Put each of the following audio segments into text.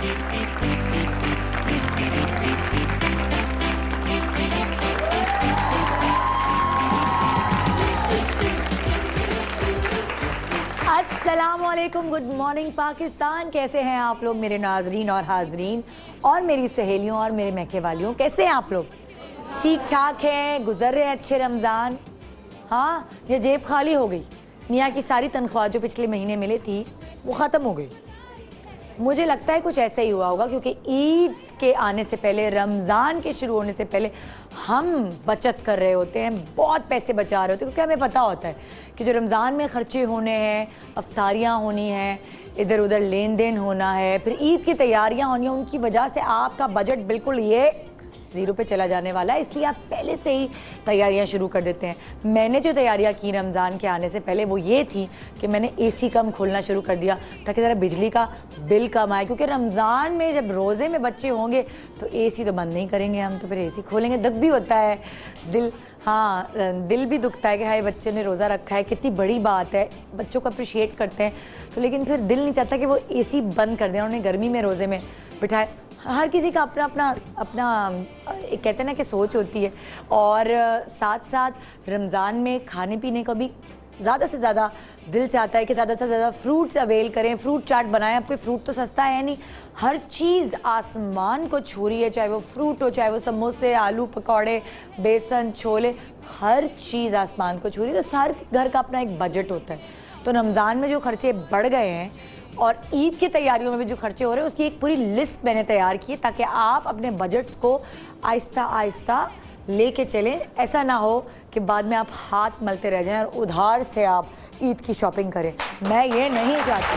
अस्सलामुअलैकुम, good morning Pakistan. कैसे हैं आप लोग मेरे नाजरीन और हाजरीन और मेरी सहेलियों और मेरे मैके वालियों? कैसे हैं आप लोग? ठीक ठाक हैं? गुजर रहे हैं अच्छे रमज़ान? हाँ, ये जेब खाली हो गई। मियाँ की सारी तनख्वाह जो पिछले महीने मिली थी वो ख़त्म हो गई। मुझे लगता है कुछ ऐसा ही हुआ होगा क्योंकि ईद के आने से पहले, रमज़ान के शुरू होने से पहले हम बचत कर रहे होते हैं, बहुत पैसे बचा रहे होते हैं, क्योंकि हमें पता होता है कि जो रमज़ान में ख़र्चे होने हैं, अफ्तारियाँ होनी हैं, इधर उधर लेन देन होना है, फिर ईद की तैयारियाँ होनी हैं, उनकी वजह से आपका बजट बिल्कुल ये ज़ीरो पे चला जाने वाला है। इसलिए आप पहले से ही तैयारियां शुरू कर देते हैं। मैंने जो तैयारियां की रमज़ान के आने से पहले वो ये थी कि मैंने एसी कम खोलना शुरू कर दिया ताकि ज़रा बिजली का बिल कम आए, क्योंकि रमज़ान में जब रोज़े में बच्चे होंगे तो एसी तो बंद नहीं करेंगे हम, तो फिर एसी खोलेंगे। दुख भी होता है, दिल भी दुखता है कि हाय बच्चे ने रोज़ा रखा है, कितनी बड़ी बात है, बच्चों को अप्रिशिएट करते हैं, तो लेकिन फिर दिल नहीं चाहता कि वो एसी बंद कर दें। उन्होंने गर्मी में रोज़े में बिठाए। हर किसी का अपना एक कहते हैं ना कि सोच होती है। और साथ साथ रमज़ान में खाने पीने का भी ज़्यादा से ज़्यादा दिल चाहता है कि ज़्यादा से ज़्यादा फ्रूट्स अवेल करें, फ्रूट चाट बनाएं। अब कोई फ्रूट तो सस्ता है नहीं, हर चीज़ आसमान को छू रही है, चाहे वो फ्रूट हो, चाहे वो समोसे, आलू पकौड़े, बेसन, छोले, हर चीज़ आसमान को छू रही है। तो हर घर का अपना एक बजट होता है। तो रमज़ान में जो खर्चे बढ़ गए हैं और ईद की तैयारियों में भी जो खर्चे हो रहे हैं, उसकी एक पूरी लिस्ट मैंने तैयार की है ताकि आप अपने बजट्स को आहिस्ता आहिस्ता लेके चलें। ऐसा ना हो कि बाद में आप हाथ मलते रह जाएं और उधार से आप ईद की शॉपिंग करें। मैं ये नहीं चाहती।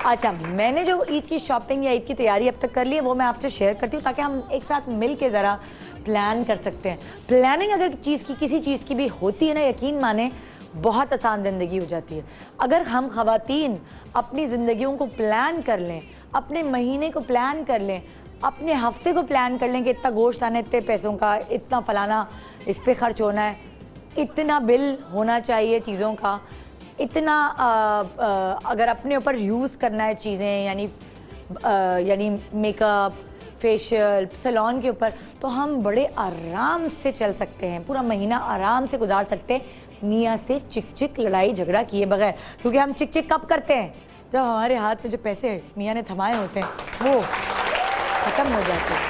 अच्छा, मैंने जो ईद की शॉपिंग या ईद की तैयारी अब तक कर ली है वो मैं आपसे शेयर करती हूँ ताकि हम एक साथ मिल के ज़रा प्लान कर सकते हैं। प्लानिंग अगर किसी चीज़ की भी होती है ना, यकीन माने बहुत आसान ज़िंदगी हो जाती है। अगर हम ख़वातीन अपनी ज़िंदगियों को प्लान कर लें, अपने महीने को प्लान कर लें, अपने हफ्ते को प्लान कर लें कि इतना गोश्त आना, इतने पैसों का, इतना फलाना इस पर खर्च होना है, इतना बिल होना चाहिए चीज़ों का, इतना अगर अपने ऊपर यूज़ करना है चीज़ें, यानी मेकअप, फेशियल, सैलून के ऊपर, तो हम बड़े आराम से चल सकते हैं, पूरा महीना आराम से गुजार सकते हैं मियाँ से चिक चिक लड़ाई झगड़ा किए बगैर। क्योंकि हम चिक चिक कब करते हैं? जब हमारे हाथ में जो पैसे मियाँ ने थमाए होते हैं वो ख़त्म हो जाते हैं।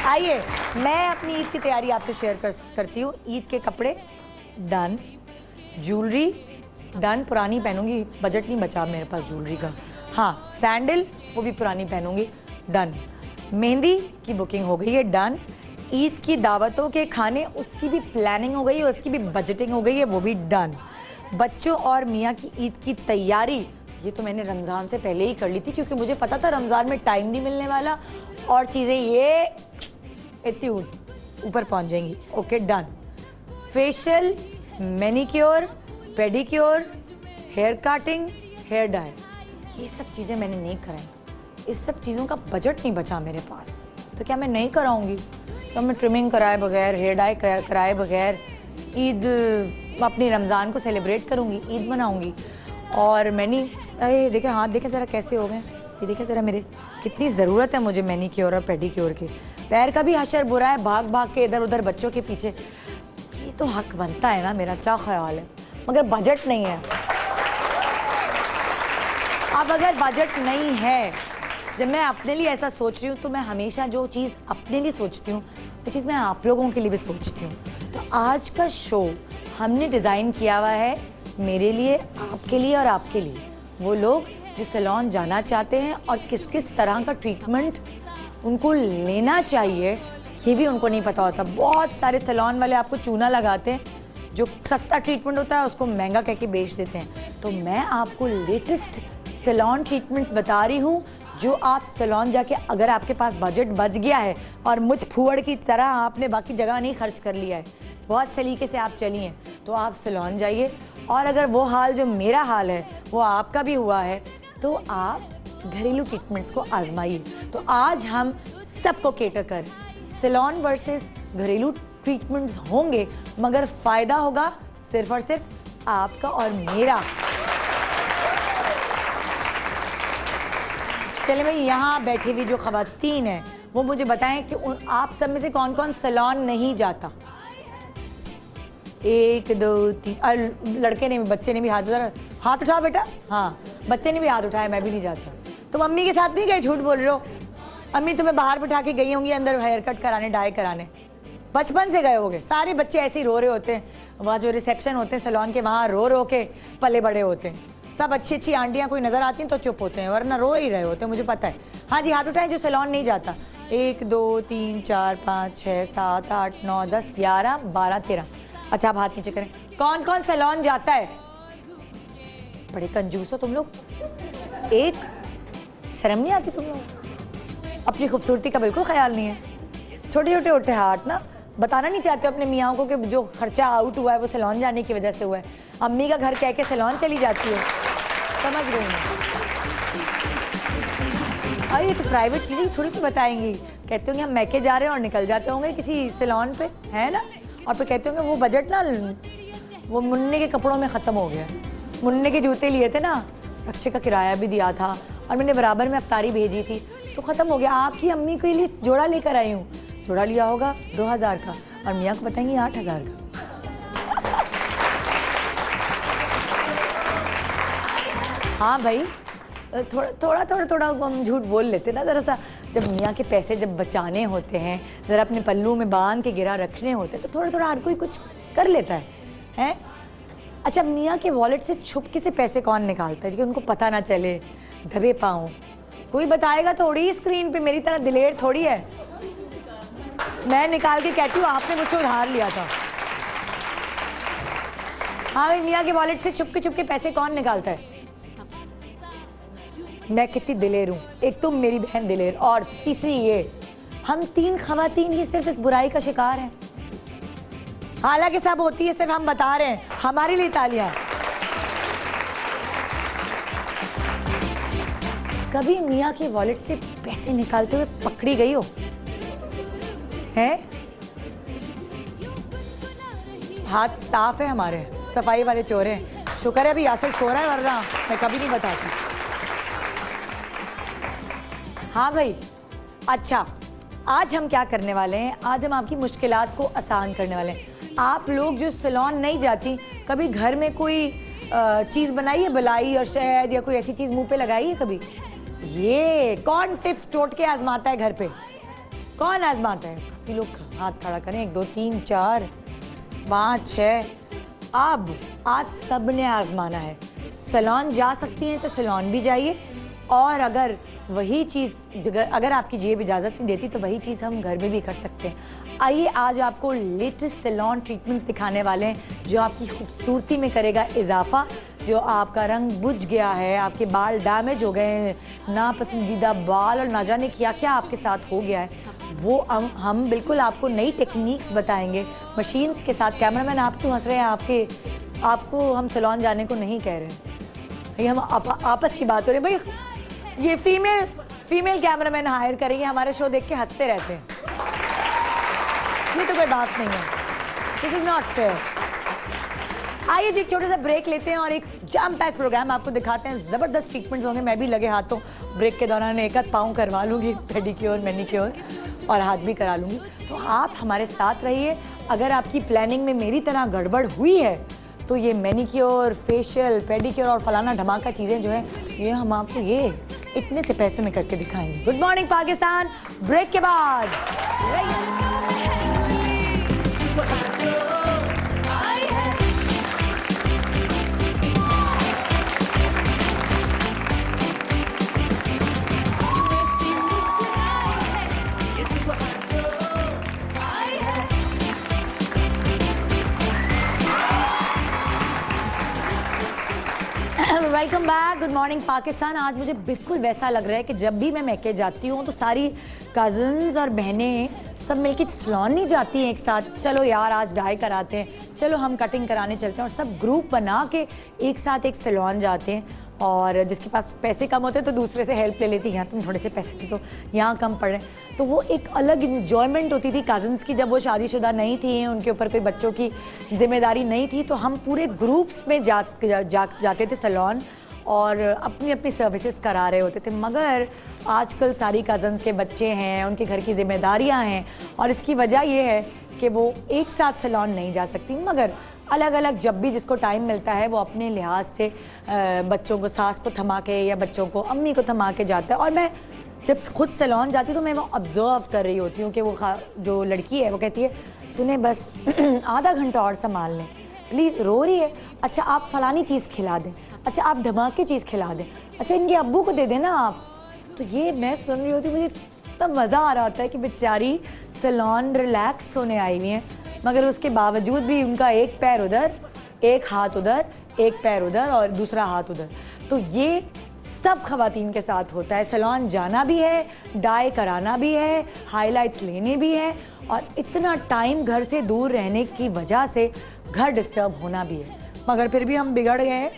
आइए मैं अपनी ईद की तैयारी आपसे शेयर करती हूँ। ईद के कपड़े डन, ज्वेलरी डन, पुरानी पहनूंगी, बजट नहीं बचा मेरे पास ज्वेलरी का। हाँ, सैंडल वो भी पुरानी पहनूंगी, डन। मेहंदी की बुकिंग हो गई है, डन। ईद की दावतों के खाने, उसकी भी प्लानिंग हो गई है, उसकी भी बजटिंग हो गई है, वो भी डन। बच्चों और मियाँ की ईद की तैयारी, ये तो मैंने रमज़ान से पहले ही कर ली थी क्योंकि मुझे पता था रमज़ान में टाइम नहीं मिलने वाला और चीज़ें ये इतनी ऊपर पहुँच जाएंगी। Okay, done. Facial, manicure, pedicure, hair cutting, hair dye, ये सब चीज़ें मैंने नहीं कराई। इस सब चीज़ों का बजट नहीं बचा मेरे पास, तो क्या मैं नहीं कराऊंगी? तो मैं ट्रिमिंग कराए बगैर, हेयर डाई कराए बगैर ईद, अपनी रमज़ान को सेलिब्रेट करूंगी, ईद मनाऊंगी। और अरे देखें हाथ, देखें ज़रा कैसे हो गए, ये देखें ज़रा मेरे, कितनी ज़रूरत है मुझे मैनिक्योर और पेडिक्योर की। पैर का भी हशर बुरा है, भाग भाग के इधर उधर बच्चों के पीछे, ये तो हक बनता है ना मेरा, क्या ख्याल है? मगर बजट नहीं है। अब अगर बजट नहीं है, जब मैं अपने लिए ऐसा सोच रही हूँ तो मैं हमेशा जो चीज़ अपने लिए सोचती हूँ वो चीज़ मैं आप लोगों के लिए भी सोचती हूँ। तो आज का शो हमने डिज़ाइन किया हुआ है मेरे लिए, आपके लिए और आपके लिए, वो लोग जो सैलून जाना चाहते हैं और किस किस तरह का ट्रीटमेंट उनको लेना चाहिए ये भी उनको नहीं पता होता। बहुत सारे सैलून वाले आपको चूना लगाते हैं, जो सस्ता ट्रीटमेंट होता है उसको महंगा कह के बेच देते हैं। तो मैं आपको लेटेस्ट सैलून ट्रीटमेंट्स बता रही हूँ जो आप सैलून जाके, अगर आपके पास बजट बच गया है और मुझ फुअड़ की तरह आपने बाकी जगह नहीं खर्च कर लिया है, बहुत सलीके से आप चली हैं, तो आप सैलून जाइए। और अगर वो हाल जो मेरा हाल है वो आपका भी हुआ है तो आप घरेलू ट्रीटमेंट्स को आजमाइए। तो आज हम सबको केटर करें, सैलून वर्सेस घरेलू ट्रीटमेंट्स होंगे, मगर फ़ायदा होगा सिर्फ और सिर्फ आपका और मेरा। चले भाई, यहाँ बैठी हुई जो खवातीन है वो मुझे बताएं कि आप सब में से कौन कौन सैलून नहीं जाता। 1 2 3, लड़के ने भी, बच्चे ने भी हाथ उठाओ बेटा। हाँ, बच्चे ने भी हाथ उठाया, मैं भी नहीं जाता। तुम अम्मी के साथ नहीं गए? झूठ बोल रहे हो। अम्मी तुम्हें बाहर बिठा के गई होंगी अंदर हेयर कट कराने, डाई कराने, बचपन से गए होगे। सारे बच्चे ऐसे ही रो रहे होते हैं, वहाँ जो रिसेप्शन होते हैं सैलून के, वहाँ रो रो के पले बड़े होते हैं। सब अच्छी अच्छी आंटियाँ कोई नज़र आती हैं तो चुप होते हैं, वरना रो ही रहे होते हैं, मुझे पता है। हाँ जी, हाथ उठाएं जो सैलून नहीं जाता। 1 2 3 4 5 6 7 8 9 10 11 12 13। अच्छा, आप हाथ नीचे करें। कौन कौन सैलून जाता है? बड़े कंजूस हो तुम लोग। एक शर्म नहीं आती तुम लोग? अपनी खूबसूरती का बिल्कुल ख्याल नहीं है। छोटे छोटे उठे हाथ ना, बताना नहीं चाहते अपने मियाँ को कि जो खर्चा आउट हुआ है वो सैलून जाने की वजह से हुआ है। अम्मी का घर कह के सैलून चली जाती है, समझ रही हूँ। अरे ये तो प्राइवेट चीज़ें थोड़ी तो बताएंगी। कहते होंगे हम मैके जा रहे हैं और निकल जाते होंगे किसी सैलून पे, है ना। और फिर कहते होंगे वो बजट ना वो मुन्ने के कपड़ों में ख़त्म हो गया। मुन्ने के जूते लिए थे ना, रक्शे का किराया भी दिया था और मैंने बराबर में अफ्तारी भेजी थी तो ख़त्म हो गया। आपकी अम्मी के लिए जोड़ा लेकर आई हूँ। जोड़ा लिया होगा 2000 का और मियाँ को बताएंगी 8000 का। हाँ भाई, थोड़ा हम झूठ बोल लेते ना ज़रा सा। जब मियाँ के पैसे जब बचाने होते हैं, ज़रा अपने पल्लू में बांध के गिरा रखने होते हैं तो थोड़ा थोड़ा हर कोई कुछ कर लेता है? अच्छा, मियाँ के वॉलेट से छुपके से पैसे कौन निकालता है कि उनको पता ना चले, दबे पाऊँ? कोई बताएगा थोड़ी। स्क्रीन पे मेरी तरह दिलेर थोड़ी है। मैं निकाल के कहती हूँ आपने मुझसे उधार लिया था। हाँ भाई, मियाँ के वॉलेट से छुपके पैसे कौन निकालता है? मैं कितनी दिलेर हूँ। एक तुम मेरी बहन दिलेर और तीसरी ये, हम 3 खवातीन ही सिर्फ इस बुराई का शिकार हैं। हालांकि सब होती है, सिर्फ हम बता रहे हैं। हमारे लिए तालियां। कभी मियाँ के वॉलेट से पैसे निकालते हुए पकड़ी गई हो? हैं? हाथ साफ है हमारे, सफाई वाले चोर हैं। शुक्र है अभी यासिर सो रहा है, वरना मैं कभी नहीं बताती। हाँ भाई, अच्छा आज हम क्या करने वाले हैं? आज हम आपकी मुश्किलात को आसान करने वाले हैं। आप लोग जो सैलून नहीं जाती, कभी घर में कोई चीज़ बनाई है, बलाई और शहद या कोई ऐसी चीज़ मुंह पे लगाई है कभी? ये कौन टिप्स टोट के आजमाता है घर पे? कौन आजमाता है? काफी लोग हाथ खड़ा करें। 1 2 3 4 5 6। अब आप सब ने आजमाना है। सैलून जा सकती हैं तो सैलून भी जाइए, और अगर वही चीज़ अगर आपकी जेब इजाज़त नहीं देती तो वही चीज़ हम घर में भी कर सकते हैं। आइए आज आपको लेटेस्ट सैलून ट्रीटमेंट्स दिखाने वाले हैं जो आपकी खूबसूरती में करेगा इजाफा। जो आपका रंग बुझ गया है, आपके बाल डैमेज हो गए हैं, नापसंदीदा बाल और ना जाने क्या क्या आपके साथ हो गया है, वो हम बिल्कुल आपको नई टेक्निक्स बताएंगे मशीन के साथ। कैमरामैन आप क्यों हंस रहे हैं? आपको हम सैलून जाने को नहीं कह रहे हैं, ये हम आपस की बात हो रही है भाई। ये फीमेल कैमरामैन हायर करेंगे, हमारे शो देख के हंसते रहते हैं। ये तो कोई बात नहीं है, दिस इज नॉट फेयर। आइए जी, एक छोटा सा ब्रेक लेते हैं और एक जैम पैक प्रोग्राम आपको दिखाते हैं। ज़बरदस्त ट्रीटमेंट्स होंगे। मैं भी लगे हाथों ब्रेक के दौरान एक आध पाँव करवा लूँगी, पेडिक्योर मैनिक्योर, और हाथ भी करा लूँगी। तो आप हमारे साथ रहिए। अगर आपकी प्लानिंग में मेरी तरह गड़बड़ हुई है तो ये मैनिक्योर, फेशियल, पेडिक्योर और फलाना धमाका चीज़ें जो हैं, ये हम आपको ये इतने से पैसे में करके दिखाएंगे। गुड मॉर्निंग पाकिस्तान, ब्रेक के बाद welcome back. Good morning Pakistan. आज मुझे बिल्कुल वैसा लग रहा है कि जब भी मैं मैके जाती हूँ तो सारी कज़न्स और बहनें सब मिलके सैलून नहीं जाती हैं एक साथ। चलो यार आज डाई कराते हैं, चलो हम कटिंग कराने चलते हैं, और सब ग्रुप बना के एक साथ एक सैलून जाते हैं। और जिसके पास पैसे कम होते हैं तो दूसरे से हेल्प ले लेती हैं, तुम थोड़े से पैसे दे दो, यहाँ कम पड़ रहे हैं। तो वो एक अलग इंजॉयमेंट होती थी कज़न्स की। जब वो शादीशुदा नहीं थी, उनके ऊपर कोई बच्चों की जिम्मेदारी नहीं थी, तो हम पूरे ग्रुप्स में जाते थे सैलून। और अपनी अपनी सर्विसेज करा रहे होते थे। मगर आजकल सारी कज़न्स के बच्चे हैं, उनके घर की जिम्मेदारियां हैं, और इसकी वजह ये है कि वो एक साथ सैलून नहीं जा सकती, मगर अलग अलग जब भी जिसको टाइम मिलता है वो अपने लिहाज से बच्चों को, सास को थमा के या बच्चों को अम्मी को थमा के जाता है। और मैं जब खुद सैलून जाती हूँ तो मैं वो ऑब्जर्व कर रही होती हूँ कि वो जो लड़की है वो कहती है सुने बस आधा घंटा और संभाल लें प्लीज़, रो रही है, अच्छा आप फलानी चीज़ खिला दें, अच्छा आप धमाके चीज़ खिला दें, अच्छा इनके अब्बू को दे देना आप। तो ये मैं सुन रही होती, मुझे इतना मज़ा आ रहा होता है कि बेचारी सैलून रिलैक्स होने आई हुई हैं, मगर उसके बावजूद भी उनका एक पैर उधर, एक हाथ उधर, एक पैर उधर और दूसरा हाथ उधर। तो ये सब खवातीन के साथ होता है, सैलून जाना भी है, डाई कराना भी है, हाइलाइट्स लेने भी है, और इतना टाइम घर से दूर रहने की वजह से घर डिस्टर्ब होना भी है। मगर फिर भी हम बिगड़ गए हैं,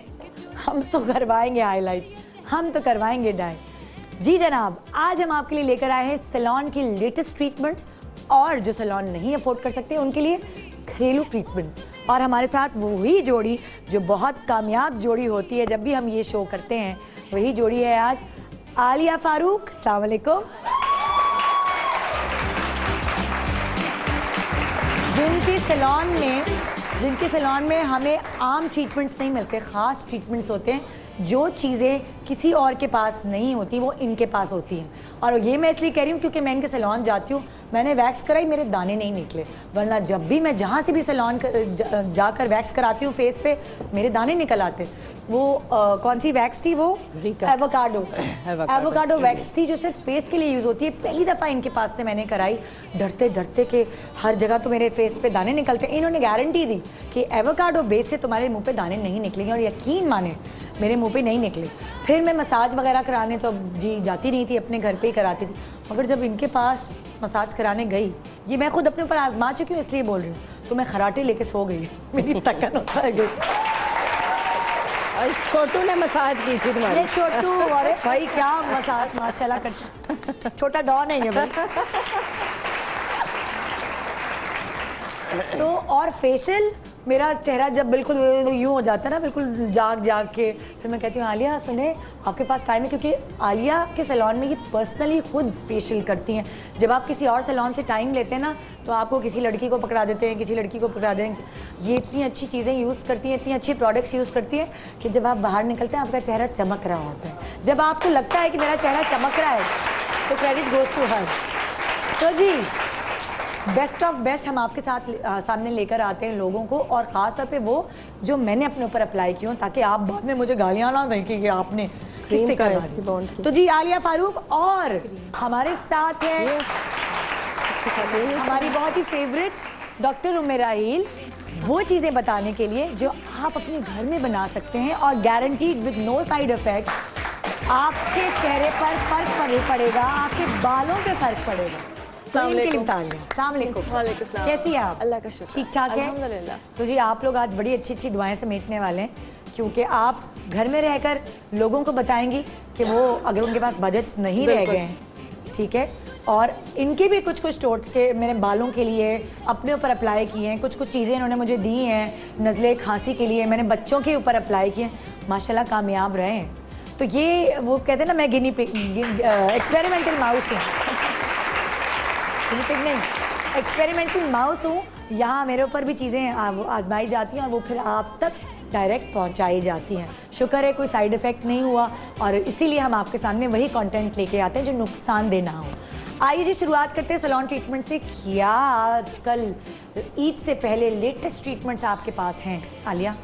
हम तो करवाएंगे हाईलाइट, हम तो करवाएंगे डाई। जी जनाब, आज हम आपके लिए लेकर आए हैं सैलून की लेटेस्ट ट्रीटमेंट्स, और जो सैलून नहीं अफोर्ड कर सकते उनके लिए घरेलू ट्रीटमेंट्स। और हमारे साथ वही जोड़ी जो बहुत कामयाब जोड़ी होती है जब भी हम ये शो करते हैं, वही जोड़ी है आज आलिया फारूक। अस्सलाम वालेकुम। जिनके सैलून में हमें आम ट्रीटमेंट्स नहीं मिलते, ख़ास ट्रीटमेंट्स होते हैं, जो चीज़ें किसी और के पास नहीं होती वो इनके पास होती हैं। और ये मैं इसलिए कह रही हूँ क्योंकि मैं इनके सैलून जाती हूँ, मैंने वैक्स कराई, मेरे दाने नहीं निकले, वरना जब भी मैं जहाँ से भी सैलून जाकर वैक्स कराती हूँ फेस पे, मेरे दाने निकल आते। वो कौन सी वैक्स थी वो? एवोकाडो वैक्स थी जो सिर्फ फेस के लिए यूज़ होती है। पहली दफ़ा इनके पास से मैंने कराई, डरते डरते कि हर जगह तो मेरे फेस पे दाने निकलते। इन्होंने गारंटी दी कि एवोकाडो बेस से तुम्हारे मुंह पे दाने नहीं निकलेंगे, और यकीन माने मेरे मुंह पे नहीं निकले। फिर मैं मसाज वगैरह कराने तो जी जाती नहीं थी, अपने घर पे ही कराती थी, मगर जब इनके पास मसाज कराने गई, ये मैं खुद अपने ऊपर आजमा चुकी हूँ इसलिए बोल रही हूँ, तो मैं खराटे लेके सो गई, मेरी थकन होता गई। और छोटू ने मसाज की थी तुम्हारी? ये छोटू, अरे भाई क्या मसाज माशाल्लाह करता, छोटा डॉन है ये भाई। तो और फेशियल, मेरा चेहरा जब बिल्कुल यूँ हो जाता है ना, बिल्कुल जाग जाग के, फिर मैं कहती हूँ आलिया सुने आपके पास टाइम है, क्योंकि आलिया के सैलून में ये पर्सनली खुद फेशियल करती हैं। जब आप किसी और सैलून से टाइम लेते हैं ना, तो आपको किसी लड़की को पकड़ा देते हैं, किसी लड़की को पकड़ा देंगे। ये इतनी अच्छी चीज़ें यूज़ करती हैं, इतनी अच्छी प्रोडक्ट्स यूज़ करती हैं कि जब आप बाहर निकलते हैं आपका चेहरा चमक रहा होता है। जब आपको लगता है कि मेरा चेहरा चमक रहा है तो क्रेडिट गोज़ टू हर। तो जी बेस्ट ऑफ बेस्ट हम आपके साथ सामने लेकर आते हैं लोगों को, और ख़ास तौर पे वो जो मैंने अपने ऊपर अप्लाई की हूँ, ताकि आप बाद में मुझे गालियाँ ना दें कि आपने किससे करा दी। तो जी आलिया फारूक, और हमारे साथ हैं हमारी बहुत ही फेवरेट डॉक्टर उमेराहिल, वो चीज़ें बताने के लिए जो आप अपने घर में बना सकते हैं और guaranteed with no side effect. आपके चेहरे पर फर्क पड़ेगा, आपके बालों पे फर्क पड़ेगा। कैसी है आप? अल्लाह का शुक्र, ठीक ठाक है अल्हम्दुलिल्लाह। तो जी आप लोग आज बड़ी अच्छी अच्छी दुआएं समेटने वाले हैं, क्योंकि आप घर में रहकर लोगों को बताएंगी कि वो अगर उनके पास बजट नहीं रह गए हैं, ठीक है, और इनके भी कुछ कुछ टोटके मेरे बालों के लिए अपने ऊपर अप्लाई किए हैं, कुछ कुछ चीज़ें इन्होंने मुझे दी हैं नज़ले खांसी के लिए, मैंने बच्चों के ऊपर अप्लाई किए, माशाल्लाह कामयाब रहे हैं। तो ये वो कहते हैं ना, मैं एक्सपेरिमेंटल माउस हूँ, नहीं एक्सपेरिमेंटल माउस हूँ। यहाँ मेरे ऊपर भी चीज़ें आजमाई जाती हैं और वो फिर आप तक डायरेक्ट पहुँचाई जाती हैं। शुक्र है कोई साइड इफ़ेक्ट नहीं हुआ, और इसीलिए हम आपके सामने वही कंटेंट लेके आते हैं जो नुकसानदेह ना हो। आइए जी शुरुआत करते हैं सैलून ट्रीटमेंट से। क्या आजकल ईद से पहले लेटेस्ट ट्रीटमेंट्स आपके पास हैं आलिया?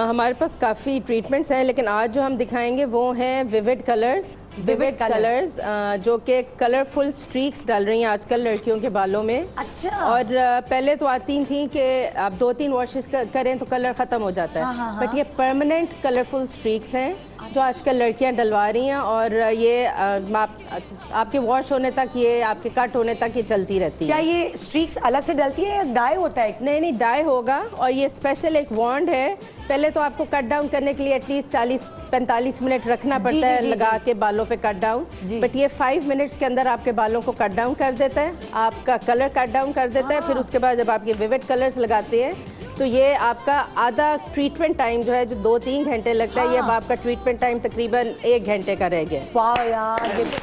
हमारे पास काफ़ी ट्रीटमेंट्स हैं, लेकिन आज जो हम दिखाएंगे वो हैं विविड कलर्स। विविड कलर्स जो कि कलरफुल स्ट्रीक्स डाल रही हैं आजकल लड़कियों के बालों में। अच्छा। और पहले तो आती थी कि आप 2-3 वॉशेस करें तो कलर ख़त्म हो जाता है। हाँ। बट ये परमानेंट कलरफुल स्ट्रीक्स हैं जो आजकल लड़कियां डलवा रही हैं, और ये आपके वॉश होने तक, ये आपके कट होने तक ये चलती रहती है। क्या ये स्ट्रीक्स अलग से डलती है या डाई होता है? नहीं, डाई होगा, और ये स्पेशल एक वॉन्ड है। पहले तो आपको कट डाउन करने के लिए एटलीस्ट 40-45 मिनट रखना पड़ता है लगा के बालों पे कट डाउन, बट ये 5 मिनट्स के अंदर आपके बालों को कट डाउन कर देता है, आपका कलर कट डाउन कर देता है। फिर उसके बाद जब आप ये विविड कलर्स लगाते हैं तो ये आपका आधा ट्रीटमेंट टाइम जो है, जो 2-3 घंटे लगता है, ये अब आपका ट्रीटमेंट टाइम तकरीबन 1 घंटे का रह गया। वाह यार, ये तो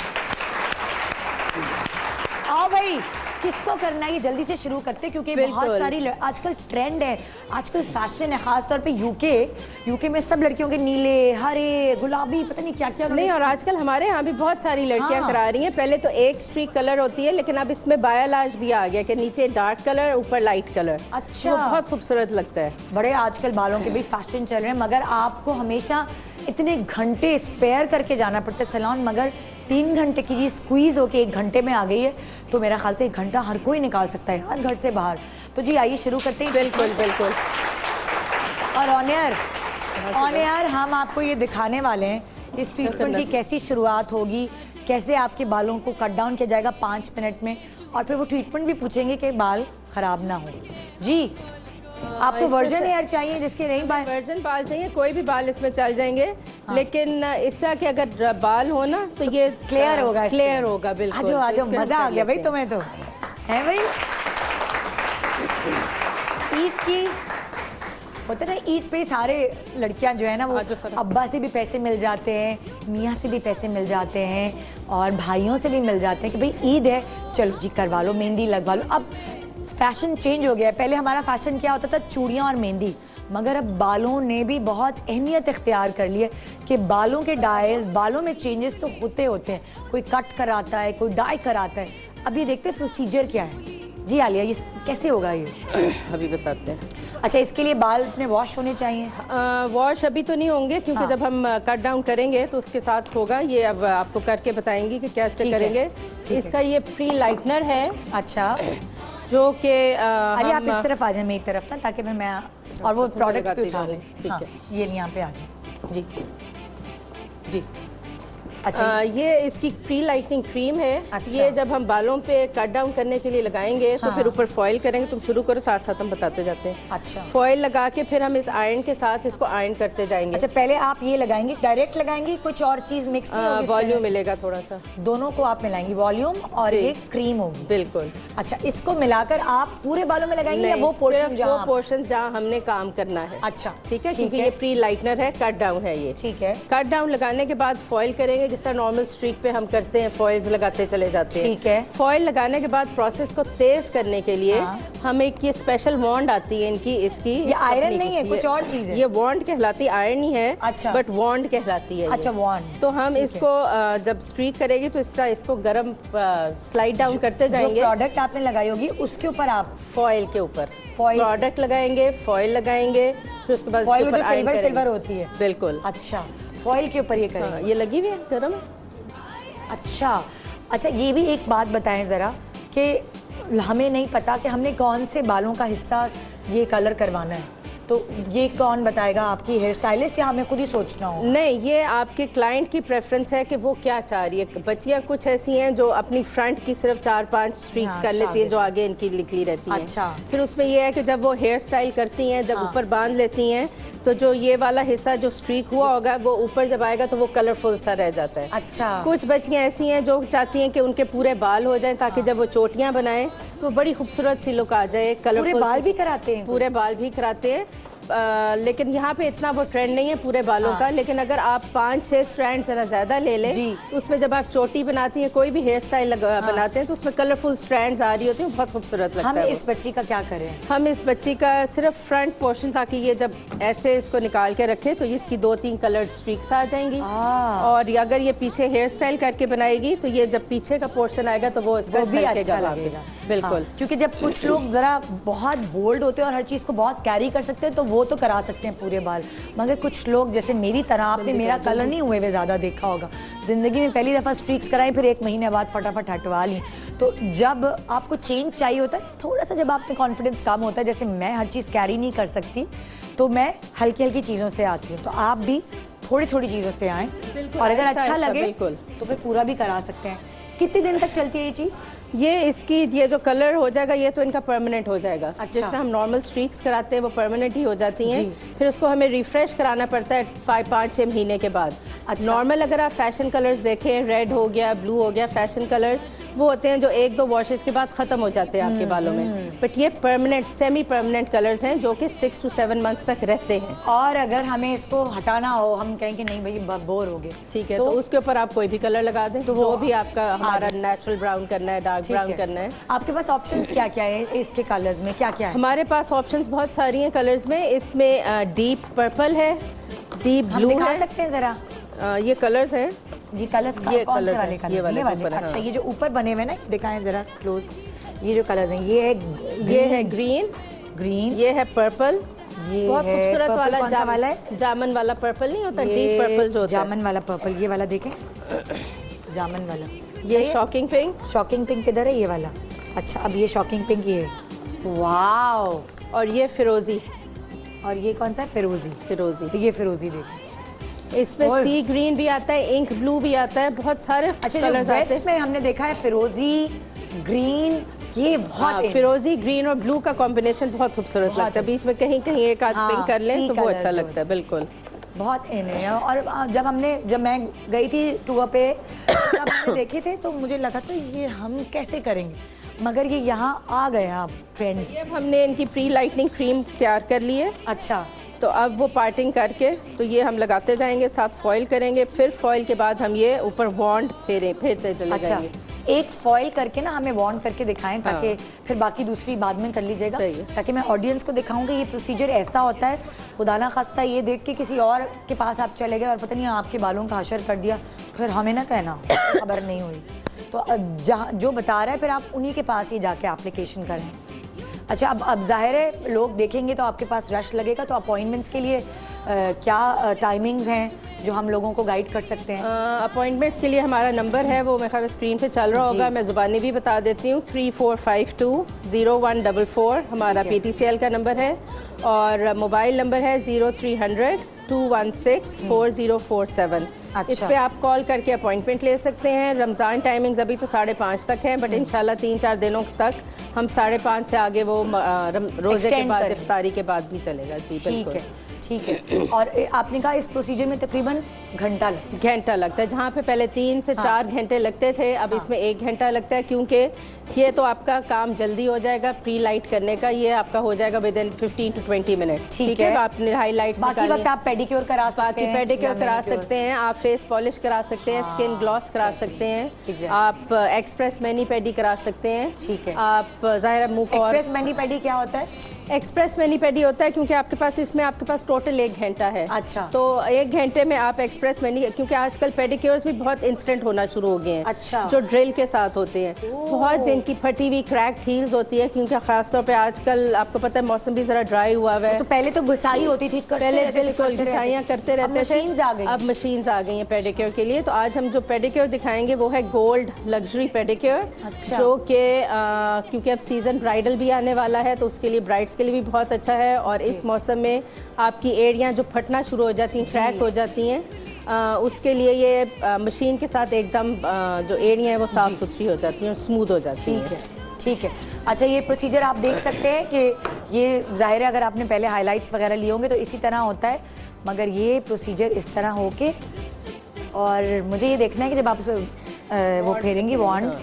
आओ भाई, किसको करना है ये जल्दी से शुरू करते हैं, क्योंकि बहुत सारी आजकल ट्रेंड है, आजकल फैशन है, खासतौर पे यूके में सब लड़कियों के नीले, हरे, गुलाबी, पता नहीं क्या क्या नहीं। और आजकल हमारे यहाँ भी बहुत सारी लड़कियाँ करा रही हैं। पहले तो एक स्ट्रीक कलर होती है, लेकिन अब इसमें बायालाज भी आ गया कि नीचे डार्क कलर, ऊपर लाइट कलर। अच्छा, वो बहुत खूबसूरत लगता है। बड़े आजकल बालों के भी फैशन चल रहे हैं, मगर आपको हमेशा इतने घंटे स्पेयर करके जाना पड़ता है सैलून, मगर 3 घंटे की चीज स्क्वीज होके 1 घंटे में आ गई है, तो मेरा ख्याल से 1 घंटा हर कोई निकाल सकता है यार घर से बाहर। तो जी आइए शुरू करते हैं। बिल्कुल बिल्कुल। और ऑन एयर हम आपको ये दिखाने वाले हैं कि इस ट्रीटमेंट की कैसी शुरुआत होगी, कैसे आपके बालों को कट डाउन किया जाएगा 5 मिनट में, और फिर वो ट्रीटमेंट भी पूछेंगे कि बाल खराब ना हो। जी आपको वर्जन हेयर चाहिए जिसके नहीं बाल? वर्जन बाल चाहिए, कोई भी बाल इसमें चल जाएंगे। लेकिन इस तरह के अगर बाल हो ना तो ये क्लियर होगा, क्लियर होगा। बिल्कुल, आजो मजा आ गया भाई तुम्हें तो, है भाई। ईद की होता है ना, ईद पे सारे लड़कियां जो है ना, वो अब्बा से भी पैसे मिल जाते हैं, मियाँ से भी पैसे मिल जाते हैं, और भाइयों से भी मिल जाते हैं कि भाई ईद है, चलो जी करवा लो, मेहंदी लगवा लो। अब फैशन चेंज हो गया है। पहले हमारा फैशन क्या होता था, चूड़ियाँ और मेहंदी, मगर अब बालों ने भी बहुत अहमियत इख्तियार कर ली है कि बालों के डाइज, बालों में चेंजेस तो होते हैं, कोई कट कराता है, कोई डाई कराता है। अब ये देखते हैं प्रोसीजर क्या है। जी आलिया, ये कैसे होगा ये? अभी बताते हैं। अच्छा, इसके लिए बाल अपने वॉश होने चाहिए? वॉश अभी तो नहीं होंगे, क्योंकि जब हम कट डाउन करेंगे तो उसके साथ होगा। ये अब आपको करके बताएंगी कि कैसे करेंगे। इसका ये प्री लाइटनर है। अच्छा, जो कि आप इस तरफ आ जाए, मेरी तरफ ना, ताकि मैं और वो प्रोडक्ट्स भी उठा लें। ठीक है, ये यहाँ पे आ जाए। जी जी। अच्छा, ये इसकी प्री लाइटनिंग क्रीम है। अच्छा। ये जब हम बालों पे कट डाउन करने के लिए लगाएंगे तो फिर ऊपर फॉइल करेंगे। तुम शुरू करो, साथ साथ हम बताते जाते हैं। अच्छा, फॉइल लगा के फिर हम इस आयरन के साथ इसको आयरन करते जाएंगे। अच्छा, पहले आप ये लगाएंगे, डायरेक्ट लगाएंगे, कुछ और चीज मिक्स नहीं होगी? वॉल्यूम मिलेगा थोड़ा सा, दोनों को आप मिलाएंगे, वॉल्यूम और ये क्रीम होगी। बिल्कुल। अच्छा, इसको मिलाकर आप पूरे बालों में लगाएंगे या वो पोर्शन जहाँ हमने काम करना है? अच्छा, ठीक है, क्योंकि ये प्री लाइटनर है, कट डाउन है ये। ठीक है। कट डाउन लगाने के बाद फॉइल करेंगे, जिस तरह नॉर्मल स्ट्रीक पे हम करते हैं, फॉइल्स लगाते चले जाते हैं। ठीक है। फॉइल लगाने के बाद प्रोसेस को तेज करने के लिए हम एक ये स्पेशल वॉन्ड आती है इनकी, इसकी ये आयरन नहीं है, कुछ और चीज है? ये वॉन्ड कहलाती है, आयरन ही है। अच्छा, बट वॉन्ड कहलाती है। अच्छा, वॉन्ड। तो हम इसको जब स्ट्रीक करेंगे तो इस तरह इसको गर्म स्लाइड डाउन करते जाएंगे। प्रोडक्ट आपने लगाई होगी उसके ऊपर आप फॉइल के ऊपर फॉइल प्रोडक्ट लगाएंगे, फॉइल लगाएंगे, फिर उसके बाद फॉइल जो सिल्वर होती है। बिल्कुल। अच्छा, फॉइल के ऊपर ये करेंगे। ये लगी हुई है, गर्म है। अच्छा, ये भी एक बात बताएं ज़रा कि हमें नहीं पता कि हमने कौन से बालों का हिस्सा ये कलर करवाना है, तो ये कौन बताएगा? आपकी हेयर स्टाइलिस्ट या हमें खुद ही सोचना हो? नहीं, ये आपके क्लाइंट की प्रेफरेंस है कि वो क्या चाह रही है। बच्चियाँ कुछ ऐसी हैं जो अपनी फ्रंट की सिर्फ 4-5 स्ट्रीक्स कर लेती हैं, जो आगे इनकी निकली रहती हैं। अच्छा। फिर उसमें ये है कि जब वो हेयर स्टाइल करती हैं, जब ऊपर बांध लेती हैं, तो जो ये वाला हिस्सा जो स्ट्रीक हुआ होगा वो ऊपर जब आएगा तो वो कलरफुल सा रह जाता है। अच्छा। कुछ बच्चियाँ ऐसी हैं जो चाहती हैं कि उनके पूरे बाल हो जाएं, ताकि जब वो चोटियाँ बनाएं तो बड़ी खूबसूरत सी लुक आ जाए। पूरे बाल भी कराते हैं? पूरे बाल भी कराते हैं, लेकिन यहाँ पे इतना वो ट्रेंड नहीं है पूरे बालों का। लेकिन अगर आप 5-6 स्ट्रैंड जरा ज्यादा ले लें तो उसमें जब आप चोटी बनाती हैं, कोई भी हेयर स्टाइल बनाते हैं, तो उसमें कलरफुल स्ट्रैंड्स आ रही होती हैं, बहुत खूबसूरत लगता है। हम इस बच्ची का क्या करें? हम इस बच्ची का सिर्फ फ्रंट पोर्शन, ताकि ये जब ऐसे इसको निकाल के रखें तो इसकी 2-3 कलर्ड स्ट्रीक्स आ जाएंगी। और अगर ये पीछे हेयर स्टाइल करके बनाएगी तो ये जब पीछे का पोर्शन आएगा तो वो इसका भी अच्छा लगेगा। बिल्कुल। क्योंकि जब कुछ लोग जरा बहुत बोल्ड होते हैं और हर चीज को बहुत कैरी कर सकते हैं तो वो तो करा सकते हैं पूरे बाल, मगर कुछ लोग जैसे मेरी तरह, आपने मेरा कलर नहीं हुए वे ज्यादा देखा होगा, जिंदगी में पहली दफा स्ट्रीक्स कराई, फिर 1 महीने बाद फटाफट हटवा ली। तो जब आपको चेंज चाहिए होता है थोड़ा सा, जब आप में कॉन्फिडेंस कम होता है, जैसे मैं हर चीज कैरी नहीं कर सकती तो मैं हल्की हल्की चीजों से आती हूँ, तो आप भी थोड़ी थोड़ी चीजों से आएं, और अगर अच्छा लगे तो फिर पूरा भी करा सकते हैं। कितने दिन तक चलती है ये चीज? ये इसकी ये जो कलर हो जाएगा ये तो इनका परमानेंट हो जाएगा। अच्छा। जिस तरह हम नॉर्मल स्ट्रीक्स कराते हैं वो परमानेंट ही हो जाती हैं। जी। फिर उसको हमें रिफ्रेश कराना पड़ता है 5-6 महीने के बाद। अच्छा। नॉर्मल अगर आप फैशन कलर्स देखें, रेड हो गया, ब्लू हो गया, फैशन कलर्स वो होते हैं जो 1-2 वॉशेस के बाद ख़त्म हो जाते हैं आपके बालों में। बट ये परमानेंट सेमी परमानेंट कलर्स हैं जो कि 6 to 7 मंथ्स तक रहते हैं। और अगर हमें इसको हटाना हो, हम कहें कि नहीं भाई बोर हो गए, ठीक है, तो उसके ऊपर आप कोई भी कलर लगा दें, तो जो भी आपका हमारा नेचुरल ब्राउन करना है, डार्क ब्राउन करना है। आपके पास ऑप्शंस क्या क्या है इसके कलर्स में, क्या क्या है? हमारे पास ऑप्शंस बहुत सारी हैं कलर्स में। इसमें डीप पर्पल है, डीप ब्लू दिखा है। सकते हैं जरा ये कलर्स हैं। ये कलर्स ये कौन से colours वाले हैं, कलर्स? ये वाले ऊपर, अच्छा, हाँ। ये जो ऊपर बने हुए ना, दिखाएं जरा क्लोज। ये जो कलर्स हैं, ये है ग्रीन, ग्रीन, ये है पर्पल, ये बहुत है खूबसूरत purple। वाला कौन सा वाला है? जामन वाला पर्पल नहीं होता, ये डीप पर्पल जो होता है। जामन वाला पर्पल, ये वाला देखें, जामन वाला। ये शॉकिंग पिंक, शॉकिंग पिंक किधर है? ये वाला। अच्छा, अब ये शॉकिंग पिंक ये है। वाओ। और ये फिरोजी। और ये कौन सा है? फिरोजी। फिरोजी, ये फिरोजी देखें। इसमें सी ग्रीन भी आता है, इंक ब्लू भी आता है, बहुत सारे अच्छा, कलर्स आते हैं। में हमने देखा है फिरोजी, ग्रीन, ये बहुत फिरोजी, ग्रीन और ब्लू का कॉम्बिनेशन बहुत खूबसूरत लगता है। बीच में कहीं कहीं एक आध पिंक कर लें तो वो अच्छा लगता है। बिल्कुल, बहुत इन है। और जब मैं गई थी टूर पे, तब मैंने देखे थे तो मुझे लगा था ये हम कैसे करेंगे, मगर ये यहाँ आ गया ट्रेंड। ये हमने इनकी प्री लाइटनिंग क्रीम तैयार कर ली है। अच्छा, तो अब वो पार्टिंग करके तो ये हम लगाते जाएंगे, साथ फॉइल करेंगे, फिर फॉइल के बाद हम ये ऊपर वॉन्ड फेरते चले जाएंगे। एक फॉइल करके ना हमें वॉन्ड करके दिखाएं, ताकि फिर बाकी दूसरी बाद में कर लीजिएगा, ताकि मैं ऑडियंस को दिखाऊंगी ये प्रोसीजर ऐसा होता है। खुदा ना खास्ता ये देख के किसी और के पास आप चले गए और पता नहीं आपके बालों का हशर कर दिया, फिर हमें ना कहना खबर नहीं हुई। तो जहाँ जो बता रहा है फिर आप उन्हीं के पास ही जाके एप्लीकेशन करें। अच्छा, अब जाहिर है लोग देखेंगे तो आपके पास रश लगेगा, तो अपॉइंटमेंट्स के लिए क्या टाइमिंग्स हैं जो हम लोगों को गाइड कर सकते हैं? अपॉइंटमेंट्स के लिए हमारा नंबर है, वो मेरे ख्याल स्क्रीन पे चल रहा होगा, मैं ज़ुबानी भी बता देती हूँ। 34520144 हमारा PTCL का नंबर है, और मोबाइल नंबर है 0300 216 4047। अच्छा। इस पे आप कॉल करके अपॉइंटमेंट ले सकते हैं। रमज़ान टाइमिंग्स अभी तो 5:30 तक है, बट इंशाल्लाह 3-4 दिनों तक हम 5:30 से आगे वो रोज़े के बाद, इफ्तारी के बाद भी चलेगा। जी बिल्कुल, ठीक है। और आपने कहा इस प्रोसीजर में तकरीबन घंटा लगता है। जहाँ पे पहले 3 से 4 घंटे लगते थे, अब इसमें 1 घंटा लगता है, क्योंकि ये तो आपका काम जल्दी हो जाएगा। प्री लाइट करने का ये आपका हो जाएगा विद इन 15 to 20 मिनट्स। ठीक है, आपने हाईलाइट्स, बाकी वक्त आप पेडिक्योर करा सकते हैं, पेडिक्योर करा सकते हैं, आप फेस पॉलिश करा सकते हैं, स्किन ग्लॉस करा सकते हैं, आप एक्सप्रेस मैनी पेडी करा सकते हैं। ठीक है, आप ज़ाहिर मुंह को। एक्सप्रेस मैनी पेडी क्या होता है? एक्सप्रेस मैनी पेडी होता है क्योंकि आपके पास टोटल 1 घंटा है। अच्छा, तो 1 घंटे में आप एक्सप्रेस मैनी, क्योंकि आजकल पेडिक्योर्स भी बहुत इंस्टेंट होना शुरू हो गए हैं। अच्छा, जो ड्रिल के साथ होते हैं, बहुत जिनकी फटी हुई क्रैक्ड हील्स होती है, क्योंकि खासतौर पे आजकल आपको पता है मौसम भी जरा ड्राई हुआ है। तो पहले तो घुसाई होती थी, पहले बिल्कुल घुसाइयाँ करते रहते थे, अब मशीन्स आ गई हैं पेडिक्योर के लिए। तो आज हम जो पेडिक्योर दिखाएंगे वो है गोल्ड लग्जरी पेडिक्योर। अच्छा। जो कि क्योंकि अब सीजन ब्राइडल भी आने वाला है, तो उसके लिए ब्राइड्स के लिए भी बहुत अच्छा है। और इस मौसम में आपकी एड़ियाँ जो फटना शुरू हो जाती हैं, क्रैक हो जाती हैं, उसके लिए ये मशीन के साथ एकदम जो एड़ियाँ हैं वो साफ़ सुथरी हो जाती हैं और स्मूथ हो जाती हैं। ठीक है। अच्छा, ये प्रोसीजर आप देख सकते हैं कि ये जाहिर है अगर आपने पहले हाइलाइट्स वगैरह लिए होंगे तो इसी तरह होता है, मगर ये प्रोसीजर इस तरह हो के, और मुझे ये देखना है कि जब आप वो फेरेंगी वॉन्ड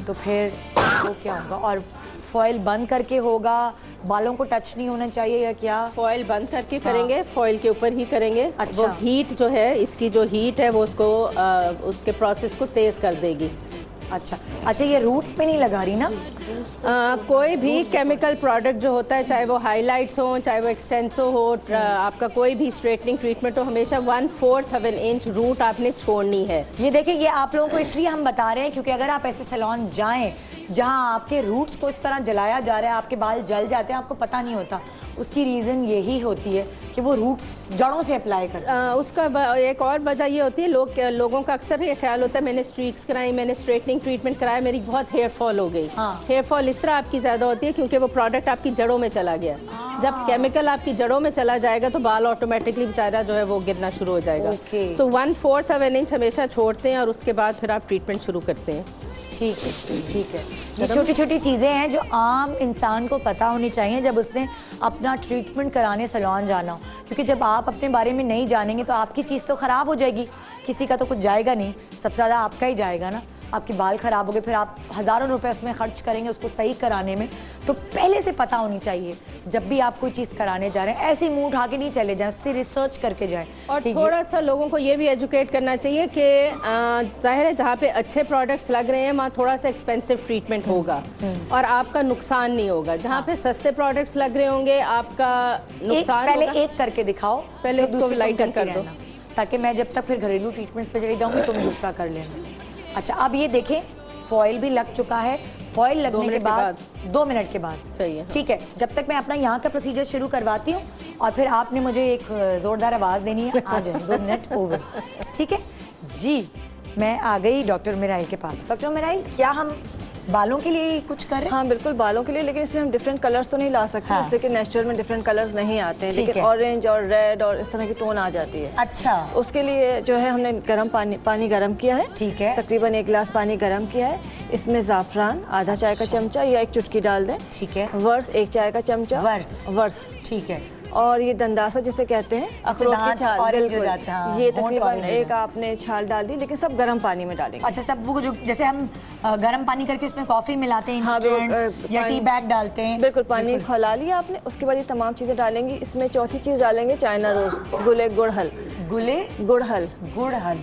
तो फिर वो क्या होगा, और फॉइल बंद करके होगा, बालों को टच नहीं होना चाहिए या क्या? फॉइल बंद करके करेंगे, फॉइल के ऊपर ही करेंगे। अच्छा। वो हीट जो है, इसकी जो हीट है वो उसको उसके प्रोसेस को तेज़ कर देगी। अच्छा, ये रूट्स पे नहीं लगा रही ना? कोई भी केमिकल प्रोडक्ट जो होता है, चाहे वो हाइलाइट्स हो, चाहे वो एक्सटेंसो हो, आपका कोई भी स्ट्रेटनिंग ट्रीटमेंट हो, हमेशा 1/4 इंच रूट आपने छोड़नी है। ये देखिए, ये आप लोगों को इसलिए हम बता रहे हैं क्योंकि अगर आप ऐसे सैलून जाएं जहां आपके रूट्स को इस तरह जलाया जा रहा है, आपके बाल जल जाते हैं, आपको पता नहीं होता, उसकी रीज़न यही होती है कि वो रूट्स जड़ों से अप्लाई कर। उसका एक और वजह ये होती है, लोगों का अक्सर ये ख्याल होता है मैंने स्ट्रीक्स कराई, मैंने स्ट्रेटनिंग ट्रीटमेंट कराया, मेरी बहुत हेयर फॉल हो गई। हेयर फॉल इस तरह आपकी ज़्यादा होती है क्योंकि वो प्रोडक्ट आपकी जड़ों में चला गया। जब केमिकल आपकी जड़ों में चला जाएगा तो बाल ऑटोमेटिकली बेचारा जो है वो गिरना शुरू हो जाएगा। तो 1/4 इंच हमेशा छोड़ते हैं और उसके बाद फिर आप ट्रीटमेंट शुरू करते हैं। ठीक है, ठीक है। ये छोटी छोटी चीज़ें हैं जो आम इंसान को पता होनी चाहिए जब उसने अपना ट्रीटमेंट कराने सैलून जाना हो, क्योंकि जब आप अपने बारे में नहीं जानेंगे तो आपकी चीज़ तो ख़राब हो जाएगी, किसी का तो कुछ जाएगा नहीं, सबसे ज़्यादा आपका ही जाएगा ना। आपके बाल ख़राब हो गए, फिर आप हज़ारों रुपए उसमें खर्च करेंगे उसको सही कराने में। तो पहले से पता होनी चाहिए जब भी आप कोई चीज़ कराने जा रहे हैं, ऐसे मुंह उठा के नहीं चले जाएं, उससे रिसर्च करके जाएं। और थोड़ा सा लोगों को ये भी एजुकेट करना चाहिए कि जाहिर है जहाँ पे अच्छे प्रोडक्ट्स लग रहे हैं वहाँ थोड़ा सा एक्सपेंसिव ट्रीटमेंट होगा और आपका नुकसान नहीं होगा। जहाँ पे सस्ते प्रोडक्ट्स लग रहे होंगे आपका नुकसान पहले होगा। एक करके दिखाओ, पहले उसको लाइटर कर दो, ताकि मैं जब तक फिर घरेलू ट्रीटमेंट्स पे चली जाऊंगी तुम दूसरा कर लेना। अच्छा, अब ये देखें फॉइल भी लग चुका है। फॉइल लगने के बाद 2 मिनट के बाद सही है। ठीक है, जब तक मैं अपना यहाँ का प्रोसीजर शुरू करवाती हूँ और फिर आपने मुझे एक जोरदार आवाज़ देनी है, आ जाए 2 मिनट ओवर। ठीक है जी, मैं आ गई डॉक्टर मिराइल के पास। डॉक्टर मिराइल, क्या हम बालों के लिए कुछ करें? हाँ बिल्कुल, बालों के लिए, लेकिन इसमें हम डिफरेंट कलर्स तो नहीं ला सकते। हाँ। इसलिए कि नेचुरल में डिफरेंट कलर्स नहीं आते हैं, ठीक लेकिन है। ऑरेंज और रेड और इस तरह की टोन आ जाती है। अच्छा, उसके लिए जो है हमने गर्म पानी गर्म किया है। ठीक है। तकरीबन 1 गिलास पानी गर्म किया है। इसमें ज़ाफ़रान आधा चाय का चमचा या 1 चुटकी डाल दें। ठीक है। वर्स 1 चाय का चमचा। वर्स ठीक है। और ये दंदासा जिसे कहते हैं, अखरोट की दांत छाल, orange हो बिल्कुल। जाते हैं, हाँ, ये होंठ तकरीबन orange हो एक जाते हैं। आपने छाल डाल दी, लेकिन सब गर्म पानी में डालेंगे। अच्छा, सब वो जो जैसे हम गर्म पानी करके उसमें कॉफी मिलाते हैं, हाँ, इंस्टेंट या टी बैग डालते हैं। बिल्कुल, पानी खौला लिया आपने, उसके बाद ये तमाम चीज़ें डालेंगी। इसमें चौथी चीज़ डालेंगे चाइना रोज, गुड़हल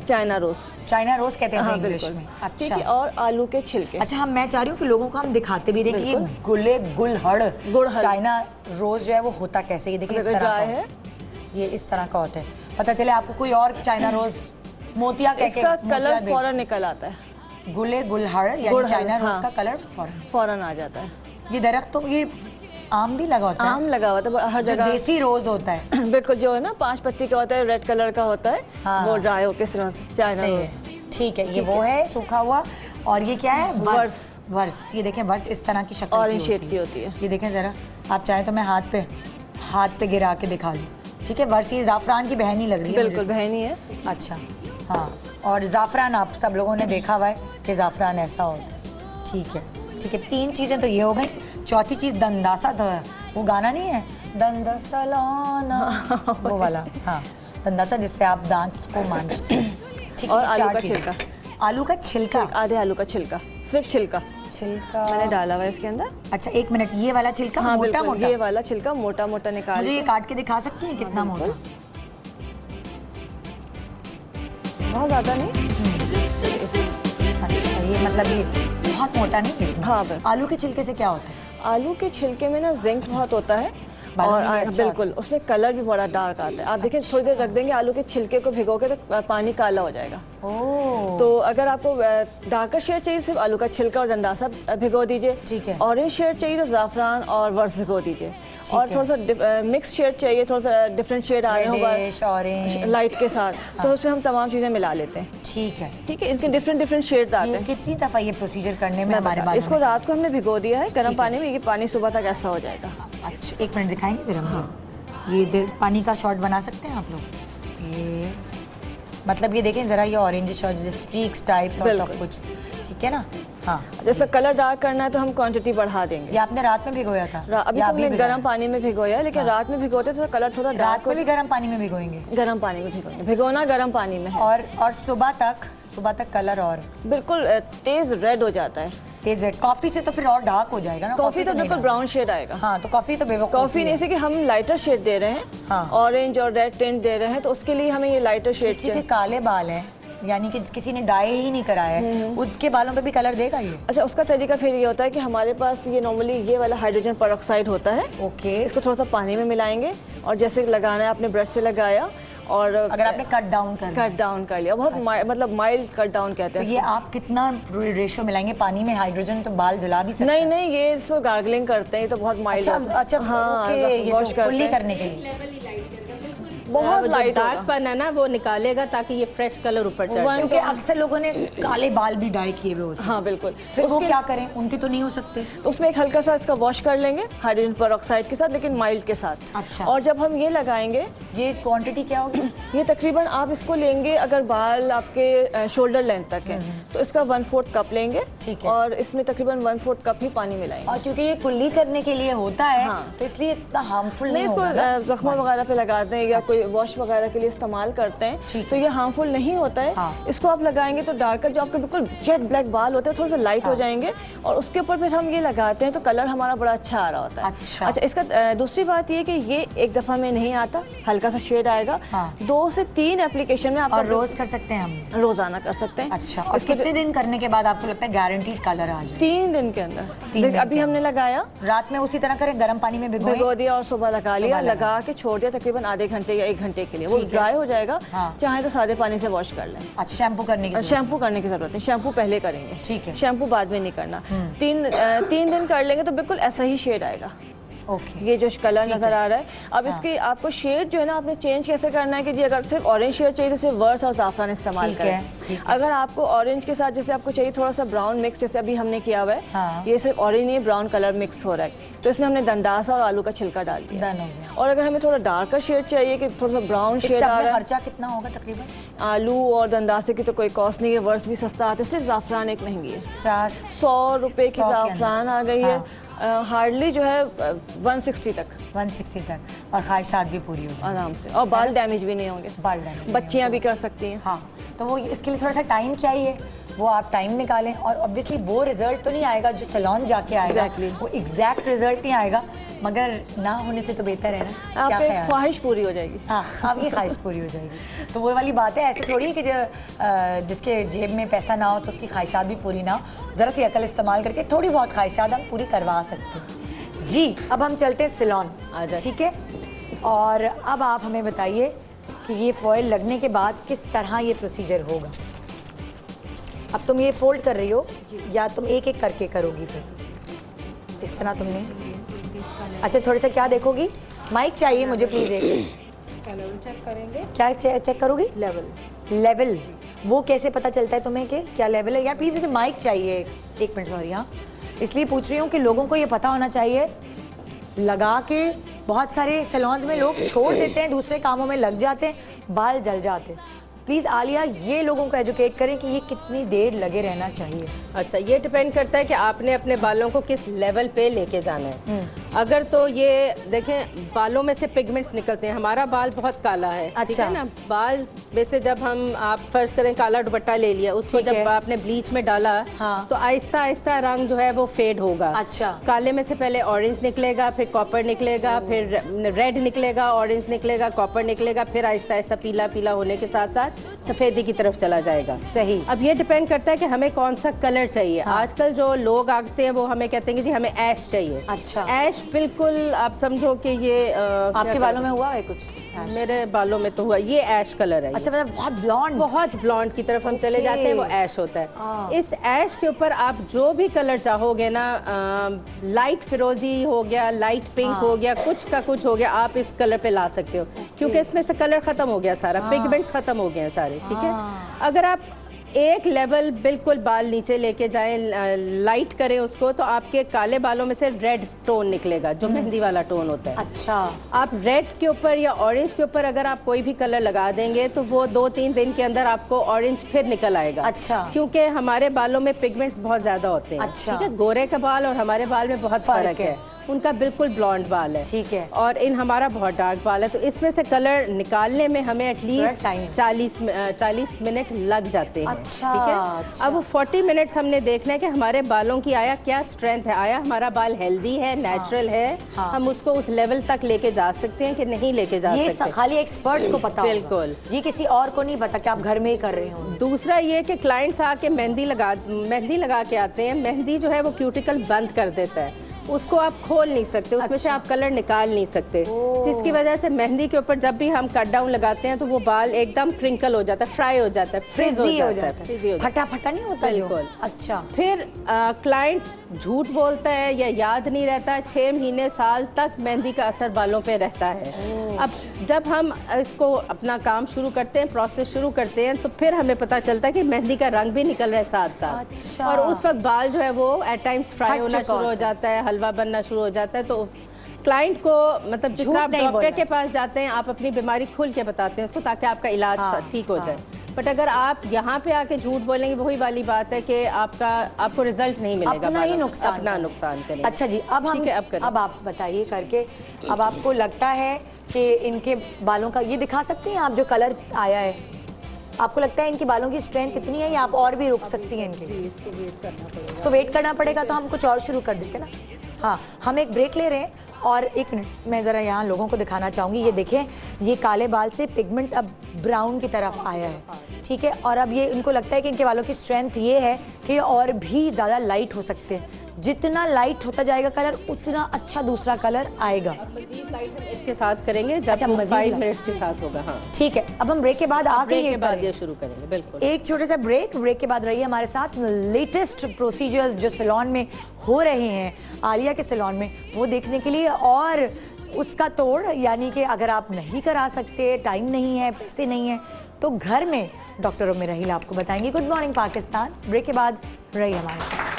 चाइना रोज। चाइना रोज कहते हैं हाँ इंग्लिश बिल्कुल, में। ठीक अच्छा। है। और आलू के छिलके। अच्छा, मैं चाह रही हूँ कि लोगों को हम दिखाते भी रहे कि ये गुड़हल चाइना रोज जो है वो होता कैसे। ये देखिए इस तरह का है, ये इस तरह का होता है। पता चले आपको कोई और चाइना रोज मोतिया कह के इसका कलर फौरन निकल आता है। गुड़हल यानी चाइना रोज का कलर फौरन आ जाता है। ये दरख्त तो ये आम भी लगा होता है, आम लगा हुआ था हर जो जगह। देसी रोज होता है। बिल्कुल, जो है ना 5 पत्ती का होता है, रेड कलर का होता है। हाँ। वो ड्राई होकर इस तरह से चाइना रोज। ठीक है, ये वो है सूखा हुआ। और ये क्या है? वर्स। ये देखें, वर्स इस तरह की शक्ल ऑरेंज शेड की होती है। ये देखें जरा, आप चाहे तो मैं हाथ पे गिरा के दिखा दूँ। ठीक है, वर्स ये ज़ाफ़रान की बहन ही लग रही है। बिल्कुल बहन ही है। अच्छा, हाँ। और ज़ाफ़रान आप सब लोगों ने देखा हुआ है कि ज़ाफ़रान ऐसा होता है। ठीक है, ठीक है। 3 चीज़ें तो ये हो गई। चौथी चीज़ दंदासा, तो वो गाना नहीं है दंदासा लाना, वो वाला। हाँ, दंदासा, जिससे आप दांत को मांजते हैं। ठीक है। और आलू का 4 चीज़ें। छिलका। आलू का छिलका, आधे आलू का छिलका, सिर्फ छिलका मैंने डाला हुआ है इसके अंदर। अच्छा, 1 मिनट, ये वाला छिलका हाँ, मोटा बिल्कुल, मोटा? ये वाला छिलका मोटा मोटा निकाल मुझे ये के। काट के दिखा सकती हैं कितना मोटा? बहुत ज़्यादा नहीं। अच्छा, ये मतलब ये बहुत मोटा नहीं है। हाँ, बस। आलू के छिलके से क्या होता है? आलू के छिलके में ना जिंक बहुत होता है बालों और में भी अच्छा बिल्कुल उसमें कलर भी बड़ा डार्क आता है। आप देखें, थोड़ी देर रख देंगे, आलू के छिलके को भिगो के तो पानी काला हो जाएगा। ओह, तो अगर आपको डार्कर शेड चाहिए, सिर्फ आलू का छिलका और दंदासा भिगो दीजिए। ठीक है। ऑरेंज शेड चाहिए तो ज़ाफ़रान और वर्स भिगो दीजिए। और थोड़ा सा मिक्स शेड चाहिए, थोड़ा सा डिफरेंट शेड आ रहे रेडिश, ऑरेंज, लाइट के साथ, तो उसमें हम तमाम चीज़ें मिला लेते हैं। ठीक है। ठीक है, इनके डिफरेंट शेड्स आते ये हैं। कितनी दफ़ा ये प्रोसीजर करने में हमारे बालों इसको में? रात को हमने भिगो दिया है गर्म पानी में, ये पानी सुबह तक ऐसा हो जाएगा। अच्छा, 1 मिनट दिखाएंगे फिर हम। हाँ। ये पानी का शॉट बना सकते हैं आप लोग? ये मतलब ये देखें ज़रा, ये ऑरेंज शॉट, स्ट्रीक्स टाइप्स और सब कुछ, ठीक है ना? हाँ। जैसे कलर डार्क करना है तो हम क्वांटिटी बढ़ा देंगे। ये आपने रात में भिगोया था? अभी तो हमने गर्म पानी में भिगोया है, लेकिन रात में भिगोते तो कलर थोड़ा रात डार्क में भी गर्म पानी में भिगोएंगे? गर्म पानी में भिगोएंगे, भिगोना गर्म पानी में है। और सुबह तक कलर और बिल्कुल तेज रेड हो जाता है। तेज रेड कॉफी से तो फिर और डार्क हो जाएगा ना? कॉफी तो बिल्कुल ब्राउन शेड आएगा। हाँ, तो कॉफी तो बेवकूफ़ी कॉफी नहीं से कि हम लाइटर शेड दे रहे हैं। हाँ। ऑरेंज और रेड टिंट दे रहे हैं, तो उसके लिए हमें ये लाइटर शेड किसी के काले बाल हैं, यानी कि किसी ने डाई ही नहीं कराया है, उसके बालों पे भी कलर देगा ये? अच्छा, उसका तरीका फिर ये होता है कि हमारे पास ये नॉर्मली ये वाला हाइड्रोजन पेरोक्साइड होता है। ओके। इसको थोड़ा सा पानी में मिलाएंगे और जैसे लगाना है आपने ब्रश से लगाया और अगर आपने कट डाउन कर लिया, बहुत मतलब माइल्ड कट डाउन कहते हैं। तो ये आप कितना रेशियो मिलाएंगे पानी में? हाइड्रोजन तो बाल जला भी सकता नहीं नहीं, ये इसको गार्गलिंग करते हैं, तो बहुत माइल्ड। अच्छा, हाँ, ओके, ये वॉश तो कुल्ली करते हैं। करने के लिए। बहुत लाइट होगा। डार्कपन है ना वो निकालेगा ताकि ये फ्रेश कलर ऊपर चढ़ जाए। क्योंकि अक्सर लोगों ने काले बाल भी डाई किए हुए होते हैं। हाँ बिल्कुल, फिर वो क्या करें, उनके तो नहीं हो सकते। उसमें एक हल्का सा इसका वॉश कर लेंगे हाइड्रोजन पेरोक्साइड के साथ, लेकिन माइल्ड के साथ। अच्छा। और जब हम ये लगाएंगे, ये क्वांटिटी क्या होगी? ये तकरीबन आप इसको लेंगे, अगर बाल आपके शोल्डर लेंथ तक है तो इसका 1/4 कप लेंगे। ठीक है। और इसमें तकरीबन 1/4 कप ही पानी मिलाएंगे। और क्योंकि ये कुल्ली करने के लिए होता है, हाँ। तो इसलिए इतना हार्मफुल नहीं, नहीं इसको होगा ना। जख्मों वगैरह पे लगाते हैं या कोई वॉश वगैरह के लिए इस्तेमाल करते हैं, ठीक तो ये हार्मफुल नहीं होता है। हाँ। इसको आप लगाएंगे तो डार्कर जो आपके बिल्कुल जेट ब्लैक बाल होते हैं थोड़ा सा लाइट हो जाएंगे, और उसके ऊपर फिर हम ये लगाते हैं तो कलर हमारा बड़ा अच्छा आ रहा होता है। अच्छा। इसका दूसरी बात ये कि ये एक दफ़ा में नहीं आता, हल्का सा शेड आएगा। हाँ। 2 से 3 एप्लीकेशन में आप और रोज कर सकते हैं हम? रोजाना कर सकते हैं। अच्छा। और कितने दिन करने के बाद आपको लगता है गारंटीड कलर आ जाए? 3 दिन के अंदर। 3 दिन अभी के हमने लगाया, रात में उसी तरह करें, गर्म पानी में भिगोएं? भिगो दिया और सुबह लगा लिया, सुबह लगा के छोड़ दिया तकरीबन आधे घंटे या 1 घंटे के लिए, वो ठीक है। ड्राई हो जाएगा। हाँ। चाहे तो सादे पानी से वॉश कर लें। अच्छा, शैम्पू करने की जरूरत शैम्पू करने की जरूरत नहीं, शैम्पू पहले करेंगे। ठीक है। शैम्पू बाद में नहीं करना। 3 दिन कर लेंगे तो बिल्कुल ऐसा ही शेड आएगा। ओके। ये जो कलर ठीक नजर है। आ रहा है। अब हाँ। इसकी आपको शेड जो है ना, आपने चेंज कैसे करना है कि जी अगर सिर्फ ऑरेंज शेड चाहिए तो सिर्फ वर्स और ज़ाफ़रान इस्तेमाल ठीक है, करें। ठीक है। अगर आपको ऑरेंज के साथ जैसे आपको चाहिए थोड़ा सा ब्राउन मिक्स, जैसे अभी हमने किया हुआ है, हाँ। ये सिर्फ ऑरेंज नहीं ब्राउन कलर मिक्स हो रहा है, तो इसमें हमने दंदासा और आलू का छिलका डाल दिया। डन हो गया। और अगर हमें थोड़ा डार्कर शेड चाहिए कि थोड़ा सा ब्राउन इस शेड सब आ में रहा है, खर्चा कितना होगा तकरीबन? आलू और दंदासे की तो कोई कॉस्ट नहीं है, वर्स भी सस्ता आता है, सिर्फ ज़ाफ़रान एक महंगी है। 100 रुपए की 100 के अंदर। ज़ाफ़रान आ गई है। हार्डली जो है 160 तक 160 तक, और ख्वाहिशात भी पूरी हो जाए आराम से, और बाल डैमेज भी नहीं होंगे। बाल डैमेज बच्चियां भी कर सकती हैं। हाँ, तो वो इसके लिए थोड़ा सा टाइम चाहिए, वो आप टाइम निकालें। और ऑब्वियसली वो रिजल्ट तो नहीं आएगा जो सैलून जाके आएगा। Exactly. वो एग्जैक्ट रिजल्ट नहीं आएगा, मगर ना होने से तो बेहतर है ना। क्या आपकी ख्याल? ख्वाहिश पूरी हो जाएगी। हाँ, आपकी ख्वाहिश पूरी हो जाएगी। तो वो वाली बात है, ऐसे थोड़ी है कि जो जिसके जेब में पैसा ना हो तो उसकी ख्वाहिशात भी पूरी ना हो। ज़रा सी अकल इस्तेमाल करके थोड़ी बहुत ख्वाहिशात हम पूरी करवा सकते हैं। जी, अब हम चलते हैं सैलून। आ जाए। ठीक है। और अब आप हमें बताइए कि ये फॉइल लगने के बाद किस तरह ये प्रोसीजर होगा। अब तुम ये फोल्ड कर रही हो या तुम एक एक करके करोगी? फिर इस तरह तुमने, अच्छा थोड़ा सा क्या देखोगी? माइक चाहिए मुझे प्लीज एक। लेवल चेक करेंगे। क्या चेक करोगी? लेवल। लेवल वो कैसे पता चलता है तुम्हें कि क्या लेवल है? यार प्लीज मुझे माइक चाहिए। एक मिनट, सॉरी। हाँ, इसलिए पूछ रही हूँ कि लोगों को ये पता होना चाहिए। लगा के बहुत सारे सैलून्स में लोग छोड़ देते हैं, दूसरे कामों में लग जाते हैं, बाल जल जाते हैं। प्लीज़ आलिया, ये लोगों को एजुकेट करें कि ये कितनी देर लगे रहना चाहिए। अच्छा, ये डिपेंड करता है कि आपने अपने बालों को किस लेवल पे लेके जाना है। अगर तो ये देखें, बालों में से पिगमेंट्स निकलते हैं। हमारा बाल बहुत काला है, ठीक अच्छा। है ना। बाल में से जब आप फर्ज करें काला दुपट्टा ले लिया, उसको ठीक है। जब आपने ब्लीच में डाला, हाँ। तो आहिस्ता आहिस्ता रंग जो है वो फेड होगा। अच्छा। काले में से पहले ऑरेंज निकलेगा, फिर कॉपर निकलेगा, फिर रेड निकलेगा, ऑरेंज निकलेगा, कॉपर निकलेगा, फिर आहिस्ता आहिस्ता पीला पीला होने के साथ साथ सफेदी की तरफ चला जाएगा। सही। अब ये डिपेंड करता है कि हमें कौन सा कलर चाहिए। हाँ। आजकल जो लोग आते हैं वो हमें कहते हैं कि जी हमें ऐश चाहिए। अच्छा। ऐश बिल्कुल आप समझो कि ये आपके बालों में हुआ है कुछ? मेरे बालों में तो हुआ, ये ऐश कलर है। अच्छा, मतलब बहुत ब्लॉन्ड। बहुत ब्लॉन्ड की तरफ हम चले जाते हैं, वो ऐश होता है। इस ऐश के ऊपर आप जो भी कलर चाहोगे ना, लाइट फिरोजी हो गया, लाइट पिंक हो गया, कुछ का कुछ हो गया, आप इस कलर पे ला सकते हो, क्योंकि इसमें से कलर खत्म हो गया सारा, पिगमेंट्स खत्म हो गए हैं सारे। ठीक है। अगर आप एक लेवल बिल्कुल बाल नीचे लेके जाएं, लाइट करें उसको, तो आपके काले बालों में से रेड टोन निकलेगा, जो मेहंदी वाला टोन होता है। अच्छा। आप रेड के ऊपर या ऑरेंज के ऊपर अगर आप कोई भी कलर लगा देंगे तो वो 2-3 दिन के अंदर आपको ऑरेंज फिर निकल आएगा। अच्छा। क्योंकि हमारे बालों में पिगमेंट्स बहुत ज्यादा होते हैं। अच्छा। ठीक है। गोरे का बाल और हमारे बाल में बहुत फर्क है। उनका बिल्कुल ब्लॉन्ड बाल है। ठीक है। और इन हमारा बहुत डार्क बाल है, तो इसमें से कलर निकालने में हमें एटलीस्ट 40 मिनट लग जाते हैं। अच्छा, ठीक है। अच्छा। अब 40 मिनट्स हमने देखना है कि हमारे बालों की आया क्या स्ट्रेंथ है, आया हमारा बाल हेल्दी है, नेचुरल है, हाँ। हम उसको उस लेवल तक लेके जा सकते हैं कि नहीं लेके जा ये सकते। खाली एक्सपर्ट्स को पता होगा। बिल्कुल। ये किसी और को नहीं पता कि आप घर में ही कर रहे हो। दूसरा ये कि क्लाइंट्स आके मेहंदी लगा के आते हैं। मेहंदी जो है वो क्यूटिकल बंद कर देता है। उसको आप खोल नहीं सकते, उसमें से आप कलर निकाल नहीं सकते, जिसकी वजह से मेहंदी के ऊपर जब भी हम कट डाउन लगाते हैं तो वो बाल एकदम क्रिंकल हो जाता है, फ्राई हो जाता है, फ्रीज हो जाता है, फ्रीजी हो जाता है। फटा फटा नहीं होता जो? बिल्कुल। अच्छा। फिर क्लाइंट झूठ बोलता है या याद नहीं रहता है, 6 महीने साल तक मेहंदी का असर बालों पे रहता है। अब जब हम इसको अपना काम शुरू करते हैं, प्रोसेस शुरू करते हैं, तो फिर हमें पता चलता है कि मेहंदी का रंग भी निकल रहा है साथ साथ। अच्छा। और उस वक्त बाल जो है वो एट टाइम्स फ्राई फट होना चुका शुरू हो जाता है, हलवा बनना शुरू हो जाता है। तो क्लाइंट को मतलब जिस झूठ तरह आप नहीं डॉक्टर बोलना के पास जाते हैं, आप अपनी बीमारी खुल के बताते हैं उसको, ताकि आपका इलाज ठीक हो जाए। बट अगर आप यहाँ पे आके झूठ बोलेंगे, वही वाली बात है कि आपको रिजल्ट नहीं मिलेगा, अपना ही बालों में। नुकसान अपना नुकसान करेंगे। अच्छा जी, अब हम ठीक है, अब आप बताइए करके, अब आपको लगता है कि इनके बालों का ये दिखा सकते हैं आप जो कलर आया है, आपको लगता है इनके बालों की स्ट्रेंथ इतनी है या आप और भी रुक सकती हैं इनके? इसको वेट करना पड़ेगा, तो हम कुछ और शुरू कर देते ना। हाँ, हम एक ब्रेक ले रहे हैं और 1 मिनट मैं ज़रा यहाँ लोगों को दिखाना चाहूँगी। ये देखें, ये काले बाल से पिगमेंट अब ब्राउन की तरफ आया है, ठीक है। और अब ये इनको लगता है कि इनके बालों की स्ट्रेंथ ये है कि ये और भी ज़्यादा लाइट हो सकते हैं। जितना लाइट होता जाएगा कलर, उतना अच्छा दूसरा कलर आएगा। मज़ीद लाइट हम इसके साथ करेंगे जब अच्छा, मज़ीद 5 लाइट। मिनट्स के साथ होगा। हाँ, ठीक है, अब हम ब्रेक के बाद आके ब्रेक ये के बाद करेंगे। ये शुरू करेंगे। बिल्कुल, एक छोटे सा ब्रेक के बाद रहिए हमारे साथ। लेटेस्ट प्रोसीजर्स जो सैलून में हो रहे हैं, आलिया के सैलून में, वो देखने के लिए, और उसका तोड़, यानी कि अगर आप नहीं करा सकते, टाइम नहीं है, पैसे नहीं है, तो घर में डॉक्टर उम्मे रहील आपको बताएंगे। गुड मॉर्निंग पाकिस्तान, ब्रेक के बाद रहिए हमारे साथ।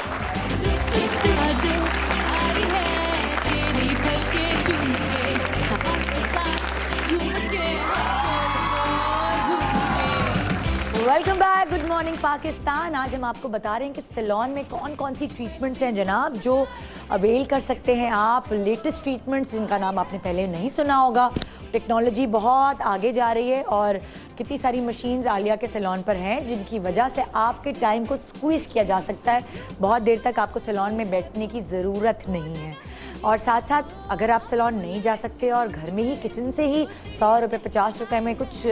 Welcome back, good morning Pakistan. आज हम आपको बता रहे हैं कि सैलून में कौन कौन सी ट्रीटमेंट्स हैं जनाब जो अवेल कर सकते हैं आप। लेटेस्ट ट्रीटमेंट्स जिनका नाम आपने पहले नहीं सुना होगा। टेक्नोलॉजी बहुत आगे जा रही है और कितनी सारी मशीन्स आलिया के सैलून पर हैं जिनकी वजह से आपके टाइम को स्क्वीज़ किया जा सकता है। बहुत देर तक आपको सैलून में बैठने की ज़रूरत नहीं है। और साथ साथ अगर आप सैलून नहीं जा सकते और घर में ही किचन से ही 100 रुपये 50 रुपये में कुछ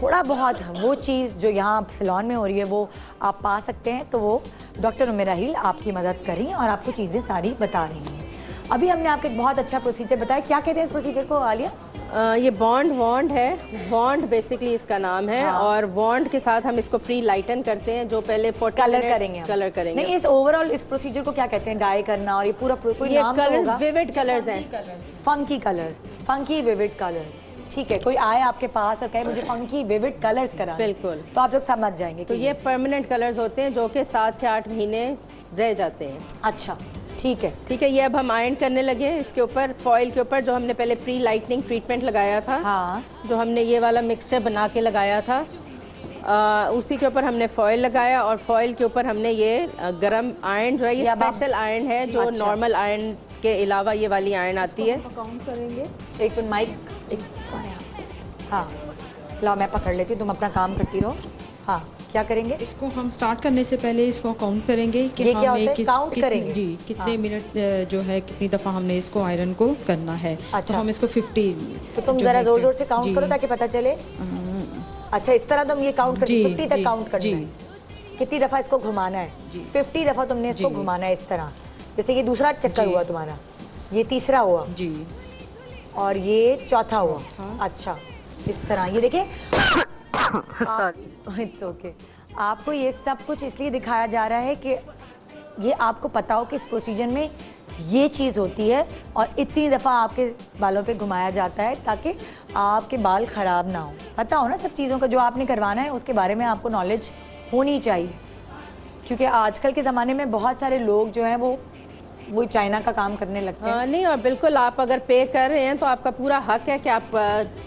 थोड़ा बहुत वो चीज़ जो यहाँ सैलून में हो रही है वो आप पा सकते हैं, तो वो डॉक्टर उम्मे रहील आपकी मदद कर रही हैं और आपको चीज़ें सारी बता रही हैं। अभी हमने आपको एक बहुत अच्छा प्रोसीजर बताया, क्या कहते हैं इस प्रोसीजर को आलिया? ये बॉन्ड है, बॉन्ड बेसिकली इसका नाम है। हाँ। और बॉन्ड के साथ हम इसको प्री लाइटन करते हैं, जो पहले 40 कलर मिनट्स करेंगे हम। कलर करेंगे। नहीं, इस ओवरऑल इस प्रोसीजर को क्या कहते हैं? डाई करना, और ये पूरा कोई ये नाम तो कलर होगा। विविड कलर्स हैं, funky colours, funky vivid colours. ठीक है, कोई आए आपके पास और कहे मुझे फंकी विविड कलर्स करा, बिल्कुल, तो आप लोग समझ जाएंगे तो कि ये परमानेंट कलर्स होते हैं जो कि 7 से 8 महीने रह जाते हैं। अच्छा, ठीक है। ठीक है, ये अब हम आयरन करने लगे हैं। इसके ऊपर फॉइल के ऊपर जो हमने पहले प्री लाइटनिंग ट्रीटमेंट लगाया था, हाँ, जो हमने ये वाला मिक्सचर बना के लगाया था, उसी के ऊपर हमने फॉइल लगाया। और फॉइल के ऊपर हमने ये गरम आयरन जो है, ये स्पेशल आयरन है जो अच्छा। नॉर्मल आयरन के अलावा ये वाली आयरन आती है। काउंट करेंगे। एक मिनट माइक, हाँ लाओ मैं पकड़ लेती हूँ, तुम अपना काम करती रहो। हाँ, क्या करेंगे? इसको हम स्टार्ट करने से पहले इसको काउंट करेंगे कि ये क्या होता हमें है? काउंट करेंगे? जी कितने मिनट जो है, कितनी दफ़ा हमने इसको आयरन को करना है। अच्छा। तो हम इसको 50 तो तुम जो जरा है जोर जोर से जी। काउंट करो ताकि पता चले। अच्छा, इस तरह तुम ये काउंट कर जी, 50 तक जी, काउंट करना जी। है। कितनी दफ़ा इसको घुमाना है? जी। 50 दफ़ा तुमने इसको जी। घुमाना है इस तरह। जैसे ये दूसरा चक्कर जी। हुआ तुम्हारा, ये तीसरा हुआ, जी और ये चौथा हुआ। अच्छा, इस तरह ये देखिए। Sorry, it's okay. आपको ये सब कुछ इसलिए दिखाया जा रहा है कि ये आपको पता हो कि इस प्रोसीजर में ये चीज़ होती है और इतनी दफ़ा आपके बालों पे घुमाया जाता है ताकि आपके बाल ख़राब ना हो। पता हो ना सब चीज़ों का, जो आपने करवाना है उसके बारे में आपको नॉलेज होनी चाहिए, क्योंकि आजकल के ज़माने में बहुत सारे लोग जो हैं वो चाइना का काम करने लगते हैं। नहीं, और बिल्कुल आप अगर पे कर रहे हैं तो आपका पूरा हक है कि आप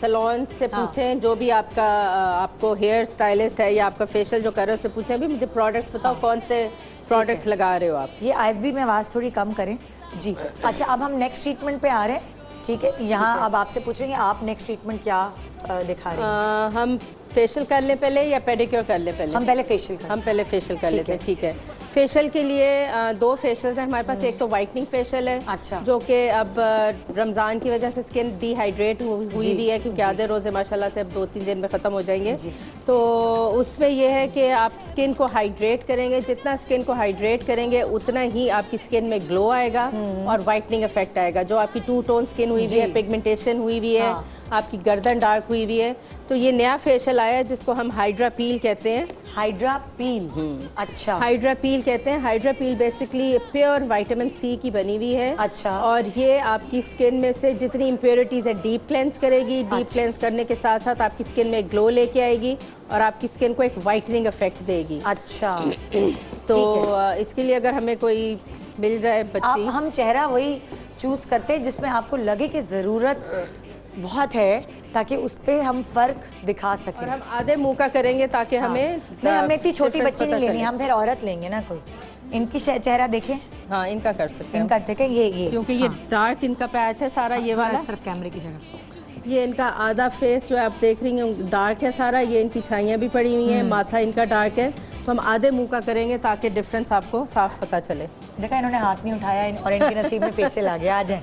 सैलून से पूछें, जो भी आपको हेयर स्टाइलिस्ट है या आपका फेशियल जो कर रहे हो उससे पूछें भी मुझे प्रोडक्ट्स बताओ, कौन से प्रोडक्ट्स लगा रहे हो आप। ये IFB में आवाज़ थोड़ी कम करें जी। अच्छा, अब हम नेक्स्ट ट्रीटमेंट पे आ रहे हैं। ठीक है, यहाँ अब आपसे पूछेंगे आप नेक्स्ट ट्रीटमेंट क्या दिखा रहे हैं? हम फेशियल कर ले पहले या पेडिक्योर कर ले पहले? हम पहले फेशियल हम पहले फेशियल कर लेते हैं, है। ठीक है। फेशियल के लिए दो फेशियल्स हैं हमारे पास। एक तो वाइटनिंग फेशियल है, अच्छा। जो कि अब रमज़ान की वजह से स्किन डिहाइड्रेट हुई भी है, क्योंकि आधे रोज़े माशाल्लाह से अब 2-3 दिन में ख़त्म हो जाएंगे। तो उसमें यह है कि आप स्किन को हाइड्रेट करेंगे, जितना स्किन को हाइड्रेट करेंगे उतना ही आपकी स्किन में ग्लो आएगा और वाइटनिंग इफेक्ट आएगा। जो आपकी 2 टोन स्किन हुई हुई है, पिगमेंटेशन हुई हुई है, आपकी गर्दन डार्क हुई हुई है, तो ये नया फेशियल आया है जिसको हम हाइड्रा पील कहते हैं। हाइड्रा पील, अच्छा। हाइड्रा पील कहते हैं। हाइड्रा पील बेसिकली प्योर विटामिन सी की बनी हुई है, अच्छा। और ये आपकी स्किन में से जितनी इम्प्योरिटीज़ है डीप क्लेंस करेगी। डीप क्लेंस करने के साथ साथ आपकी स्किन में ग्लो लेके आएगी और आपकी स्किन को एक वाइटनिंग इफेक्ट देगी। अच्छा तो इसके लिए अगर हमें कोई मिल जाए बच्ची, हम चेहरा वही चूज करते हैं जिसमें आपको लगे कि ज़रूरत बहुत है, ताकि उस पे हम फर्क दिखा सकें। और हम आधे मुंह का करेंगे ताकि हमें नहीं, हमने इतनी छोटी difference बच्ची पता नहीं लेनी, चले। हम फिर औरत लेंगे ना कोई। इनकी चेहरा देखें, हाँ इनका कर सकते हैं, इनका देखें, ये क्योंकि ये डार्क इनका पैच है सारा, ये वाला। इस तरफ कैमरे की तरफ। ये इनका आधा फेस जो है आप देख रही हैं डार्क है सारा। ये इनकी छाइयाँ भी पड़ी हुई हैं, माथा इनका डार्क है। तो हम आधे मुंह का करेंगे ताकि डिफरेंस आपको साफ पता चले। देखा, इन्होंने हाथ नहीं उठाया और इनके नसीब में फेशियल आ गया। आ जाए,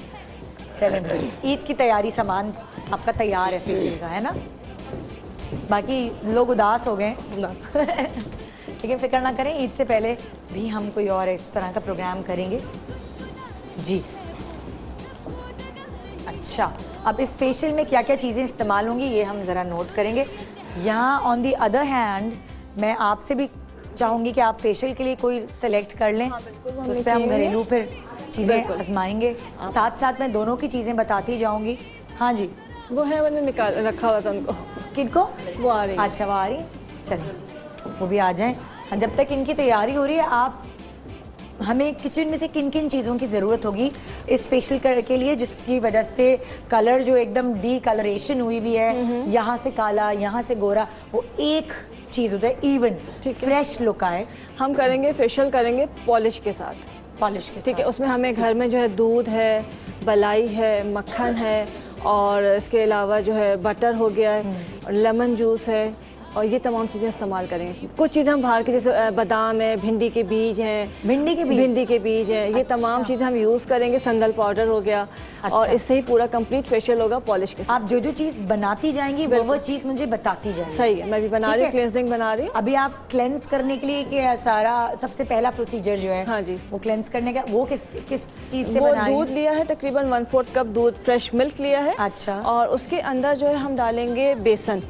चलें भाई। ईद की तैयारी, सामान आपका तैयार है फेशियल का, है ना? बाकी लोग उदास हो गए लेकिन फिक्र ना करें, ईद से पहले भी हम कोई और इस तरह का प्रोग्राम करेंगे जी। अच्छा, अब इस फेशियल में क्या क्या चीज़ें इस्तेमाल होंगी ये हम ज़रा नोट करेंगे। यहाँ ऑन दी अदर हैंड मैं आपसे भी चाहूँगी कि आप फेशियल के लिए कोई सेलेक्ट कर लें, तो उस पर हम घरेलू फिर चीज़ें आजमाएंगे। साथ साथ मैं दोनों की चीज़ें बताती जाऊँगी। हाँ जी, वो है, मैंने निकाल रखा हुआ था उनको। किनको? वो आ रही है। अच्छा, वो आ रही, चलिए वो भी आ जाएं। जब तक इनकी तैयारी हो रही है, आप हमें किचन में से किन किन चीज़ों की ज़रूरत होगी इस फेशियल के लिए, जिसकी वजह से कलर जो एकदम डी कलरेशन हुई हुई है, यहाँ से काला यहाँ से गोरा, वो एक चीज़ होता है, इवन फ्रेश लुक आए। हम करेंगे फेशियल करेंगे पॉलिश के साथ, पॉलिश के ठीक है। उसमें हमें घर में जो है दूध है, मलाई है, मक्खन है, और इसके अलावा जो है बटर हो गया है, और लेमन जूस है, और ये तमाम चीज़ें इस्तेमाल करेंगे। कुछ चीज़ें हम बाहर की, जैसे बादाम है, भिंडी के बीज हैं, भिंडी के बीज हैं, ये तमाम चीज़ें हम यूज़ करेंगे। संदल पाउडर हो गया, और इससे ही पूरा कंप्लीट फेशियल होगा पॉलिश के साथ। आप जो जो चीज़ बनाती जाएंगी वो चीज़ मुझे बताती जाएगी। सही है, मैं भी बना रही हूँ, क्लेंजिंग बना रही हूँ। अभी आप क्लेंस करने के लिए कि सारा सबसे पहला प्रोसीजर जो है, हाँ जी, वो क्लेंस करने का, वो किस चीज़ से वो बना रही हैं? दूध लिया है, तकरीबन 1/4 कप दूध, फ्रेश मिल्क लिया है। अच्छा। और उसके अंदर जो है हम डालेंगे बेसन।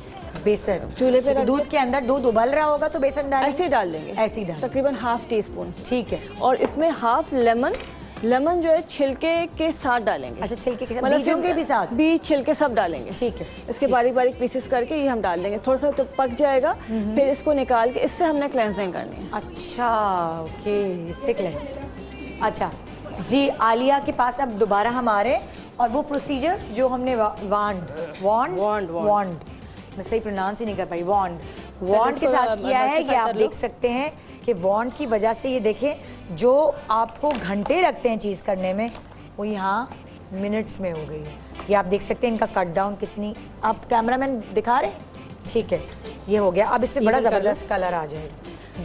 चूल्हे पे दूध के अंदर दूध उबल रहा होगा तो बेसन डालेंगे? ऐसे डाल देंगे, ऐसे ही डाल, तकरीबन ½ टीस्पून। ठीक है। और इसमें हाफ लेमन जो है छिलके के साथ डालेंगे। अच्छा, छिलके के साथ, बीजों के भी साथ? बीज छिलके सब डालेंगे, ठीक है। इसके बारीक बारीक पीसेस करके ये हम डाल देंगे। थोड़ा सा तो पक जाएगा, फिर इसको निकाल के इससे हमने क्लेंजिंग करनी है। अच्छा, ओके, इससे क्लेंस। अच्छा जी, आलिया के पास अब दोबारा हम आ रहे हैं, और वो प्रोसीजर जो हमने वॉन्ड मैं सही प्रोनाउंस ही नहीं कर पाई, वॉन्ड के साथ किया है, ये आप देख सकते हैं कि वॉन्ड की वजह से ये देखें जो आपको घंटे लगते हैं चीज़ करने में, वो यहाँ मिनट्स में हो गई है। ये आप देख सकते हैं इनका कट डाउन कितनी, आप कैमरामैन दिखा रहे हैं, ठीक है, ये हो गया। अब इसमें बड़ा ज़बरदस्त कलर आ जाएगा,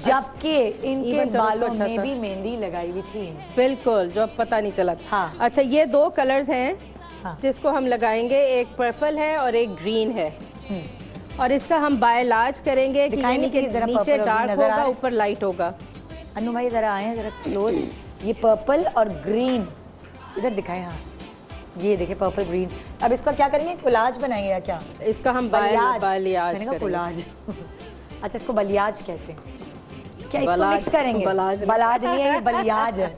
जबकि इनके बालों में भी मेहंदी लगाई हुई थी। बिल्कुल, जो पता नहीं चला। हाँ। अच्छा, ये 2 कलर्स हैं, हाँ, जिसको हम लगाएंगे, एक पर्पल है और एक ग्रीन है, और इसका हम बायलाज करेंगे कि यानी कि नीचे डार्क होगा, ऊपर लाइट होगा। अनु भाई जरा आए, जरा क्लोज। ये पर्पल और ग्रीन इधर दिखाएं। हाँ, ये देखिए पर्पल ग्रीन। अब इसका क्या करेंगे, कोलाज बनाएंगे या क्या? इसका हम बालियाज करेंगे। कोलाज अच्छा, इसको बलियाज कहते हैं क्या? इसको मिक्स करेंगे? बलाज नहीं है, ये बलियाज है।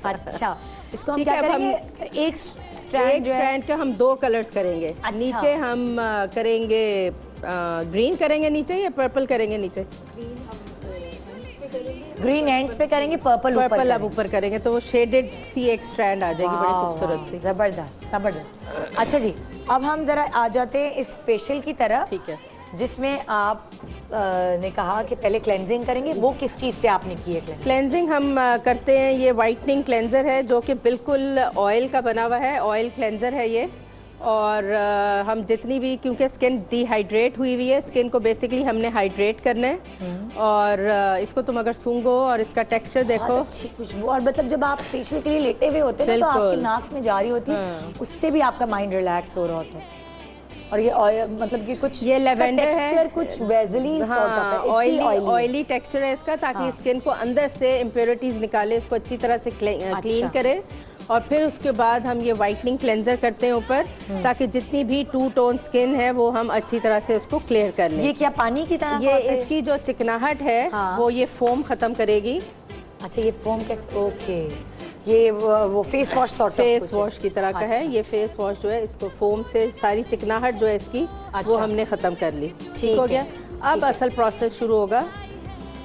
अच्छा, इसको हम क्या करेंगे, एक स्ट्रैंड के हम 2 कलर्स करेंगे। अच्छा। नीचे हम करेंगे ग्रीन करेंगे नीचे, या पर्पल करेंगे नीचे? ग्रीन एंड्स पे करेंगे, पर्पल अब ऊपर करेंगे, तो वो शेडेड सी एक स्ट्रैंड आ जाएगी, बड़ी खूबसूरत सी। जबरदस्त। अच्छा जी, अब हम जरा आ जाते हैं इस फेशियल की तरफ, ठीक है, जिसमें आप ने कहा कि पहले क्लेंजिंग करेंगे। वो किस चीज़ से आपने की है क्लेंजिंग? हम करते हैं, ये वाइटनिंग क्लेंजर है जो कि बिल्कुल ऑयल का बना हुआ है, ऑयल क्लेंजर है ये, और हम जितनी भी, क्योंकि स्किन डिहाइड्रेट हुई हुई है, स्किन को बेसिकली हमने हाइड्रेट करना है। और इसको तुम अगर सूंघो और इसका टेक्सचर देखो, अच्छी खुशबू। और मतलब जब आप फेशियल के लिए लेटे हुए होते हैं ना, तो आपकी नाक में जारी होती है, उससे भी आपका माइंड रिलैक्स हो रहा होता है। और ये मतलब कि कुछ ये लेवेंडर है, कुछ वैसलीन ऑयली टेक्सचर है इसका, ताकि स्किन को अंदर से इम्प्योरिटीज निकाले, इसको अच्छी तरह से क्लीन करे। और फिर उसके बाद हम ये वाइटनिंग क्लेंजर करते हैं ऊपर, ताकि जितनी भी टू टोन स्किन है वो हम अच्छी तरह से उसको क्लियर कर लें। ये क्या पानी की तरह? ये इसकी जो चिकनाहट है वो ये फोम खत्म करेगी। अच्छा, ये फोम कैसे? ओके, ये वो फेस वॉश फेस वॉश की तरह का है। ये फेस वॉश जो है, इसको फोम से सारी चिकनाहट जो है इसकी वो हमने खत्म कर ली। ठीक हो गया। अब असल प्रोसेस शुरू होगा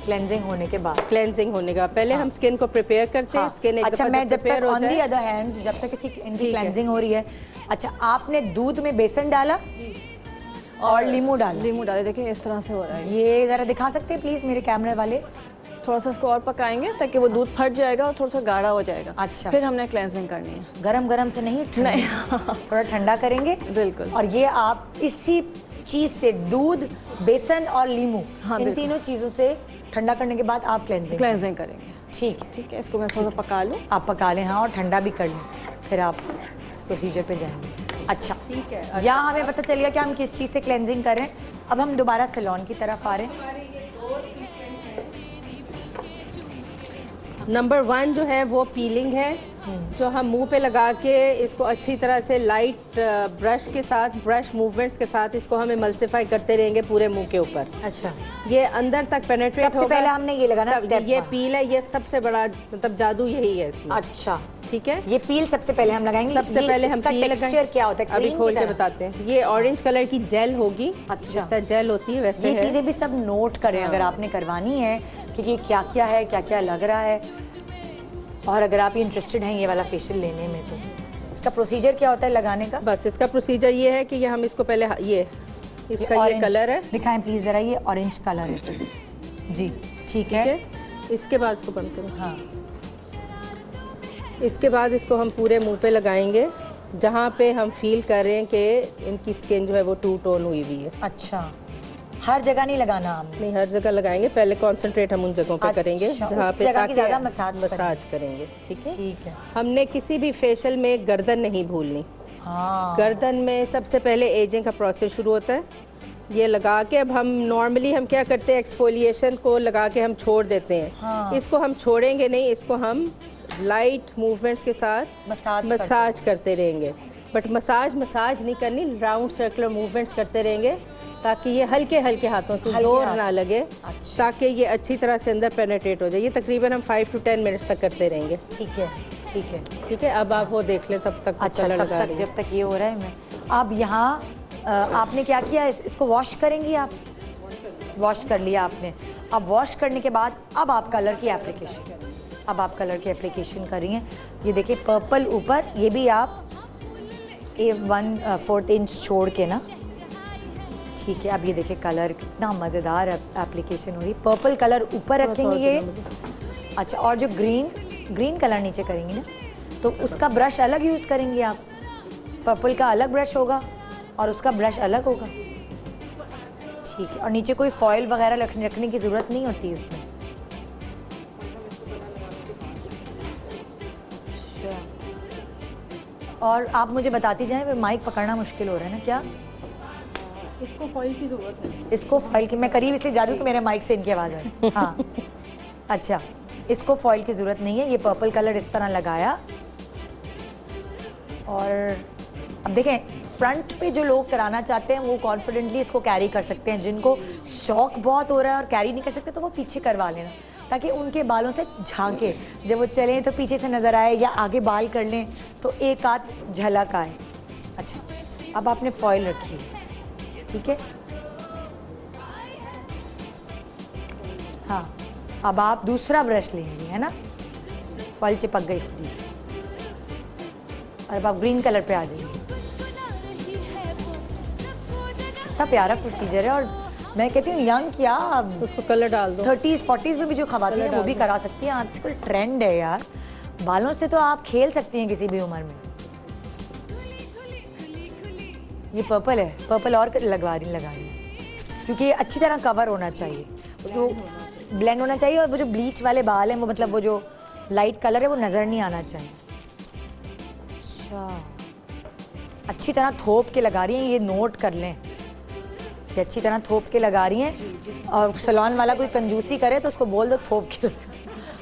क्लेंजिंग होने के बाद। क्लेंजिंग होने का पहले हम स्किन को प्रिपेयर करते हैं। स्किन अच्छा, मैं जब तक ऑन दी अदर हैंड, जब तक इनकी क्लेंजिंग हो रही है, अच्छा आपने दूध में बेसन डाला और लीमू डाले। देखिए इस तरह से हो रहा है। ये जरा दिखा सकते हैं प्लीज मेरे कैमरे वाले? थोड़ा सा इसको और पकाएंगे ताकि वो दूध फट जाएगा और थोड़ा सा गाढ़ा हो जाएगा। अच्छा, फिर हमने क्लेंजिंग करनी है। गरम से नहीं, थोड़ा ठंडा करेंगे। बिल्कुल। और ये आप इसी चीज से, दूध, बेसन और लीमू, इन तीनों चीजों से ठंडा करने के बाद आप क्लेंजिंग करेंगे। ठीक है। इसको मैं थोड़ा पका लूँ। आप पका लें, हाँ, और ठंडा भी कर लें, फिर आप इस प्रोसीजर पे जाएंगे। अच्छा, ठीक है। यहाँ हमें पता चल गया कि हम किस चीज़ से क्लेंजिंग कर रहे हैं। अब हम दोबारा सैलून की तरफ आ रहे हैं। नंबर 1 जो है वो पीलिंग है, जो हम मुंह पे लगा के इसको अच्छी तरह से लाइट ब्रश के साथ, ब्रश मूवमेंट्स के साथ इसको हम इमल्सिफाई करते रहेंगे पूरे मुंह के ऊपर। अच्छा, ये अंदर तक पेनेट्रेट होगा। सबसे पहले हमने ये लगाना, ये पील है, ये सबसे बड़ा मतलब जादू यही है इसमें। अच्छा, ठीक है। ये पील सबसे पहले हम लगाएंगे। सबसे पहले हम पील टेक्सचर क्या होता है अभी खोल के बताते हैं। ये ऑरेंज कलर की जेल होगी। अच्छा, जैसा जेल होती है वैसे ये चीज़ें भी सब नोट करें अगर आपने करवानी है कि ये क्या क्या है, क्या क्या लग रहा है। और अगर आप इंटरेस्टेड हैं ये वाला फेशियल लेने में, तो इसका प्रोसीजर क्या होता है लगाने का? बस इसका प्रोसीजर ये है कि ये हम इसको पहले इसका ये कलर है, दिखाएं प्लीज जरा। ये ऑरेंज कलर है जी, ठीक है। इसके बाद इसको बंद करो। हाँ, इसके बाद इसको हम पूरे मुंह पे लगाएंगे, जहाँ पे हम फील कर रहे हैं कि इनकी स्किन जो है वो टू टोन हुई हुई है। अच्छा, हर जगह नहीं लगाना हमने? नहीं, हर जगह लगाएंगे। पहले कंसंट्रेट हम उन जगहों पे करेंगे जहाँ पे ताकि ज़्यादा मसाज करेंगे। ठीक है। है। हमने किसी भी फेशियल में गर्दन नहीं भूलनी। हाँ, गर्दन में सबसे पहले एजिंग का प्रोसेस शुरू होता है। ये लगा के अब हम नॉर्मली हम क्या करते हैं, एक्सफोलिएशन को लगा के हम छोड़ देते हैं। हाँ। इसको हम छोड़ेंगे नहीं, इसको हम लाइट मूवमेंट्स के साथ मसाज करते रहेंगे। बट मसाज नहीं करनी, राउंड सर्कुलर मूवमेंट्स करते रहेंगे ताकि ये हल्के हाथों से जोर ना लगे। अच्छा। ताकि ये अच्छी तरह से अंदर पेनेट्रेट हो जाए। ये तकरीबन हम 5 to 10 मिनट्स तक करते रहेंगे। ठीक है। अब आप वो देख लें तब तक। अच्छा, तब तक जब तक ये हो रहा है। मैं अब यहाँ आपने क्या किया, इसको वॉश करेंगी आप? वॉश कर लिया आपने। अब वॉश करने के बाद अब आप कलर की एप्लीकेशन कर रही हैं। ये देखिए पर्पल ऊपर, ये भी आप 1/4 इंच छोड़ के ना। ठीक है। अब ये देखिए कलर कितना मज़ेदार एप्लीकेशन हो रही है। पर्पल कलर ऊपर रखेंगे ये। अच्छा, और जो ग्रीन कलर नीचे करेंगी ना, तो उसका ब्रश अलग यूज़ करेंगी आप? पर्पल का अलग ब्रश होगा और उसका ब्रश अलग होगा। ठीक है। और नीचे कोई फॉयल वगैरह रखने की ज़रूरत नहीं होती उसमें? और आप मुझे बताती जाएं, माइक पकड़ना मुश्किल हो रहा है ना क्या? इसको फॉइल की ज़रूरत है। इसको फॉइल की, मैं करीब इसलिए जा रही हूँ कि मेरे माइक से इनकी आवाज़ आए। हाँ, अच्छा, इसको फॉइल की ज़रूरत नहीं है। ये पर्पल कलर इस तरह लगाया। और अब देखें, फ्रंट पे जो लोग कराना चाहते हैं वो कॉन्फिडेंटली इसको कैरी कर सकते हैं। जिनको शौक बहुत हो रहा है और कैरी नहीं कर सकते, तो वो पीछे करवा लेना, ताकि उनके बालों से झांके, जब वो चलें तो पीछे से नज़र आए, या आगे बाल कर लें तो एक आध झलक आए। अच्छा, अब आपने फॉइल रखी है। ठीक है। हाँ, अब आप दूसरा ब्रश लेंगे, है ना? फॉइल चिपक गई। और अब आप ग्रीन कलर पे आ जाइए। कितना प्यारा प्रोसीजर है। और मैं कहती हूँ यंग क्या, उसको कलर डाल दो। 30s 40s में भी जो खवातीन है वो भी करा सकती हैं। आजकल ट्रेंड है यार, बालों से तो आप खेल सकती हैं किसी भी उम्र में। ये पर्पल है, पर्पल और लगा रही क्योंकि ये अच्छी तरह कवर होना चाहिए, तो ब्लेंड होना चाहिए। और वो जो ब्लीच वाले बाल हैं वो मतलब वो जो लाइट कलर है वो नज़र नहीं आना चाहिए। अच्छा, अच्छी तरह थोप के लगा रही हैं, ये नोट कर लें कि अच्छी तरह थोप के लगा रही हैं। और सैलून वाला कोई कंजूसी करे तो उसको बोल दो थोप के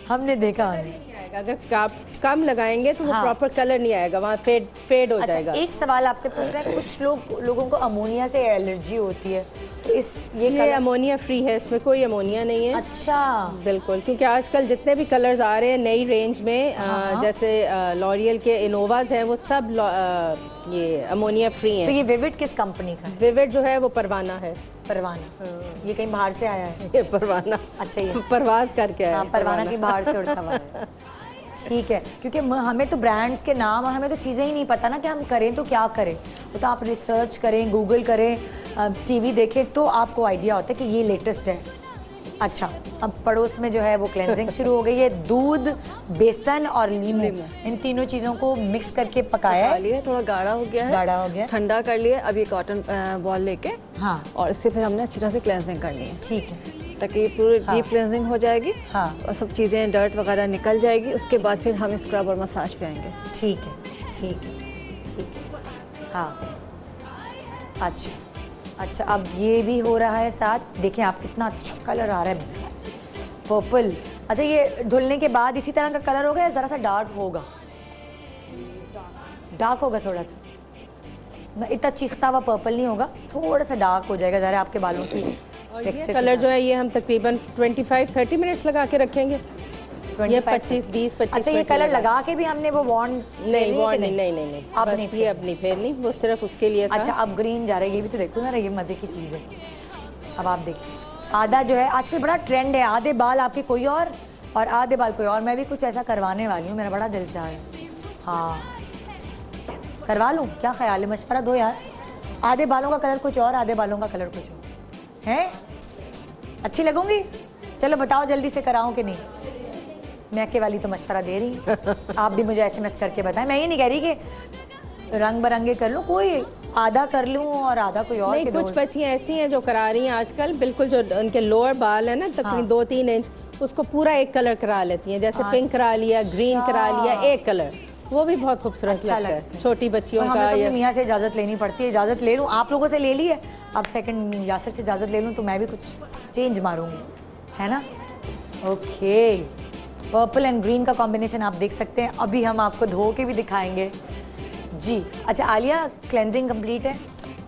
हमने देखा है। अगर आप कम लगाएंगे तो वो हाँ। प्रॉपर कलर नहीं आएगा, वहाँ फेड हो अच्छा, जाएगा। एक सवाल आपसे पूछ रहे हैं, कुछ लोगों को अमोनिया से एलर्जी होती है, तो ये ये अमोनिया फ्री है, इसमें कोई अमोनिया नहीं है। अच्छा, बिल्कुल, क्योंकि आजकल जितने भी कलर्स आ रहे हैं नई रेंज में, जैसे लॉरियल के इनोवाज हैं, वो सब ये अमोनिया फ्री तो हैं। ये विविड किस कंपनी का है? विविड जो है वो परवाना है। परवाना, ये कहीं बाहर से आया है? ये परवाना, अच्छा, ये परवाज करके आया हाँ, है परवाना की बाहर से उड़ता हुआ है। ठीक है, क्योंकि हमें तो ब्रांड्स के नाम और हमें तो चीज़ें ही नहीं पता ना कि हम करें तो क्या करें। वो तो आप रिसर्च करें, गूगल करें, टीवी देखें तो आपको आइडिया होता है कि ये लेटेस्ट है। अच्छा, अब पड़ोस में जो है वो क्लेंजिंग शुरू हो गई है। दूध, बेसन और नींबू, इन तीनों चीज़ों को मिक्स करके पकाया है। लिए थोड़ा गाढ़ा हो गया है, गाढ़ा हो गया, ठंडा कर लिए। अब ये कॉटन बॉल लेके हाँ, और इससे फिर हमने अच्छी तरह से क्लेंजिंग करनी है, ठीक है, ताकि ये पूरी हाँ। डीप क्लेंजिंग हो जाएगी। हाँ, और सब चीज़ें डर्ट वगैरह निकल जाएगी। उसके बाद फिर हम स्क्रब और मसाज पे आएंगे। ठीक है, ठीक है, ठीक है, हाँ। अच्छा, अब ये भी हो रहा है साथ। देखें आप, कितना अच्छा कलर आ रहा है, पर्पल। अच्छा, ये धुलने के बाद इसी तरह का कलर होगा या ज़रा सा डार्क होगा? डार्क होगा थोड़ा सा, इतना चीखता हुआ पर्पल नहीं होगा, थोड़ा सा डार्क हो जाएगा ज़रा आपके बालों की और ये टेक्सचर। कलर जो है ये हम तकरीबन 25-30 मिनट्स लगा के रखेंगे। ये 25-20 अच्छा, ये कलर लगा के भी हमने वो वॉन्ड नहीं, वॉन्ड नहीं, अब बस नहीं ये अब नहीं फेरनी, वो सिर्फ उसके लिए था। अच्छा, अब ग्रीन जा रहा है, ये भी तो देखो ना, ये मजे की चीज़ है। अब आप देखिए, आधा जो है आजकल बड़ा ट्रेंड है, आधे बाल आपके कोई और आधे बाल कोई और। मैं भी कुछ ऐसा करवाने वाली हूँ, मेरा बड़ा दिल चाह है। हाँ, करवा लूँ, क्या ख्याल है? मशवरा दो यार। आधे बालों का कलर कुछ और, आधे बालों का कलर कुछ और है। अच्छी लगूंगी? चलो बताओ जल्दी से, कराऊं कि नहीं? मैके वाली तो मशवरा दे रही है। आप भी मुझे SMS करके बताएं। मैं ये नहीं कह रही कि रंग बरंगे कर लूँ, कोई आधा कर लूँ और आधा कोई और। नहीं, कुछ बच्चियाँ ऐसी हैं जो करा रही हैं आजकल, बिल्कुल जो उनके लोअर बाल है ना तकरीबन 2-3 इंच, उसको पूरा एक कलर करा लेती हैं। जैसे पिंक करा लिया, ग्रीन करा लिया, एक कलर, वो भी बहुत खूबसूरत अच्छा लगता है छोटी बच्चियों का। हमें तो मियाँ से इजाज़त लेनी पड़ती है। इजाज़त ले लूँ, आप लोगों से ले ली है, अब सेकंड यासर से इजाज़त ले लूँ तो मैं भी कुछ चेंज मारूंगी, है ना? ओके, पर्पल एंड ग्रीन का कॉम्बिनेशन आप देख सकते हैं। अभी हम आपको धो के भी दिखाएंगे जी। अच्छा आलिया, क्लेंजिंग कंप्लीट है?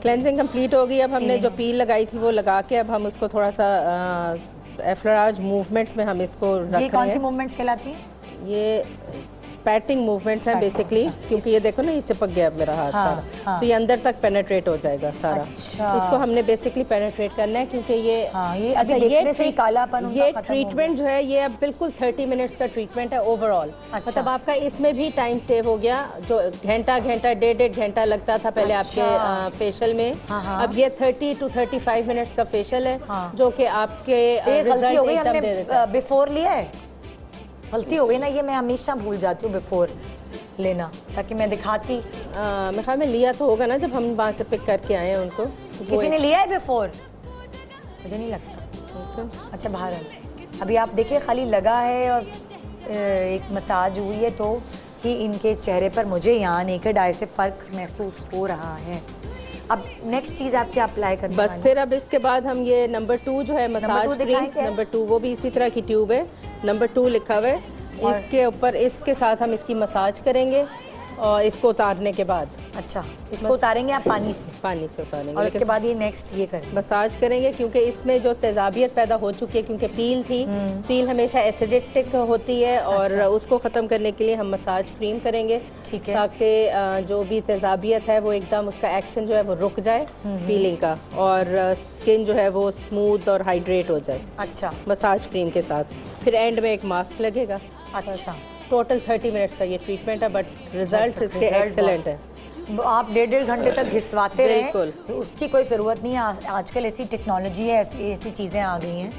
क्लेंजिंग कंप्लीट हो गई। अब हमने जो पील लगाई थी वो लगा के अब हम उसको थोड़ा सा एफ्लोराज मूवमेंट्स में हम इसको रख रहे हैं। ये कौन सी मूवमेंट्स कहलाती हैं? ये पैटिंग मूवमेंट्स हैं बेसिकली, क्योंकि ये देखो ना, ये चिपक गया अब मेरा हाथ सारा, तो ये अंदर तक पेनेट्रेट हो जाएगा सारा। अच्छा। इसको हमने बेसिकली पेनेट्रेट करना है, क्योंकि ये अच्छा, देखने से ही कालापन उनका ये खत्म हो ट्रीटमेंट जो है ये अब बिल्कुल 30 मिनट्स का ट्रीटमेंट है ओवरऑल। अच्छा। मतलब आपका इसमें भी टाइम सेव हो गया, जो घंटा 1.5 घंटा लगता था पहले आपके फेशियल में, अब ये 30 to 35 मिनट्स का फेशियल है, जो कि आपके रिजल्ट एकदम दे देता है। बिफोर लिया है? गलती हो गई ना, ये मैं हमेशा भूल जाती हूँ बिफोर लेना, ताकि मैं दिखाती। मेरे ख्याल में लिया तो होगा ना, जब हम वहाँ से पिक करके आए हैं उनको, तो किसी ने लिया है बिफोर? मुझे नहीं लगता। अच्छा, बाहर है अभी। आप देखिए, खाली लगा है और एक मसाज हुई है, तो कि इनके चेहरे पर मुझे यहाँ नेकेड आई से फ़र्क महसूस हो रहा है। अब नेक्स्ट चीज़ आप क्या अप्लाई करनी है? बस फिर अब इसके बाद हम ये नंबर 2 जो है मसाज क्रीम, नंबर 2 वो भी इसी तरह की ट्यूब है, नंबर 2 लिखा हुआ है, इसके ऊपर इसके साथ हम इसकी मसाज करेंगे और इसको उतारने के बाद। अच्छा, इसको उतारेंगे आप पानी से उतारेंगे और उसके बाद ये नेक्स्ट ये करेंगे, मसाज करेंगे, क्योंकि इसमें जो तेजाबियत पैदा हो चुकी है, क्योंकि पील थी, पील हमेशा एसिडिक होती है, और उसको ख़त्म करने के लिए हम मसाज क्रीम करेंगे, ठीक है, ताकि जो भी तेजाबियत है वो एकदम उसका एक्शन जो है वो रुक जाए पीलिंग का, और स्किन जो है वो स्मूथ और हाइड्रेट हो जाए। अच्छा, मसाज क्रीम के साथ फिर एंड में एक मास्क लगेगा। अच्छा, टोटल 30 मिनट्स का ये ट्रीटमेंट है, बट रिजल्ट इसके एक्सेलेंट है। आप 1.5 घंटे तक घिसवाते रहे, बिल्कुल, तो उसकी कोई ज़रूरत नहीं है। आजकल ऐसी टेक्नोलॉजी है, ऐसी चीज़ें आ गई हैं।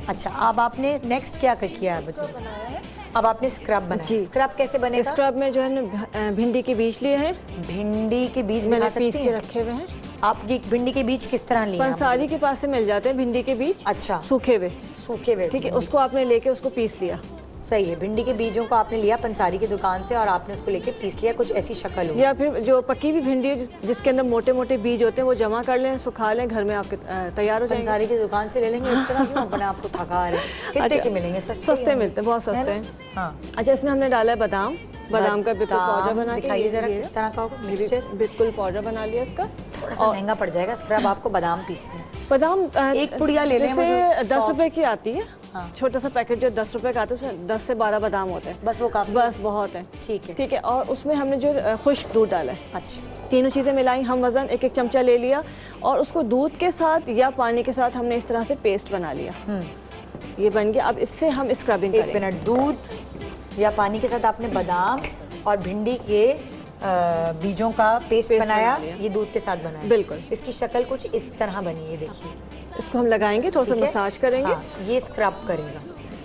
अच्छा, अब आपने नेक्स्ट क्या किया है बच्चों? अब आपने स्क्रब बनाया। स्क्रब कैसे बनेगा? स्क्रब में जो है ना भिंडी के बीज लिए हैं, भिंडी के बीज मैंने पीस के रखे हुए हैं। आप ये भिंडी के बीज किस तरह लिए? पंसारी के पास से मिल जाते हैं भिंडी के बीज, अच्छा, सूखे हुए। सूखे हुए, ठीक है, उसको आपने लेके उसको पीस लिया। सही है, भिंडी के बीजों को आपने लिया पंसारी की दुकान से और आपने उसको लेके पीस लिया, कुछ ऐसी शक्ल हो। या फिर जो पकी हुई भिंडी है जिसके अंदर मोटे मोटे बीज होते हैं वो जमा कर लें, सुखा लें, घर में आपके तैयार हो जाएंगे। पंसारी की दुकान से ले लेंगे, इतना क्यों अपने आप को थका रहे हैं? कितने के मिलेंगे? सस्ते मिलते हैं, बहुत सस्ते हैं। हाँ, अच्छा, इसमें हमने डाला है बादाम, बादाम का बिल्कुल पाउडर बना के, दिखाइए जरा किस तरह का होगा मिक्सचर। बिल्कुल पाउडर बना लिया इसका। थोड़ा सा महंगा पड़ जाएगा स्क्रब आपको, बादाम पीसने। बादाम एक पुड़िया ले लें, जैसे 10 रुपए की आती है, हाँ। छोटा सा पैकेट जो 10 रुपए का आता है उसमें 10 से 12 बादाम होते हैं, बस वो काफी, बस बहुत है। ठीक है, ठीक है, और उसमें हमने जो खुश्क दूध डाला है, अच्छा, तीनों चीज़ें मिलाई, हम वज़न एक एक चमचा ले लिया और उसको दूध के साथ या पानी के साथ हमने इस तरह से पेस्ट बना लिया। ये बन गया। अब इससे हम स्क्रबिंग एक करेंगे। मिनट, दूध या पानी के साथ आपने बादाम और भिंडी के बीजों का पेस्ट बनाया, ये दूध के साथ बनाया। बिल्कुल। इसकी शक्ल कुछ इस तरह बनी है, देखिए। इसको हम लगाएंगे, थोड़ा सा ठीक है? मसाज करेंगे। हाँ, ये स्क्रब करेगा।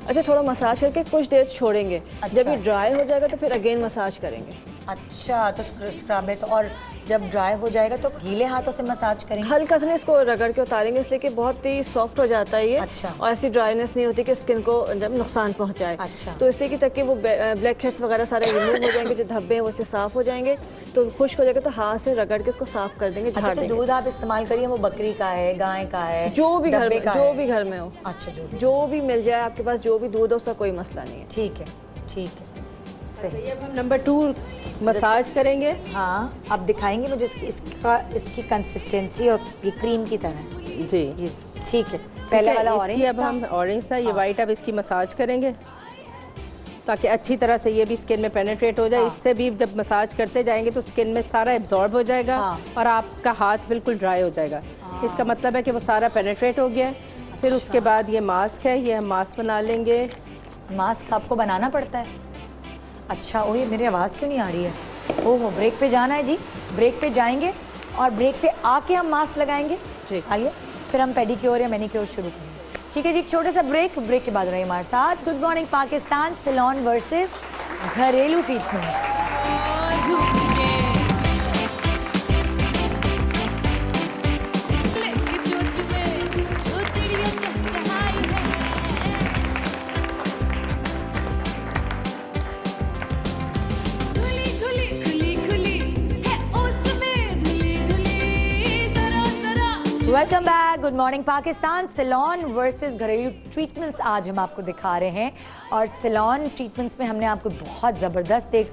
अच्छा, थोड़ा मसाज करके कुछ देर छोड़ेंगे। अच्छा। जब ये ड्राई हो जाएगा तो फिर अगेन मसाज करेंगे। अच्छा, तो स्क्रब है तो, और जब ड्राई हो जाएगा तो गीले हाथों से मसाज करेंगे? हल्का सा इसको रगड़ के उतारेंगे, इसलिए कि बहुत ही सॉफ्ट हो जाता है ये। अच्छा। और ऐसी ड्राइनेस नहीं होती कि स्किन को जब नुकसान पहुंचाए। अच्छा। तो इसलिए कि ताकि वो ब्लैक हेड्स वगैरह सारे रिमूव हो जाएंगे, जो धब्बे हैं वो उससे साफ हो जाएंगे। तो खुश्क हो जाएगा तो हाथ से रगड़ के इसको साफ कर देंगे, झाड़ अच्छा, तो देंगे। दूध आप इस्तेमाल करिए, वो बकरी का है, गाय का है, जो भी घर डब्बे में, का जो है? भी घर में हो, अच्छा, जो भी मिल जाए आपके पास, जो भी दूध हो, उसका कोई मसला नहीं है। ठीक है, ठीक है, सही। ये अब हम नंबर 2 मसाज करेंगे। हाँ, अब दिखाएंगे मुझे इसकी कंसिस्टेंसी, और ये क्रीम की तरह। जी, ये ठीक है। पहले वाला इसकी ऑरेंज अब हम ऑरेंज था, ये वाइट, अब इसकी मसाज करेंगे ताकि अच्छी तरह से ये भी स्किन में पेनिट्रेट हो जाए। हाँ। इससे भी जब मसाज करते जाएंगे तो स्किन में सारा एब्जॉर्ब हो जाएगा। हाँ। और आपका हाथ बिल्कुल ड्राई हो जाएगा। इसका मतलब है कि वो सारा पेनिट्रेट हो गया है। फिर उसके बाद ये मास्क है, ये हम मास्क बना लेंगे। मास्क आपको बनाना पड़ता है? अच्छा, ओ ये मेरी आवाज़ क्यों नहीं आ रही है? ओहो, ब्रेक पे जाना है जी, ब्रेक पे जाएंगे और ब्रेक से आके हम मास्क लगाएंगे। जी, आइए, फिर हम पेडिक्योर या मैनिक्योर शुरू करेंगे। ठीक है जी, एक छोटा सा ब्रेक, ब्रेक के बाद रहिए हमारे साथ। Good morning Pakistan, salon versus घरेलू treatment. Welcome back, good morning Pakistan. Salon versus घरेलू ट्रीटमेंट्स आज हम आपको दिखा रहे हैं। और सैलून ट्रीटमेंट्स में हमने आपको बहुत ज़बरदस्त एक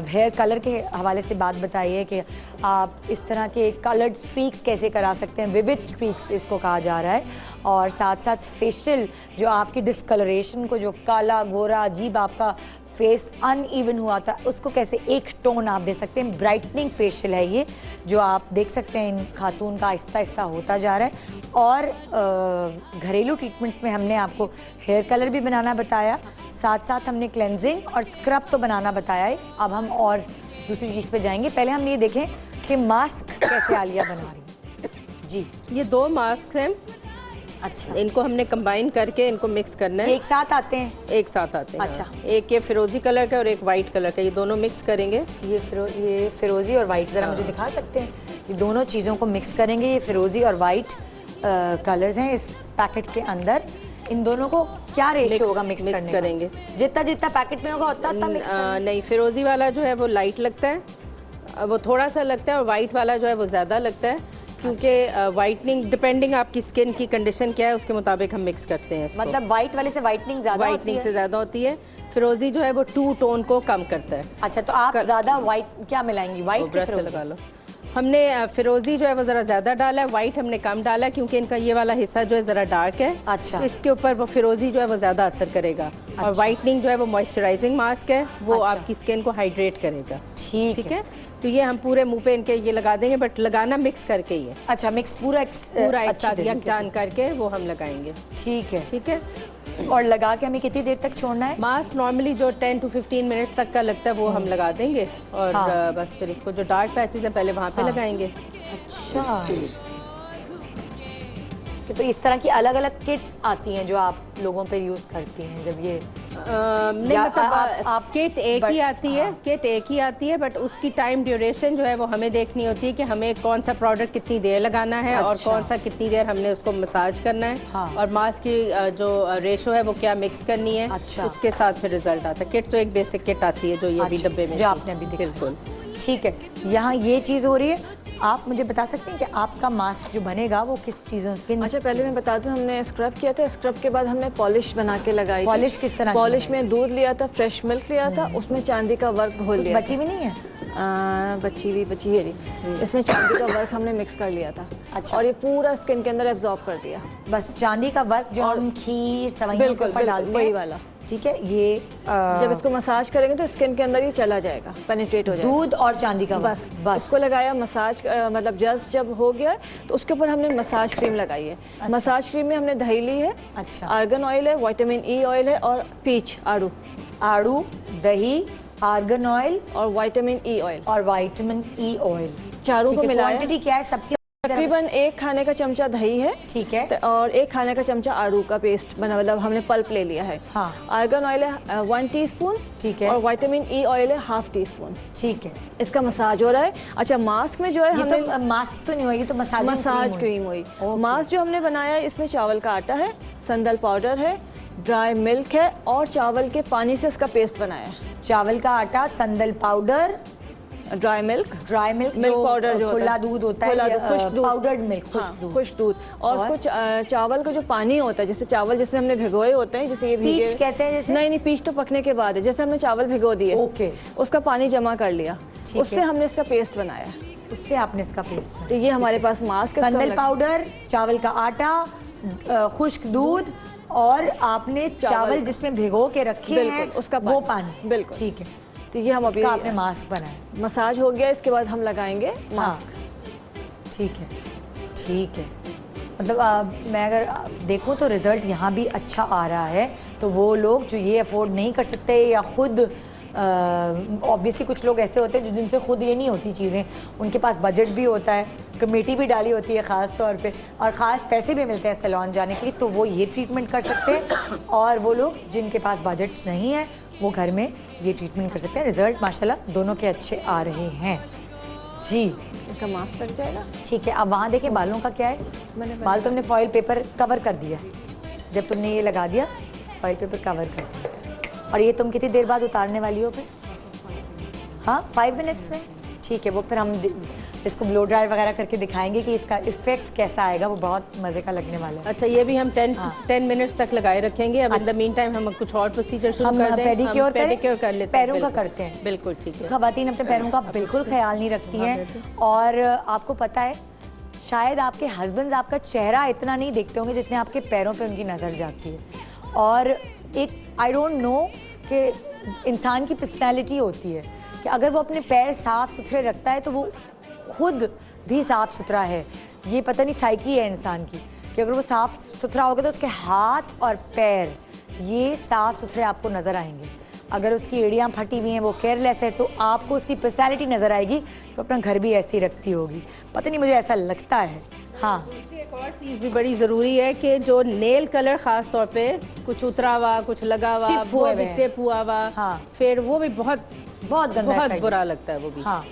हेयर कलर के हवाले से बात बताई है कि आप इस तरह के कलर्ड स्ट्रीक्स कैसे करा सकते हैं, विविड स्ट्रीक्स इसको कहा जा रहा है। और साथ साथ फेशियल जो आपकी डिस्कलरेशन को, जो काला गोरा अजीब आपका फेस अनइवन हुआ था, उसको कैसे एक टोन आप दे सकते हैं। ब्राइटनिंग फेशियल है ये, जो आप देख सकते हैं इन खातून का आहिस्ता आहिस्ता होता जा रहा है। और घरेलू ट्रीटमेंट्स में हमने आपको हेयर कलर भी बनाना बताया, साथ साथ हमने क्लेंजिंग और स्क्रब तो बनाना बताया है। अब हम और दूसरी चीज़ पे जाएंगे। पहले हम ये देखें कि मास्क कैसे आलिया बना रही है। जी, ये 2 मास्क हैं। अच्छा, इनको हमने कंबाइन करके इनको मिक्स करना है। एक साथ आते हैं? एक साथ आते हैं। अच्छा। एक ये फिरोजी कलर का और एक वाइट कलर का, ये दोनों मिक्स करेंगे। ये फिरोजी और वाइट, ज़रा मुझे दिखा सकते हैं? ये दोनों चीज़ों को मिक्स करेंगे। ये फिरोजी और वाइट कलर्स हैं इस पैकेट के अंदर। इन दोनों को क्या रेशियो होगा मिक्स करने का? करेंगे जितना जितना पैकेट में होगा उतना उतना मिक्स नहीं, फिरोजी वाला जो है वो लाइट लगता है, वो थोड़ा सा लगता है, और वाइट वाला जो है वो ज़्यादा लगता है, क्योंकि वाइटनिंग डिपेंडिंग आपकी स्किन की कंडीशन क्या है उसके मुताबिक हम मिक्स करते हैं इसको। मतलब वाइट वाले से वाइटनिंग ज़्यादा होती वाइटनिंग है? से ज़्यादा होती है। फिरोजी जो है वो 2 टोन को कम करता है। अच्छा, तो आप ज़्यादा वाइट क्या मिलाएंगी? वाइट ब्रश से लगा लो। हमने फिरोजी जो है वो ज़रा ज़्यादा डाला है, वाइट हमने कम डाला है, क्योंकि इनका ये वाला हिस्सा जो है ज़रा डार्क है। अच्छा। तो इसके ऊपर वो फिरोजी जो है वो ज़्यादा असर करेगा। अच्छा। और वाइटनिंग जो है वो मॉइस्चराइजिंग मास्क है, वो अच्छा। आपकी स्किन को हाइड्रेट करेगा। ठीक है। तो ये हम पूरे मुंह पे इनके ये लगा देंगे, बट लगाना मिक्स करके ही है। अच्छा, मिक्स पूरा एक साथ यकजान करके वो हम लगाएंगे। ठीक है, ठीक है। और लगा के हमें कितनी देर तक छोड़ना है? मास्क नॉर्मली जो 10 to 15 मिनट्स तक का लगता है वो हम लगा देंगे। और हाँ। बस फिर इसको जो डार्क पैचेस है पहले वहाँ पे हाँ। लगाएंगे। अच्छा, है, तो इस तरह की अलग अलग किट्स आती हैं जो आप लोगों पे यूज करती हैं जब ये नहीं या मतलब आप किट एक ही आती है, किट एक ही आती है, बट उसकी टाइम ड्यूरेशन जो है वो हमें देखनी होती है कि हमें कौन सा प्रोडक्ट कितनी देर लगाना है और कौन सा कितनी देर हमने उसको मसाज करना है, और मास्क की जो रेशो है वो क्या मिक्स करनी है, उसके साथ फिर रिजल्ट आता है। किट तो एक बेसिक किट आती है जो ये भी डब्बे में जो आपने अभी बिल्कुल ठीक है। यहाँ ये चीज़ हो रही है, आप मुझे बता सकते हैं कि आपका मास्क जो बनेगा वो किस चीज़ों के? अच्छा, पहले मैं बता दूं, हमने स्क्रब किया था, स्क्रब के बाद हमने पॉलिश बना के लगाई। पॉलिश किस तरह? पॉलिश में दूध लिया था, फ्रेश मिल्क लिया था, उसमें चांदी का वर्क घोल लिया। बची भी नहीं है? बची है नहीं, इसमें चांदी का वर्क हमने मिक्स कर लिया था। अच्छा। और ये पूरा स्किन के अंदर एब्जॉर्ब कर दिया। बस चांदी का वर्क जो हम खीर सवैयों के ऊपर डालते हैं वही वाला, ठीक है। ये जब इसको मसाज करेंगे तो स्किन के अंदर ये चला जाएगा, पेनिट्रेट हो जाएगा। दूध और चांदी का बस उसको लगाया, मसाज मतलब जस्ट जब हो गया तो उसके ऊपर हमने मसाज क्रीम लगाई है। अच्छा। मसाज क्रीम में हमने दही ली है, अच्छा, आर्गन ऑयल है, विटामिन ई ऑयल है और पीच आड़ू, दही, आर्गन ऑयल और विटामिन ई ऑयल चारों को मिलाया। क्वांटिटी क्या है सबकी? तकरीबन 1 खाने का चमचा दही है, ठीक है, और 1 खाने का चमचा आड़ू का पेस्ट बना, मतलब हमने पल्प ले लिया है। हाँ। आर्गन ऑयल है 1 टीस्पून, ठीक है, और विटामिन ई ऑयल है 1/2 टीस्पून, ठीक है। इसका मसाज हो रहा है। अच्छा, मास्क में जो है हमने तो मास्क तो नहीं हुई, तो मसाज क्रीम हुई। मास्क जो हमने बनाया है इसमें चावल का आटा है, संदल पाउडर है, ड्राई मिल्क है और चावल के पानी से इसका पेस्ट बनाया है। चावल का आटा, sandal powder, dry milk milk powder जो खुला दूध होता है, खुश्क दूध, पाउडर्ड मिल्क, खुश्क दूध, और उसको चावल का जो पानी होता है, जैसे चावल जिसमें हमने भिगोए होते हैं, जैसे ये पीच कहते हैं जैसे? नहीं, पीच तो पकने के बाद है, जैसे हमने चावल भिगो दिए, ओके, उसका पानी जमा कर लिया, उससे हमने इसका पेस्ट बनाया। उससे आपने इसका पेस्ट, तो ये हमारे पास मास्क, संदल पाउडर, चावल का आटा, खुश्क दूध, और आपने चावल जिसमें भिगो के रखे हैं उसका वो पानी, बिल्कुल ठीक है। तो ये हम अभी आपने मास्क बनाया, मसाज हो गया, इसके बाद हम लगाएंगे मास्क। ठीक है, ठीक है। मतलब मैं अगर देखूं तो रिज़ल्ट यहाँ भी अच्छा आ रहा है, तो वो लोग जो ये अफोर्ड नहीं कर सकते या खुद ऑब्वियसली कुछ लोग ऐसे होते हैं जो जिनसे खुद ये नहीं होती चीज़ें, उनके पास बजट भी होता है, कमेटी भी डाली होती है ख़ास तौर पे, और ख़ास पैसे भी मिलते हैं सैलून जाने के लिए, तो वो ये ट्रीटमेंट कर सकते हैं। और वो लोग जिनके पास बजट नहीं है वो घर में ये ट्रीटमेंट कर सकते हैं। रिजल्ट माशाल्लाह दोनों के अच्छे आ रहे हैं जी। इसका मास्क लग जाएगा, ठीक है। अब वहाँ देखें बालों का क्या है, बाल तुमने फॉइल पेपर कवर कर दिया, जब तुमने ये लगा दिया फॉइल पेपर कवर कर दिया, और ये तुम कितनी देर बाद उतारने वाली हो फिर? हाँ, 5 मिनट्स में, ठीक है। वो फिर हम इसको ब्लो ड्राई वगैरह करके दिखाएंगे कि इसका इफेक्ट कैसा आएगा, वो बहुत मजे का लगने वाला है। अच्छा, ये भी हम 10 मिनट्स तक लगाए रखेंगे। अब इन द मीन टाइम हम कुछ और प्रोसीजर शुरू कर दें। पेडिक्योर कर लेते हैं, पैरों का करते हैं, बिल्कुल ठीक है। खवातीन अपने पैरों का बिल्कुल ख्याल नहीं रखती हैं, और आपको पता है शायद आपके हस्बैंड्स आपका चेहरा इतना नहीं देखते होंगे जितने आपके पैरों पे उनकी नज़र जाती है। और एक आई डोंट नो कि इंसान की पर्सनैलिटी होती है कि अगर वो अपने पैर साफ सुथरे रखता है तो वो खुद भी साफ सुथरा है। ये पता नहीं साइकी है इंसान की कि अगर वो साफ सुथरा होगा तो उसके हाथ और पैर ये साफ सुथरे आपको नज़र आएंगे। अगर उसकी एड़ियाँ फटी हुई हैं, वो केयरलेस है, तो आपको उसकी पर्सनैलिटी नज़र आएगी, तो अपना घर भी ऐसे ही रखती होगी। पता नहीं, मुझे ऐसा लगता है। हाँ, दूसरी एक और चीज़ भी बड़ी ज़रूरी है कि जो नेल कलर ख़ास तौर पे कुछ उतरा हुआ, कुछ लगा हुआ, वो भी चिप हुआ हुआ, हाँ, फिर वो भी बहुत बुरा लगता है वो भी। हाँ,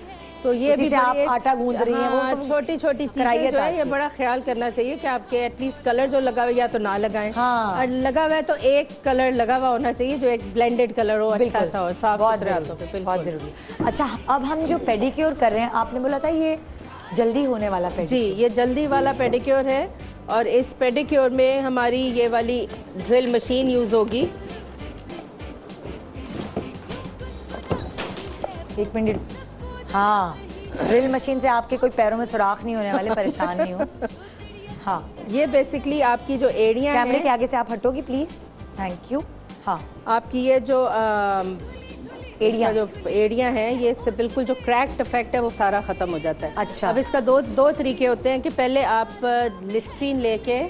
तो ये भी आप आटा गूंद रही हैं, वो तो छोटी छोटी चीजें जो है ये बड़ा ख्याल करना चाहिए कि आपके एटलीस्ट कलर जो लगा हुआ या तो ना लगाएं। हाँ, और लगा हुआ है तो एक कलर लगा हुआ होना चाहिए जो एक ब्लेंडेड कलर हो, अच्छा सा हो, साफ सुथरे हाथों पे, बहुत जरूरी। अच्छा, अब हम जो पेडिक्योर कर रहे हैं, आपने बोला था ये जल्दी होने वाला पेडिक्योर? जी, ये जल्दी वाला पेडिक्योर है, और इस पेडिक्योर में हमारी ये वाली ड्रिल मशीन यूज होगी। 1 मिनट। हाँ, ड्रिल मशीन से आपके कोई पैरों में सुराख नहीं होने वाले, परेशान नहीं हो। हाँ, ये बेसिकली आपकी जो एड़ियाँ हैं, कैमरे के आगे से आप हटोगी प्लीज, थैंक यू। हाँ, आपकी ये जो एड़ियाँ हैं, ये इससे बिल्कुल जो क्रैक्ड इफेक्ट है वो सारा खत्म हो जाता है। अच्छा, अब इसका दो तरीके होते हैं कि पहले आप लिस्ट्रीन लेके,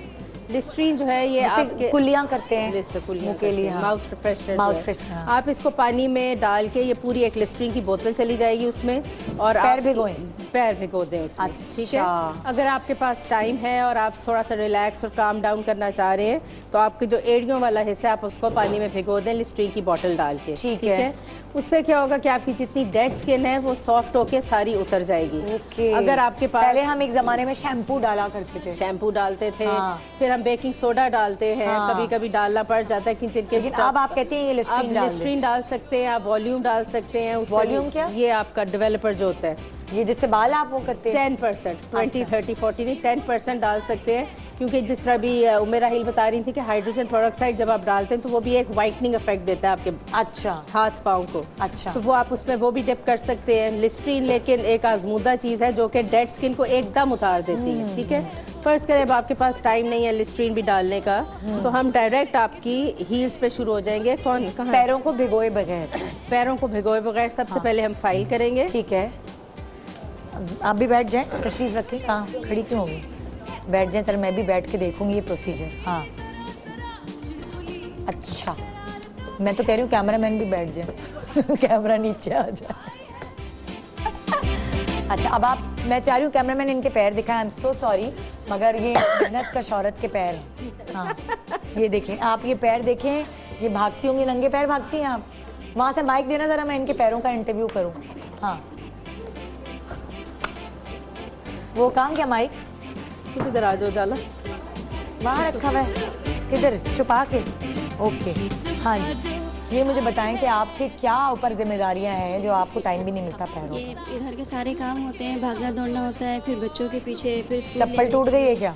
लिस्ट्रीन जो है ये आपके कुलियां करते हैं मुंह के लिए, माउथ फ्रेशनर, आप इसको पानी में डाल के, ये पूरी एक लिस्ट्रीन की बोतल चली जाएगी उसमें, और पैर भिगोएं, पैर भिगो दें उसमें। ठीक है, अच्छा। अगर आपके पास टाइम है और आप थोड़ा सा रिलैक्स और काम डाउन करना चाह रहे हैं तो आपके जो एड़ियों वाला हिस्सा है आप उसको पानी में भिगो दें लिस्ट्रीन की बोतल डाल के। ठीक है। उससे क्या होगा कि आपकी जितनी डेड स्किन है वो सॉफ्ट होके सारी उतर जाएगी। ओके। अगर आपके पास पहले हम एक जमाने में शैम्पू डाला करते थे, शैम्पू डालते थे, हाँ। फिर हम बेकिंग सोडा डालते हैं, हाँ। कभी कभी डालना पड़ जाता है कि जिनके लेकिन अब आप कहते हैं ये आप लिस्ट्रीन डाल दें। लिस्ट्रीन डाल सकते हैं, आप वॉल्यूम डाल सकते हैं। उससे वॉल्यूम भी- क्या? ये आपका डेवलपर जो होता है ये जिससे बाल आप वो करते हैं 10%, 20, अच्छा। 30, 40 नहीं 10% डाल सकते हैं, क्योंकि जिस तरह भी उमेरा हिल बता रही थी कि हाइड्रोजन पेरोक्साइड जब आप डालते हैं तो वो भी एक वाइटनिंग इफेक्ट देता है आपके अच्छा हाथ पाँव को। अच्छा। तो वो आप उसमें वो भी डिप कर सकते हैं। लिस्ट्रीन लेकिन एक आजमूदा चीज़ है जो कि डेड स्किन को एकदम उतार देती है। ठीक है, फर्ज करें अब आपके पास टाइम नहीं है लिस्ट्रीन भी डालने का तो हम डायरेक्ट आपकी हील्स पे शुरू हो जाएंगे। कौन कहाँ? पैरों को भिगोए बगैर। पैरों को भिगोए बगैर सबसे पहले हम फाइल करेंगे। ठीक है, आप भी बैठ जाएं, तशरीफ रखें। कहाँ खड़ी क्यों होगी? बैठ जाएं सर, मैं भी बैठ के देखूंगी ये प्रोसीजर। हाँ अच्छा, मैं तो कह रही हूँ कैमरामैन भी बैठ जाए कैमरा नीचे आ जाए। अच्छा अब आप, मैं चाह रही हूँ कैमरामैन इनके पैर दिखाएं। आई एम सो सॉरी मगर ये मेहनत का शौहरत के पैर हैं। हाँ ये देखें, आप ये पैर देखें, ये भागती होंगी, नंगे पैर भागती हैं आप। वहाँ से माइक देना ज़रा, मैं इनके पैरों का इंटरव्यू करूँ। हाँ वो काम क्या माइक? तुम इधर आ जाओ जाला। वहाँ रखा हुआ है, किधर? छुपा के। ओके हाँ जी, ये मुझे बताएं कि आपके क्या ऊपर जिम्मेदारियां हैं जो आपको टाइम भी नहीं मिलता पैरों ये घर के सारे काम होते हैं, भागना दौड़ना होता है, फिर बच्चों के पीछे, फिर स्कूल चप्पल टूट गई है क्या?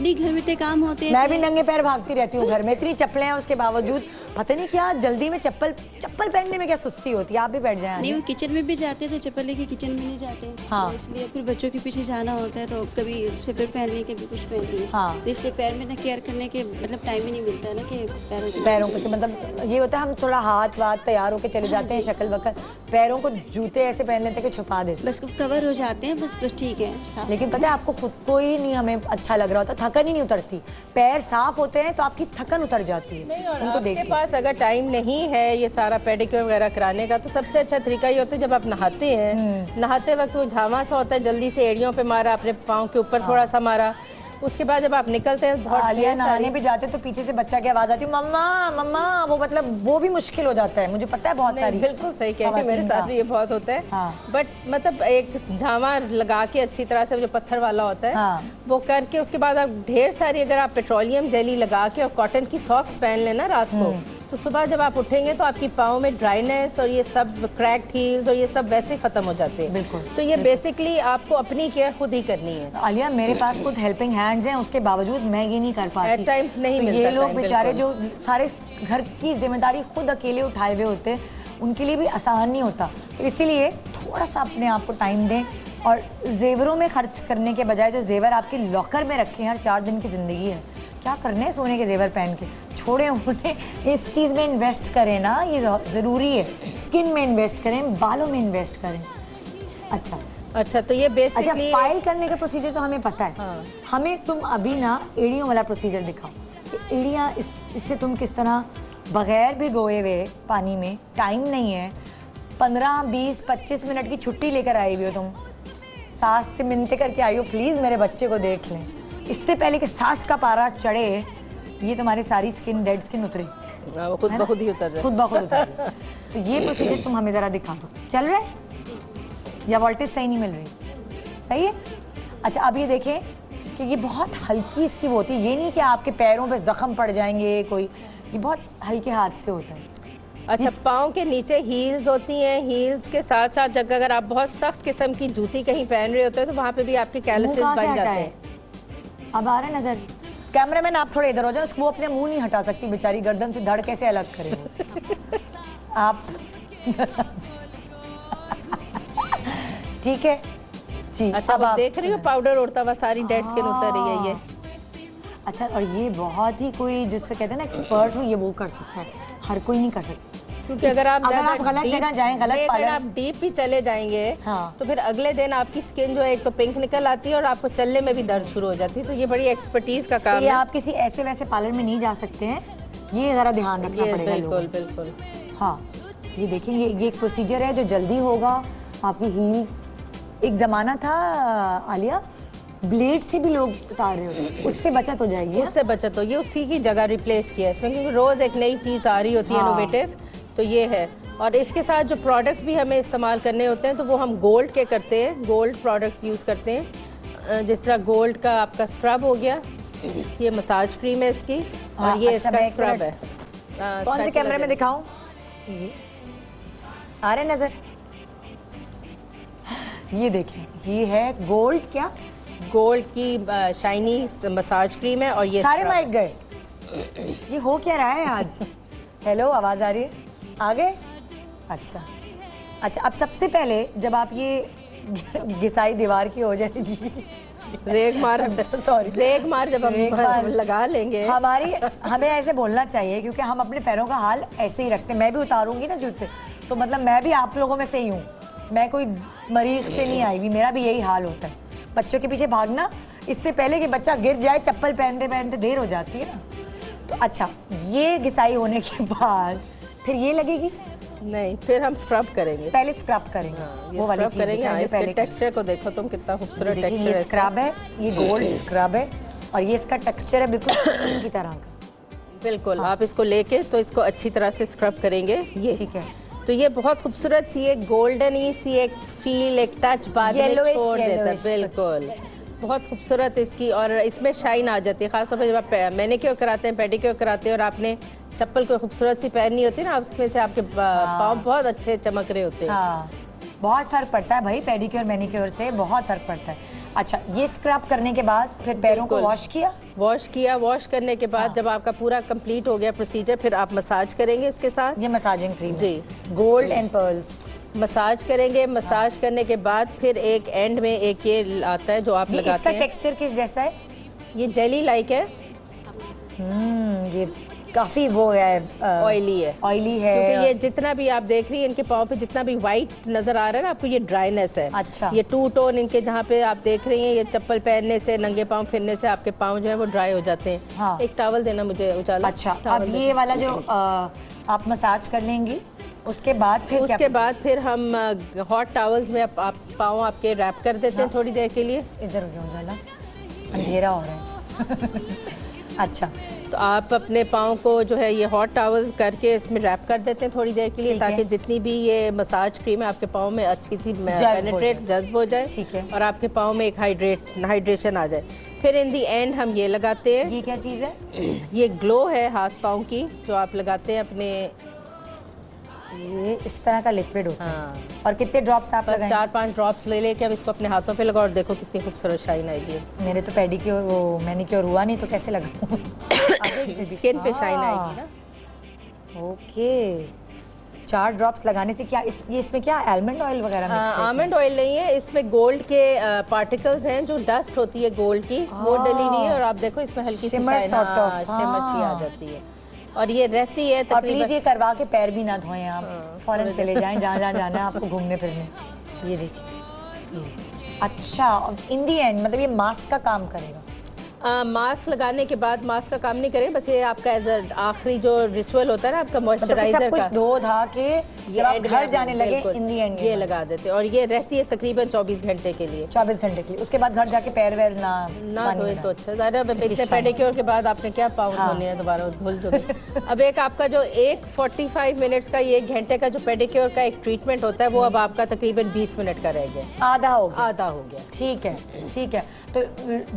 नहीं, घर में इतने काम होते हैं। मैं भी नंगे पैर भागती रहती हूँ घर में, इतनी चप्पलें हैं उसके बावजूद पता नहीं क्या जल्दी में चप्पल पहनने में क्या सुस्ती होती है। आप भी बैठ जाएं नहीं, आगे। वो किचन में भी जाते थे, चप्पल लेके किचन में नहीं जाते। हाँ। तो इसलिए फिर बच्चों के पीछे जाना होता है तो कभी स्वेटर पहनने के भी कुछ पहन लिए। हाँ। तो इसलिए पैर में ना केयर करने के मतलब टाइम ही नहीं मिलता है ना कि पैरों पे मतलब ये होता है हम थोड़ा हाथ वाथ तैयार होके चले जाते हैं, शक्ल वक्ल, पैरों को जूते ऐसे पहन लेते हैं कि छुपा देते। बस कवर हो जाते हैं, बस ठीक है साफ। लेकिन पता है आपको खुद को ही नहीं हमें अच्छा लग रहा होता, थकन ही नहीं उतरती। पैर साफ होते हैं तो आपकी थकन उतर जाती है। नहीं, और उनको आपके देखिए। पास अगर टाइम नहीं है ये सारा पेडिक्योर वगैरह कराने का तो सबसे अच्छा तरीका ये होता है जब आप नहाते हैं, नहाते वक्त वो झामा सा होता है, जल्दी से एड़ियों पे मारा, अपने पाँव के ऊपर थोड़ा सा मारा। उसके बाद जब आप निकलते हैं बहुत आलिया ढेर नहाने सारी भी जाते तो पीछे से बच्चा की आवाज आती है मम्मा मम्मा, वो मतलब वो भी मुश्किल हो जाता है, मुझे पता है बहुत नहीं, सारी। बिल्कुल सही कहते हैं, मेरे साथ भी ये बहुत होता है। हाँ। बट मतलब एक झामा लगा के अच्छी तरह से जो पत्थर वाला होता है हाँ। वो करके उसके बाद आप ढेर सारी अगर आप पेट्रोलियम जेली लगा के और कॉटन की सॉक्स पहन लेना रात को तो सुबह जब आप उठेंगे तो आपकी पाँव में ड्राइनेस और ये सब क्रैक्ड हील्स और ये सब वैसे खत्म हो जाते हैं। बिल्कुल। तो ये बेसिकली आपको अपनी केयर खुद ही करनी है। आलिया मेरे पास खुद हेल्पिंग हैंड्स हैं, उसके बावजूद मैं ये नहीं कर पाती। At times नहीं तो मिलता ये लोग time, बेचारे जो बिल्कुल। सारे घर की जिम्मेदारी खुद अकेले उठाए हुए होते हैं, उनके लिए भी आसान नहीं होता। तो इसीलिए थोड़ा सा अपने आप को टाइम दें और जेवरों में खर्च करने के बजाय जो जेवर आपके लॉकर में रखे हैं, हर 4 दिन की ज़िंदगी है, क्या करने हैं सोने के जेवर पहन के, छोड़े उन्हें इस चीज़ में इन्वेस्ट करें ना, ये ज़रूरी है। स्किन में इन्वेस्ट करें, बालों में इन्वेस्ट करें। अच्छा तो ये बेसिकली अच्छा, फाइल करने का प्रोसीजर तो हमें पता है। हाँ। हमें तुम अभी ना एड़ियों वाला प्रोसीजर दिखाओ कि एड़ियाँ इससे तुम किस तरह बगैर भिगोए हुए पानी में, टाइम नहीं है, 15, 20, 25 मिनट की छुट्टी लेकर आई हुई हो तुम, सास से मिन्नतें करके आई हो प्लीज़ मेरे बच्चे को देख लें, इससे पहले कि सास का पारा चढ़े ये तुम्हारी सारी स्किन, डेड स्किन उतरे, वो खुद ब खुद ही उतर जाए। खुद ब खुद उतर। तो ये प्रोसीजर तुम हमें ज़रा दिखा दो। चल रहा है या वोल्टेज सही नहीं मिल रही? सही है। अच्छा अब ये देखें कि ये बहुत हल्की इसकी वो होती है, ये नहीं कि आपके पैरों पे जख्म पड़ जाएंगे कोई, ये बहुत हल्के हाथ से होता है। अच्छा, पाँव के नीचे हील्स होती हैं, हील्स के साथ साथ अगर आप बहुत सख्त किस्म की जूती कहीं पहन रहे होते हैं तो वहाँ पे भी आपके कैलसेस मुंह कहाँ से बन जाते हटाए? हैं। अब आ रहा है नजर? कैमरामैन आप थोड़े इधर हो जाए, वो अपने मुंह नहीं हटा सकती बेचारी, गर्दन से धड़ कैसे अलग करे वो। आप ठीक है जी। अच्छा, अब अब आप देख रही हो पाउडर उड़ता हुआ, सारी डेड स्किन उतर रही है ये। अच्छा, और ये बहुत ही कोई जिससे कहते हैं ना एक्सपर्ट हो, ये वो कर सकता है, हर कोई नहीं कर सकता। क्योंकि अगर आप गलत जगह जाएं, गलत अगर पार्लर, आप डीप भी चले जाएंगे हाँ। तो फिर अगले दिन आपकी स्किन जो है एक तो पिंक निकल आती है और आपको चलने में भी दर्द शुरू हो जाती है। तो ये बड़ी एक्सपर्टीज का काम तो ये है। आप किसी ऐसे वैसे पार्लर में नहीं जा सकते हैं, ये जरा ध्यान रखना ये पड़ेगा बिल्कुल लोगों को। बिल्कुल। हाँ ये देखेंगे, ये एक प्रोसीजर है जो जल्दी होगा, आपकी हील्स एक ज़माना था आलिया, ब्लेड से भी लोग उतार रहे होते, उससे बचत हो जाएगी। उससे बचत होगी, उसी की जगह रिप्लेस किया है इसमें, क्योंकि रोज़ एक नई चीज़ आ रही होती है इनोवेटिव, तो ये है। और इसके साथ जो प्रोडक्ट्स भी हमें इस्तेमाल करने होते हैं तो वो हम गोल्ड के करते हैं, गोल्ड प्रोडक्ट्स यूज़ करते हैं। जिस तरह गोल्ड का आपका स्क्रब हो गया, ये मसाज क्रीम है इसकी, और ये अच्छा, इसका स्क्रब है। कौन से कैमरे में दिखाऊं? आ रहे नजर? ये देखें, ये है गोल्ड, क्या गोल्ड की शाइनी मसाज क्रीम है, और ये सारे scrub माइक गए? ये हो क्या रहा है आज? हेलो, आवाज आ रही है? आ गए? अच्छा अच्छा। अब सबसे पहले जब आप ये घिसाई दीवार की हो जाएगी, रेग मार सॉरी, रेग मार जब हम लगा लेंगे, हमें ऐसे बोलना चाहिए, क्योंकि हम अपने पैरों का हाल ऐसे ही रखते हैं। मैं भी उतारूंगी ना जूते, तो मतलब मैं भी आप लोगों में से ही हूँ, मैं कोई मरीज से नहीं आई हुई, मेरा भी यही हाल होता है। बच्चों के पीछे भागना, इससे पहले कि बच्चा गिर जाए, चप्पल पहनते पहनते देर हो जाती है ना। तो अच्छा, ये घिसाई होने के बाद फिर ये लगेगी? नहीं, फिर हम स्क्रब करेंगे, पहले स्क्रब करेंगे। ये स्क्रब करेंगे। हाँ, इसके टेक्सचर को देखो तुम, कितना खूबसूरत टेक्सचर है। ये स्क्रब है, ये गोल्ड स्क्रब है, और ये इसका टेक्सचर है बिल्कुल क्रीम की तरह का। बिल्कुल। आप इसको लेके तो इसको अच्छी तरह से स्क्रब करेंगे, ये ठीक है। तो ये बहुत खूबसूरत सी एक गोल्डन सी एक फील, एक टच बाद में छोड़ देता है। बिल्कुल, बहुत खूबसूरत इसकी, और इसमें शाइन आ जाती है, खासतौर पर जब आप मैनिक्योर कराते हैं, पेडिक्योर कराते हैं, और आपने चप्पल को खूबसूरत सी पहननी होती है ना, उसमें से आपके पाँव बहुत अच्छे चमक रहे होते हैं। हाँ, बहुत फर्क पड़ता है भाई, पेडिक्योर मैनिक्योर से बहुत फर्क पड़ता है। अच्छा, ये स्क्रब करने के बाद फिर पैरों को वॉश किया? वॉश करने के बाद जब आपका पूरा कंप्लीट हो गया प्रोसीजर, फिर आप मसाज करेंगे इसके साथ। ये मसाजिंग क्रीम जी, गोल्ड एंड पर्ल्स। मसाज करेंगे, मसाज करने के बाद फिर एक एंड में एक ये आता है जो आप लगाते इसका हैं। टेक्सचर किस जैसा है? ये जेली लाइक है। ये काफी वो है, ऑयली है, ऑयली है, क्योंकि ये जितना भी आप देख रही हैं इनके पाँव पे जितना भी वाइट नजर आ रहा है ना आपको, ये ड्राइनेस है। अच्छा। ये टू टोन इनके जहाँ पे आप देख रही हैं, ये चप्पल पहनने से, नंगे पाँव फिरने से आपके पाँव जो है वो ड्राई हो जाते हैं। हाँ। एक टॉवल देना मुझे, उजाला। अच्छा, टॉवल अब ये वाला जो आप मसाज कर लेंगी, उसके बाद फिर उसके बाद फिर हम हॉट टॉवल्स में आप पाँव आपके रैप कर देते हैं थोड़ी देर के लिए। इधर हो जाओ उजाला, अंधेरा हो रहा है। अच्छा, तो आप अपने पाँव को जो है ये हॉट टॉवल करके इसमें रैप कर देते हैं थोड़ी देर के लिए, ताकि जितनी भी ये मसाज क्रीम है आपके पाँव में अच्छी सी पेनिट्रेट, जज्ब हो जाए। ठीक है। और आपके पाँव में एक हाइड्रेशन आ जाए। फिर इन दी एंड हम ये लगाते हैं। ये क्या चीज़ है? ये ग्लो है हाथ पाँव की, जो आप लगाते हैं अपने। ये इस तरह का लिक्विड होता है। हाँ, और कितने ड्रॉप्स आप बस लगाएंगे? 4-5 ड्रॉप्स ले लेके अब इसको अपने हाथों पे लगाओ, और देखो कितनी खूबसूरत शाइन आएगी। मेरे तो पेडिक्योर वो मैनिक्योर हुआ नहीं, तो कैसे लगाऊं? स्किन पे शाइन आएगी ना। ओके, 4 ड्रॉप्स लगाने से क्या ये इसमें क्या आलमंड ऑयल वगैरह मिक्स है? आलमंड ऑयल नहीं है, इसमें गोल्ड के पार्टिकल्स हैं, जो डस्ट होती है गोल्ड की, वो डली हुई है। और आप देखो इसमें हल्की सी Shimmer shine, sort of, shimmer सी आ हाँ। जाती है, और ये रहती है और तकरीबन। प्लीज ये करवा के पैर भी ना धोएं आप, फौरन चले जाएं जहाँ जहाँ जाना है आपको घूमने फिरने। ये देखिए, अच्छा, इन दी एंड मतलब ये मास्क का काम करेगा? मास्क लगाने के बाद मास्क का काम नहीं करें, बस ये आपका एज आखिरी जो रिचुअल होता है ना आपका मतलब मॉइस्चराइजर सब कुछ का, धो धा के जब आप end में घर जाने लगे बिल्कुल इन दी एंड ये लगा देते हैं। और ये रहती है तकरीबन 24 घंटे के लिए। 24 घंटे के लिए। उसके बाद घर जाके पैर वैर ना पानी धोए में तो अच्छा, ज़्यादा इतने शाइन। पेडिक्योर के बाद आपने क्या पाँव धोने हैं दोबारा, धुल जो। अब एक आपका जो 45 मिनट्स का, ये 1 घंटे का जो पेडिक्योर का एक ट्रीटमेंट होता है, वो अब आपका तकरीबन 20 मिनट का रह गया, आधा हो गया। आधा हो गया। ठीक है, ठीक है। तो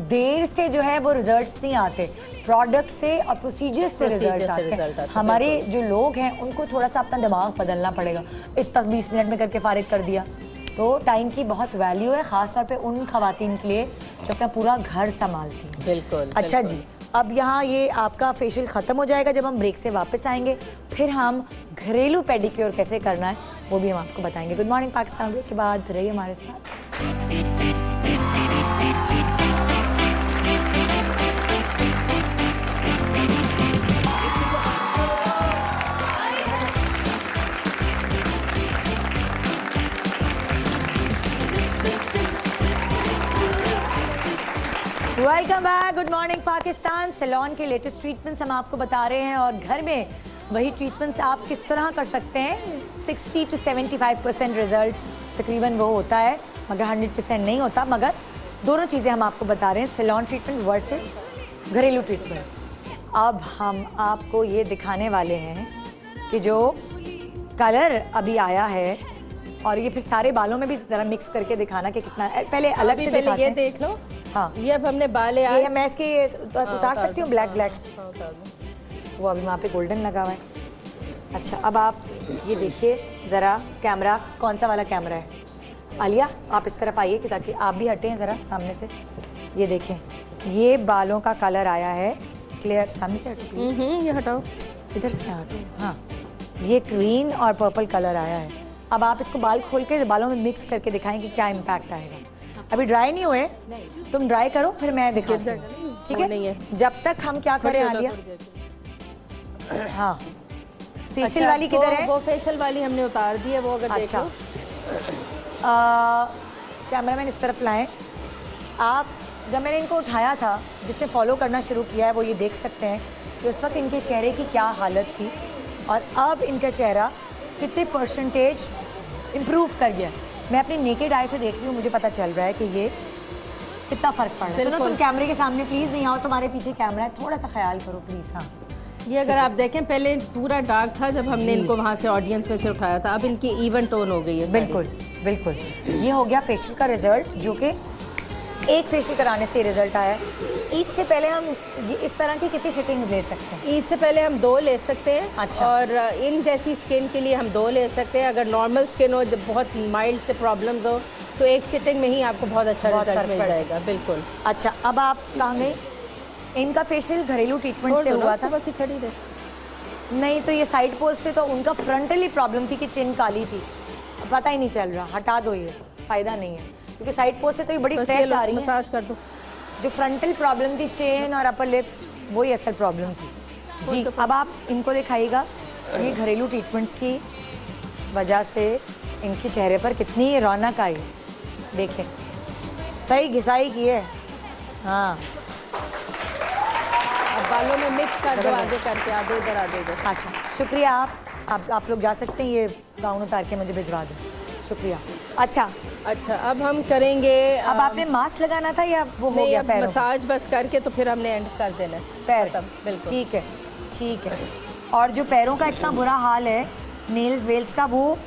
देर से जो है वो रिजल्ट्स नहीं आते, प्रोडक्ट से और प्रोसीजर से रिजल्ट आते हैं। हमारे जो लोग हैं उनको थोड़ा सा अपना दिमाग बदलना पड़ेगा। इतना 20 मिनट में करके फारिग कर दिया, तो टाइम की बहुत वैल्यू है, खास तौर पे उन खवातीन के लिए जो अपना पूरा घर संभालती हैं। बिल्कुल। अच्छा जी, अब यहाँ ये आपका फेशियल ख़त्म हो जाएगा। जब हम ब्रेक से वापस आएंगे फिर हम घरेलू पेडिक्योर कैसे करना है वो भी हम आपको बताएंगे। गुड मॉर्निंग पाकिस्तान, ब्रेक के बाद रहिए हमारे साथ। Welcome back, good morning Pakistan. Salon के लेटेस्ट ट्रीटमेंट्स हम आपको बता रहे हैं, और घर में वही ट्रीटमेंट्स आप किस तरह कर सकते हैं। 60 to 75% रिजल्ट तकरीबन वो होता है मगर 100% नहीं होता। मगर दोनों चीज़ें हम आपको बता रहे हैं, सैलून ट्रीटमेंट वर्सेस घरेलू ट्रीटमेंट। अब हम आपको ये दिखाने वाले हैं कि जो कलर अभी आया है, और ये फिर सारे बालों में भी ज़रा मिक्स करके दिखाना कि कितना, पहले अलग से पहले दिखाते ये हैं। देख लो। हाँ, ये अब हमने बाल ये यार मैं इसके उतार सकती हूँ, ब्लैक ब्लैक, वो अभी वहाँ पे गोल्डन लगा हुआ है। अच्छा, अब आप ये देखिए ज़रा, कैमरा कौन सा वाला कैमरा है? आलिया आप इस तरफ आइए कि ताकि आप भी हटें ज़रा सामने से। ये देखें, ये बालों का कलर आया है क्लियर। सामने से हटो प्लीज, ये हटाओ, इधर से हटो। हाँ, ये ग्रीन और पर्पल कलर आया है। अब आप इसको बाल खोल के बालों में मिक्स करके दिखाएं कि क्या इम्पैक्ट आएगा। अभी ड्राई नहीं हुए, तुम ड्राई करो फिर मैं दिखाती हूँ, ठीक है? जब तक हम क्या करें आलिया? हाँ, फेशियल वाली किधर है? वो फेशियल वाली हमने उतार दी है, वो अगर अच्छा, देखो। कैमरामैन इस तरफ लाएं। आप, जब मैंने इनको उठाया था, जिसने फॉलो करना शुरू किया है वो ये देख सकते हैं कि उस वक्त इनके चेहरे की क्या हालत थी और अब इनका चेहरा कितने परसेंटेज इम्प्रूव कर गया। मैं अपनी नेकेड आई से देख रही हूँ, मुझे पता चल रहा है कि ये कितना फ़र्क पड़ रहा है। सुनो, तुम कैमरे के सामने प्लीज़ नहीं आओ, तुम्हारे पीछे कैमरा है, थोड़ा सा ख्याल करो प्लीज़। हाँ, ये अगर आप देखें, पहले पूरा डार्क था जब हमने इनको वहाँ से ऑडियंस में से उठाया था, अब इनकी इवन टोन हो गई है। बिल्कुल बिल्कुल। ये हो गया फेशियल का रिजल्ट, जो कि एक फेशियल कराने से रिजल्ट आया है। ईद से पहले हम ये इस तरह की कितनी सिटिंग्स ले सकते हैं? ईद से पहले हम 2 ले सकते हैं। अच्छा। और इन जैसी स्किन के लिए हम 2 ले सकते हैं। अगर नॉर्मल स्किन हो, जब बहुत माइल्ड से प्रॉब्लम्स हो, तो एक सिटिंग में ही आपको बहुत अच्छा रिजल्ट मिल जाएगा। बिल्कुल। अच्छा, अब आप कहाँ गए? इनका फेशियल घरेलू ट्रीटमेंट से हुआ था? बस खड़ी रहे। नहीं, तो ये साइड पोज से तो उनका फ्रंटली प्रॉब्लम थी कि चिन काली थी, पता ही नहीं चल रहा। हटा दो, ये फ़ायदा नहीं है क्योंकि साइड पोज से तो ये बड़ी फ्रेश आ रही है। मसाज कर दो। जो फ्रंटल प्रॉब्लम थी, चेन और अपर लिप्स, वही असल प्रॉब्लम थी जी। अब आप इनको दिखाइएगा, ये घरेलू ट्रीटमेंट्स की वजह से इनके चेहरे पर कितनी रौनक आई। देखें, सही घिसाई की है। हाँ, अब बालों में मिक्स कर दो, आगे करके, आगे इधर, आगे इधर। अच्छा, शुक्रिया। आप लोग जा सकते हैं, ये गाउन उतार के मुझे भिजवा दें, शुक्रिया। अच्छा, अब हम करेंगे। अब आपने मास्क लगाना था या वो हो नहीं, गया? अब पैरों मसाज बस करके तो फिर हमने एंड कर देना है। पैर, बिल्कुल ठीक है, ठीक है। और जो पैरों का इतना बुरा हाल है, नेल्स वेल्स का, वो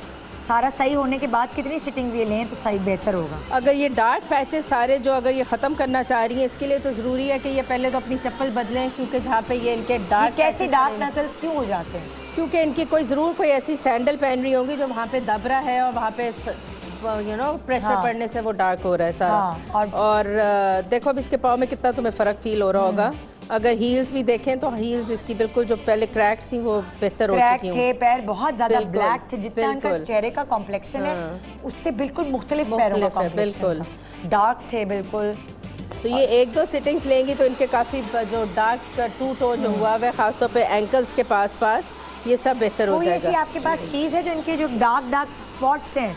सारा सही होने के बाद कितनी सिटिंग्स ये लें तो सही बेहतर होगा? अगर ये डार्क पैचेस सारे जो अगर ये ख़त्म करना चाह रही हैं, इसके लिए तो ज़रूरी है कि ये पहले तो अपनी चप्पल बदलें, क्योंकि जहाँ पे ये इनके डार्क कैसे डार्क नकल्स क्यों हो जाते हैं? क्योंकि इनकी कोई ऐसी सैंडल पहन रही होंगी जो वहाँ पे दब रहा है और वहाँ पे प्रेशर हाँ। पड़ने से वो डार्क हो रहा है सारा। हाँ, और देखो अब इसके पाँव में कितना तुम्हें फ़र्क फील हो रहा होगा। अगर हील्स भी देखें तो हील्स इसकी बिल्कुल जो पहले क्रैक थी वो बेहतर हो चुकी हैं। थे पैर बहुत ज्यादा बिल्कुल, ब्लैक थे, जितना इनका बिल्कुल। चेहरे का कॉम्प्लेक्शन है उससे बिल्कुल मुख्तलिफ पैरों का मुख्तलिफ है, कॉम्प्लेक्शन बिल्कुल। था। डार्क थे बिल्कुल। तो ये 1-2 सिटिंग्स लेंगी तो इनके काफ़ी जो डार्क टू टोन जो हुआ है खासतौर पे एंकल्स के पास ये सब बेहतर हो कोई ऐसी जाएगा। आपके पास चीज़ है जो इनके जो डार्क स्पॉट्स हैं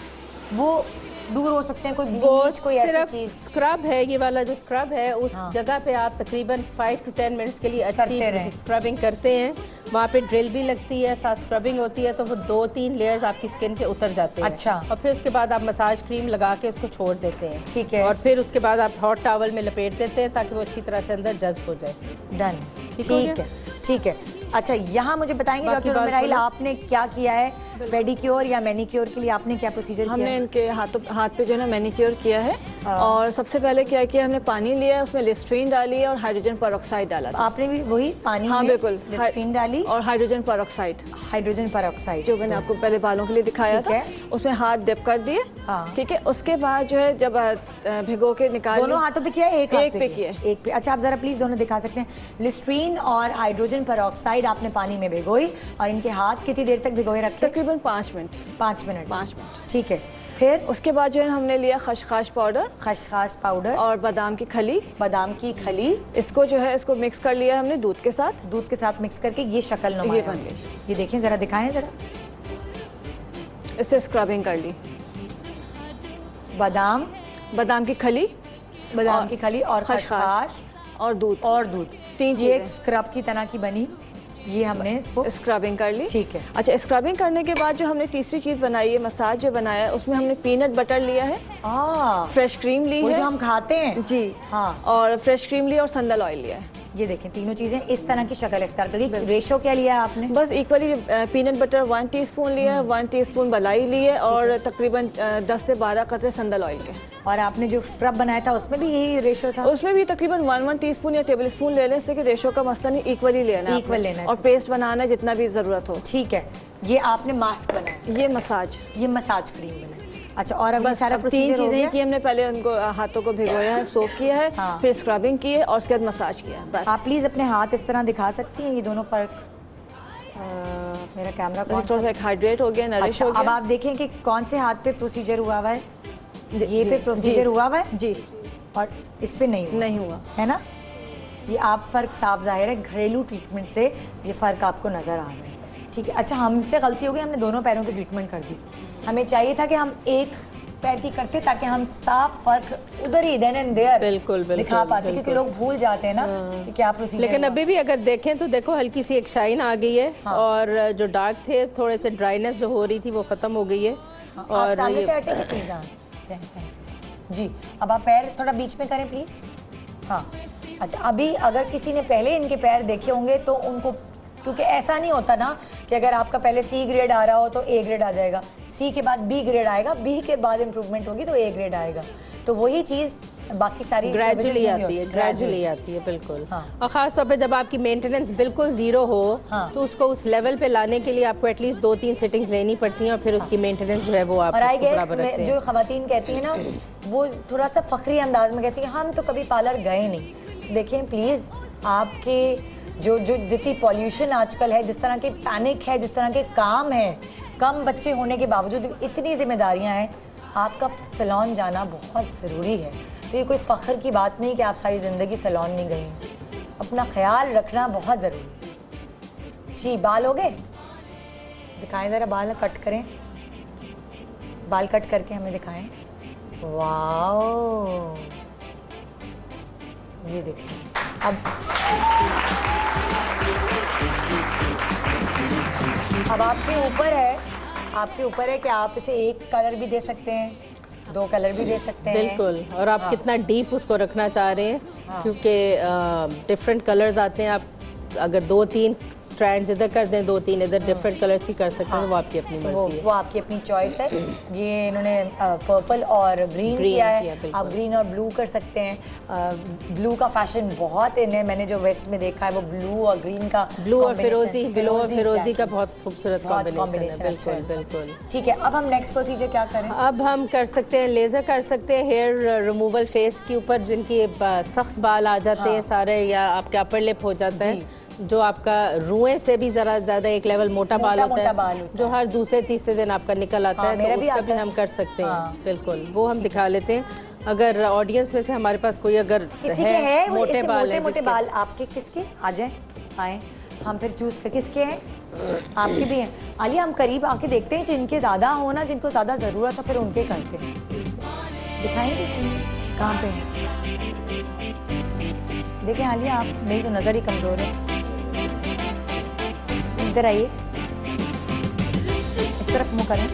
वो दूर हो सकते हैं? कोई वो bleach, कोई ऐसी सिर्फ चीज़? स्क्रब है, ये वाला जो स्क्रब है उस जगह पे आप तकरीबन 5 to 10 मिनट्स के लिए करते रहें। अच्छी स्क्रबिंग करते हैं। वहाँ पे ड्रिल भी लगती है, साथ स्क्रबिंग होती है, तो वो 2-3 लेयर्स आपकी स्किन के उतर जाते हैं। अच्छा। और फिर उसके बाद आप मसाज क्रीम लगा के उसको छोड़ देते हैं। ठीक है। और फिर उसके बाद आप हॉट टॉवल में लपेट देते हैं ताकि वो अच्छी तरह से अंदर जज्ब हो जाए। डन, ठीक हो गया? ठीक है, ठीक है। अच्छा, यहाँ मुझे बताएंगे बाकी डॉक्टर बात उमराइल, बोलो। आपने क्या किया है? पेडिक्योर या मैनिक्योर के लिए आपने क्या प्रोसीजर किया हमने है? इनके हाथ पे जो है ना मैनिक्योर किया है। और सबसे पहले क्या किया, हमने पानी लिया है, उसमें लिस्ट्रीन डाली है और हाइड्रोजन पेरोक्साइड डाला था। आपने भी वही पानी हाँ में बिल्कुल, लिस्ट्रीन डाली और हाइड्रोजन पेरोक्साइड हाइड्रोजन पेरोक्साइड जो मैंने आपको पहले बालों के लिए दिखाया ठीक था, है। उसमें हाथ डिप कर दिए। हाँ। ठीक है, उसके बाद जो है जब भिगो के निकाल दोनों हाथों पे किया है? एक हाथ एक पे किया है। एक पे। अच्छा, आप जरा प्लीज दोनों दिखा सकते हैं? लिस्ट्रीन और हाइड्रोजन पेरोक्साइड आपने पानी में भिगोई और इनके हाथ कितनी देर तक भिगोए रखे? तकरीबन 5 मिनट। 5 मिनट। 5 मिनट, ठीक है। फिर उसके बाद जो है हमने लिया खसखस पाउडर खसखस पाउडर और बादाम की खली। बादाम की खली, इसको जो है इसको मिक्स कर लिया हमने दूध के साथ। दूध के साथ मिक्स करके ये शक्ल नुमा ये है। बन गई। ये देखें, जरा दिखाएं जरा। इससे स्क्रबिंग कर ली। बादाम की खली, बादाम और की खली और खसखस और दूध, और दूध, 3 ये एक चीजें। स्क्रब की तरह की बनी। ये हमने इसको स्क्रबिंग कर ली। ठीक है। अच्छा, स्क्रबिंग करने के बाद जो हमने तीसरी चीज़ बनाई है, मसाज जो बनाया है, उसमें हमने पीनट बटर लिया है, फ्रेश क्रीम ली वो है जो हम खाते हैं जी, हाँ, और फ्रेश क्रीम लिया और संदल ऑयल लिया है। ये देखें तीनों चीजें इस तरह की शक्ल इख्तियार करी। रेशो क्या लिया है आपने? बस इक्वली पीनट बटर 1 टीस्पून लिया है, 1 टीस्पून मलाई ली है और तकरीबन 10 से 12 कतरे संदल ऑयल के। और आपने जो स्क्रब बनाया था उसमें भी यही रेशो था? उसमें भी तकरीबन 1 टीस्पून या टेबल स्पून ले लें, इससे कि रेशो का मसला नहीं, इक्वली लेना है, इक्वल लेना है और पेस्ट बनाना है जितना भी ज़रूरत हो। ठीक है। ये आपने मास्क बनाया, ये मसाज, ये मसाज क्रीम बनाई। अच्छा, और अब ये बस सारा अब 3 प्रोसीजर हो चीज़ें गया? की हमने, पहले उनको हाथों को भिगोया है, सोक किया है, हाँ। फिर स्क्रबिंग की है और उसके बाद मसाज किया है, बस। आप प्लीज अपने हाथ इस तरह दिखा सकती हैं, ये दोनों फर्क? मेरा कैमरा कौन थोड़ा सा हाइड्रेट हो गया, नरिश अच्छा, हो अब गया। आप देखें कि कौन से हाथ पे प्रोसीजर हुआ हुआ है। ये जी, पे प्रोसीजर जी, हुआ हुआ है जी, और इस पे नहीं हुआ, नहीं हुआ। है ना? ये आप फ़र्क साफ जाहिर है, घरेलू ट्रीटमेंट से ये फ़र्क आपको नज़र आ रहा है। ठीक है। अच्छा, हमसे गलती हो गई, हमने दोनों पैरों की ट्रीटमेंट कर दी। हमें चाहिए था कि हम एक पैर की करते ताकि हम साफ फ़र्क उधर ही देन एंड देयर बिल्कुल, दिखा पाते, क्योंकि बिल्कुल। लोग भूल जाते हैं ना कि क्या प्रोसीजर। लेकिन अभी भी अगर देखें तो देखो हल्की सी एक शाइन आ गई है, हाँ। और जो डार्क थे, थोड़े से ड्राइनेस जो हो रही थी वो ख़त्म हो गई है। और सामने से हटेंगे प्लीज। हाँ जी, अब आप पैर थोड़ा बीच में करें प्लीज। हाँ, अच्छा, अभी अगर किसी ने पहले इनके पैर देखे होंगे तो उनको, क्योंकि ऐसा नहीं होता ना कि अगर आपका पहले सी ग्रेड आ रहा हो तो ए ग्रेड आ जाएगा, सी के बाद बी ग्रेड आएगा, बी के बाद इम्प्रूवमेंट होगी तो ए ग्रेड आएगा। तो वही चीज़ बाकी सारी ग्रेजुअली आती है, ग्रेजुअली आती है, बिल्कुल। हाँ। और ख़ास तौर पे जब आपकी मेंटेनेंस बिल्कुल ज़ीरो हो, हाँ। तो उसको उस लेवल पे लाने के लिए आपको एटलीस्ट 2-3 सिटिंग्स लेनी पड़ती हैं, और फिर उसकी मेंटेनेंस जो है वो आप और आई बराबर रखते गेस हैं। जो ख़वातीन कहती हैं ना, वो थोड़ा सा फ़ख्री अंदाज में कहती हैं हम तो कभी पार्लर गए नहीं। देखें प्लीज़, आपके जो जितनी पॉल्यूशन आजकल है, जिस तरह की पैनिक है, जिस तरह के काम है, कम बच्चे होने के बावजूद इतनी जिम्मेदारियां हैं, आपका सैलून जाना बहुत ज़रूरी है। तो ये कोई फ़ख्र की बात नहीं कि आप सारी ज़िंदगी सैलून नहीं गई। अपना ख्याल रखना बहुत ज़रूरी है। जी, बाल हो गए? दिखाएं ज़रा, बाल कट करें, बाल कट करके हमें दिखाएं। वाओ, ये देखिए। अब आपके ऊपर है कि आप इसे एक कलर भी दे सकते हैं, 2 कलर भी दे सकते हैं। बिल्कुल, और आप कितना डीप उसको रखना चाह रहे हैं, क्योंकि डिफरेंट कलर्स आते हैं। आप अगर 2-3 स्ट्रैंड्स इधर कर दें, 2-3 इधर डिफरेंट कलर्स की कर सकते हैं, तो वो आपकी अपनी मर्जी है। वो आपकी अपनी चॉइस है। ये इन्होंने पर्पल और ग्रीन किया है, आप ग्रीन और ब्लू कर सकते हैं। ब्लू का फैशन बहुत इन्हें, मैंने जो वेस्ट में देखा है वो ब्लू और ग्रीन का, ब्लू और फिरोजी का बहुत खूबसूरत कॉम्बिनेशन है। बिल्कुल बिल्कुल। ठीक है, अब हम नेक्स्ट प्रोसीजर क्या करें? अब हम कर सकते हैं, लेज़र कर सकते हैं हेयर रिमूवल फेस के ऊपर, जिनकी सख्त बाल आ जाते हैं सारे, या आपका अपर लिप हो जाता है, जो आपका रुएं से भी ज़रा ज़्यादा एक लेवल मोटा बाल होता है, जो हर दूसरे-तीसरे दिन आपका निकल आता है, तो उसका भी हम कर सकते हैं। बिल्कुल, वो हम दिखा लेते हैं। अगर ऑडियंस में से हमारे पास कोई अगर है मोटे बाल आपके, किसके आ जाए, आए, हम फिर चूज कर किसके हैं। आपके भी हैं। आलिया, हम करीब आके देखते हैं, जिनके ज़्यादा हो ना, जिनको ज़्यादा ज़रूरत है, फिर उनके करते हैं। दिखाएंगे कहाँ पे हैं? देखें आलिया, आप, मेरी तो नज़र ही कमज़ोर है। इधर आइए, इस तरफ मुँह करें।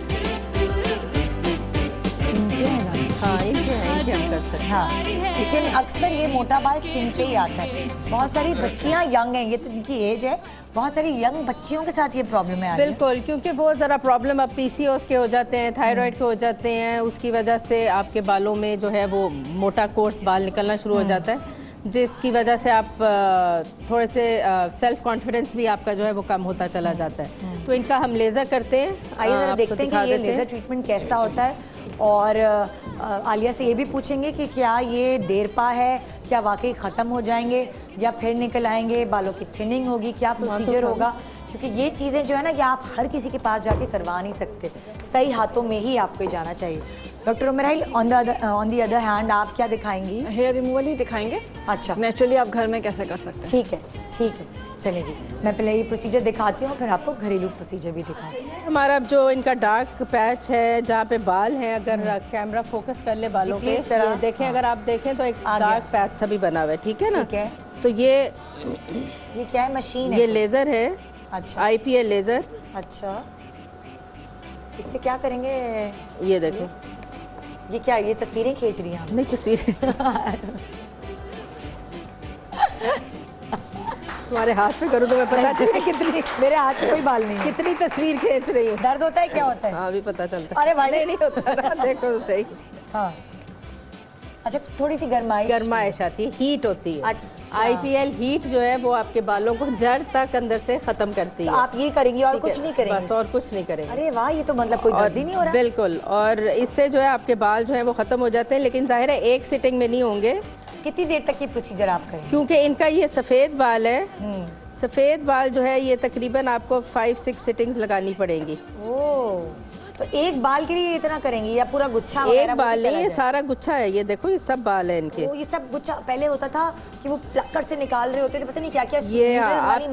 हाँ, इनके हम कर सकते हैं। हाँ, चिन, अक्सर ये मोटा बाल चिन पे ही आता है। बहुत सारी बच्चियाँ यंग हैं, ये तो इनकी एज है, बहुत सारी यंग बच्चियों के साथ ये प्रॉब्लम है। बिल्कुल, क्योंकि बहुत ज़रा प्रॉब्लम अब PCOS के हो जाते हैं, थायराइड के हो जाते हैं, उसकी वजह से आपके बालों में जो है वो मोटा कोर्स बाल निकलना शुरू हो जाता है, जिसकी वजह से आप थोड़े से सेल्फ कॉन्फिडेंस भी आपका जो है वो कम होता चला जाता है। तो इनका हम लेज़र करते हैं। आइए जरा देखते हैं कि ये लेज़र ट्रीटमेंट कैसा होता है, और आलिया से ये भी पूछेंगे कि क्या ये देरपा है, क्या वाकई ख़त्म हो जाएंगे या फिर निकल आएंगे, बालों की थिनिंग होगी, क्या प्रोसीजर होगा, क्योंकि ये चीज़ें जो है ना, ये आप हर किसी के पास जाके करवा नहीं सकते, सही हाथों में ही आपको जाना चाहिए। डॉक्टर उमराइल, ऑन दी अदर हैंड आप क्या दिखाएंगी? हेयर रिमूवल ही दिखाएंगे। अच्छा, नेचुरली आप घर में कैसे कर सकते हैं। ठीक है, ठीक है, चलिए जी, मैं पहले ये प्रोसीजर दिखाती हूँ, फिर आपको घरेलू प्रोसीजर भी दिखाती हूँ। हमारा जो इनका डार्क पैच है, जहाँ पे बाल हैं, अगर कैमरा फोकस कर ले बालों पे, इस तरह देखें, अगर आप देखें तो एक डार्क पैच सा भी बना हुआ है, ठीक है ना? ठीक है, तो ये क्या है? मशीन है? ये लेज़र है। अच्छा। IPL laser. अच्छा, इससे क्या करेंगे? ये देखो, ये क्या, ये तस्वीरें खींच रही हैं आप? नहीं तस्वीर तुम्हारे हाथ पे करूँ तो मैं पता चले कितनी, मेरे हाथ में कोई बाल नहीं है। कितनी तस्वीर खींच रही हूँ। दर्द होता है? क्या होता है? हाँ अभी पता चलता है। अरे भाई नहीं होता ना, देखो तो सही। हाँ, अच्छा, थोड़ी सी गर्माइश आती है, हीट होती है। अच्छा। IPL हीट जो है वो आपके बालों को जड़ तक अंदर से खत्म करती तो है। आप ये करेंगी और ठीक है, कुछ नहीं करेंगी? बस और कुछ नहीं करेंगे। अरे वाह, ये तो मतलब कोई दर्द ही नहीं हो रहा। बिल्कुल, और इससे जो है आपके बाल जो है वो खत्म हो जाते हैं, लेकिन जाहिर है एक सिटिंग में नहीं होंगे। कितनी देर तक ये प्रोसीजर आप करेंगे? क्योंकि इनका ये सफ़ेद बाल है, सफ़ेद बाल जो है ये तकरीबन आपको 5-6 सिटिंग्स लगानी पड़ेंगी। ओह, तो एक बाल के लिए इतना करेंगी या पूरा गुच्छा वगैरह? एक बाल नहीं, ये सारा गुच्छा है। ये देखो, ये सब बाल है इनके। ये सब गुच्छा पहले होता था कि वो प्लक्कर से निकाल रहे होते थे, पता नहीं क्या क्या। ये आप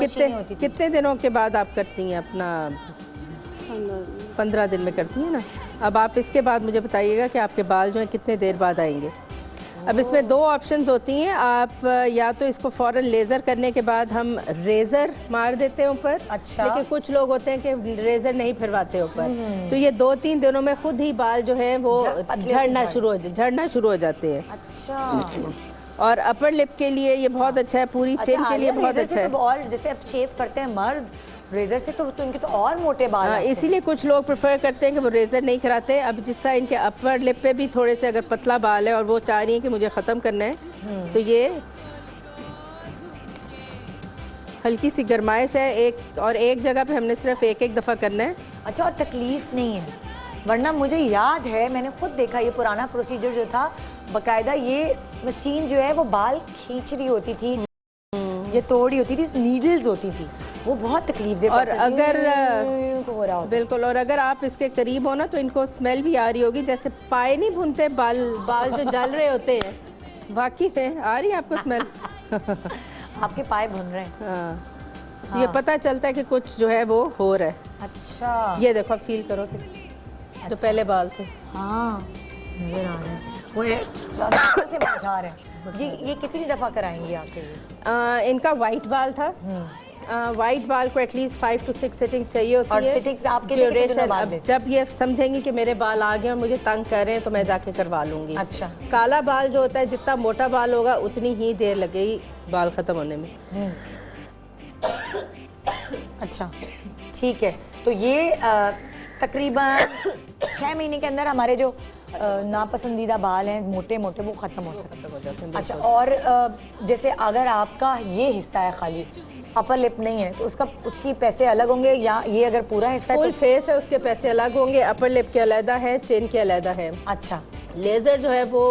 कितने दिनों के बाद आप करती हैं अपना? 15 दिन में करती हैं ना। अब आप इसके बाद मुझे बताइएगा कि आपके बाल जो है कितने देर बाद आएंगे। अब इसमें 2 ऑप्शंस होती हैं। आप या तो इसको फ़ौरन लेज़र करने के बाद हम रेज़र मार देते हैं ऊपर। अच्छा। लेकिन कुछ लोग होते हैं कि रेज़र नहीं फिरवाते ऊपर, तो ये 2-3 दिनों में खुद ही बाल जो है वो झड़ना शुरू हो जाते हैं। अच्छा। और अपर लिप के लिए ये बहुत अच्छा है, पूरी चेन के लिए बहुत अच्छा है। और जैसे अब शेव करते हैं मर्द रेजर से, तो उनके तो और मोटे बाल आते हैं। इसीलिए कुछ लोग प्रेफर करते हैं कि वो रेज़र नहीं कराते। अब जिस तरह इनके अपर लिप पे भी थोड़े से अगर पतला बाल है और वो चाह रही है कि मुझे ख़त्म करना है, तो ये हल्की सी गरमाइश है एक जगह पे हमने सिर्फ एक दफ़ा करना है। अच्छा, और तकलीफ नहीं है? वरना मुझे याद है, मैंने खुद देखा ये पुराना प्रोसीजर जो था, बाकायदा ये मशीन जो है वो बाल खींच रही होती थी, ये तोड़ रही होती थी, नीडल्स होती थी, वो बहुत तकलीफ दे। और अगर हो रहा होता। बिल्कुल, और अगर आप इसके करीब हो ना तो इनको स्मेल भी आ रही होगी, जैसे पाए नहीं भूनते बाल जो जल रहे होते हैं, वाकई में आ रही है आपको स्मेल। आपके पाए भुन रहे हैं। हाँ, तो ये पता चलता है कि कुछ जो है वो हो रहा है। अच्छा, ये देखो, फील करो कि जो पहले बाल थे। हाँ, नजर आ रहे हैं वो से मुरझा रहे हैं। ये कितनी दफ़ा कराएंगी आपके लिए? इनका वाइट बाल था। वाइट बाल को एटलीस्ट 5 to 6 सिटिंग्स चाहिए होती है। और सिटिंग्स आपके लिए कितने दिनों बाद? जब ये समझेंगी कि मेरे बाल आ गए और मुझे तंग कर रहे हैं तो मैं जाके करवा लूँगी। अच्छा। काला बाल जो होता है, जितना मोटा बाल होगा उतनी ही देर लगेगी बाल ख़त्म होने में। अच्छा, ठीक है। तो ये तकरीबन 6 महीने के अंदर हमारे जो नापसंदीदा बाल हैं मोटे मोटे, वो ख़त्म हो जाते हैं। अच्छा, और जैसे अगर आपका ये हिस्सा है खाली, अपर लिप नहीं है, तो उसकी पैसे अलग होंगे, या ये अगर पूरा हिस्सा है फुल तो? फेस है उसके पैसे अलग होंगे। अपर लिप के अलग है, चेन के अलग है। अच्छा। लेज़र जो है वो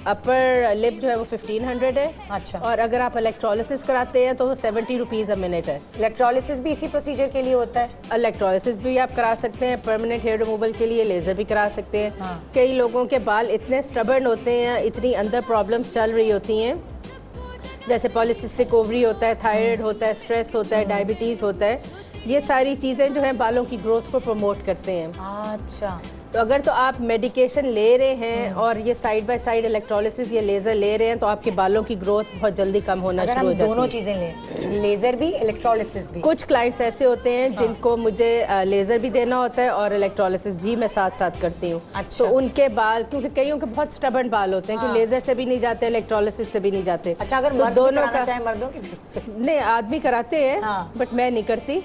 अपर लिप जो है वो 1500 है। अच्छा। और अगर आप इलेक्ट्रोलिसिस कराते हैं तो वो 70 रुपीज़ अ मिनट है। इलेक्ट्रोलिसिस भी इसी प्रोसीजर के लिए होता है? इलेक्ट्रोलिसिस भी आप करा सकते हैं, परमानेंट हेयर रिमूवल के लिए लेज़र भी करा सकते हैं। हाँ। कई लोगों के बाल इतने स्टबर्न होते हैं, इतनी अंदर प्रॉब्लम्स चल रही होती हैं, जैसे पॉलीसिस्टिक ओवरी होता है, थायराइड होता है, स्ट्रेस होता है, डायबिटीज़ होता है, ये सारी चीज़ें जो हैं बालों की ग्रोथ को प्रमोट करते हैं। अच्छा। तो अगर तो आप मेडिकेशन ले रहे हैं और ये साइड बाय साइड इलेक्ट्रोलिसिस या लेज़र ले रहे हैं, तो आपके बालों की ग्रोथ बहुत जल्दी कम होना शुरू हो जाती है। दोनों चीज़ें लें, लेज़र भी, इलेक्ट्रोलिसिस भी। कुछ क्लाइंट्स ऐसे होते हैं जिनको मुझे लेज़र भी देना होता है और इलेक्ट्रोलिसिस भी मैं साथ साथ करती हूँ। अच्छा। तो उनके बाल, क्योंकि कईयों के बहुत स्टबर्न बाल होते हैं कि लेज़र से भी नहीं जाते, इलेक्ट्रोलिसिस से भी नहीं जाते। अच्छा, अगर तो दोनों का चाहे मर्दों की नहीं, आदमी कराते हैं, बट मैं नहीं करती।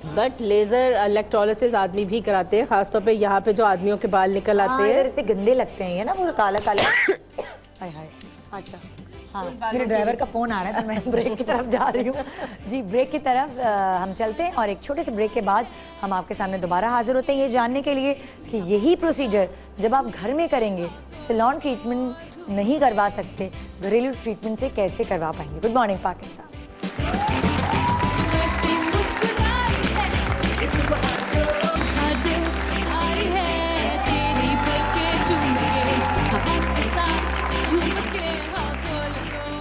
बट लेज़र इलेक्ट्रोलिसिस आदमी भी कराते हैं, खासतौर पे यहाँ पे जो आदमियों के बाल निकल आते हैं, इतने गंदे लगते हैं ये ना, पूरा काला काला। हाय हाय। अच्छा, हाँ, मेरे ड्राइवर का फ़ोन आ रहा है तो मैं ब्रेक की तरफ जा रही हूँ। जी, ब्रेक की तरफ हम चलते हैं, और एक छोटे से ब्रेक के बाद हम आपके सामने दोबारा हाजिर होते हैं, ये जानने के लिए कि यही प्रोसीजर जब आप घर में करेंगे, सैलून ट्रीटमेंट नहीं करवा सकते, घरेलू ट्रीटमेंट से कैसे करवा पाएंगे। Good morning Pakistan.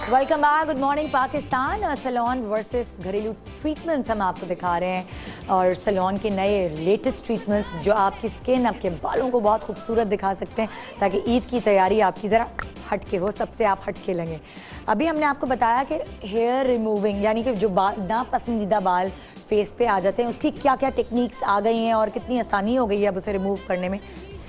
Welcome back, good morning Pakistan. Salon versus घरेलू ट्रीटमेंट्स हम आपको दिखा रहे हैं। और सैलून के नए लेटेस्ट ट्रीटमेंट्स जो आपकी स्किन, आपके बालों को बहुत खूबसूरत दिखा सकते हैं, ताकि ईद की तैयारी आपकी ज़रा हट के हो, सबसे आप हट के लगें। अभी हमने आपको बताया कि हेयर रिमूविंग यानी कि जो नापसंदीदा बाल फेस पे आ जाते हैं, उसकी क्या क्या टेक्निक्स आ गई हैं और कितनी आसानी हो गई है अब उसे रिमूव करने में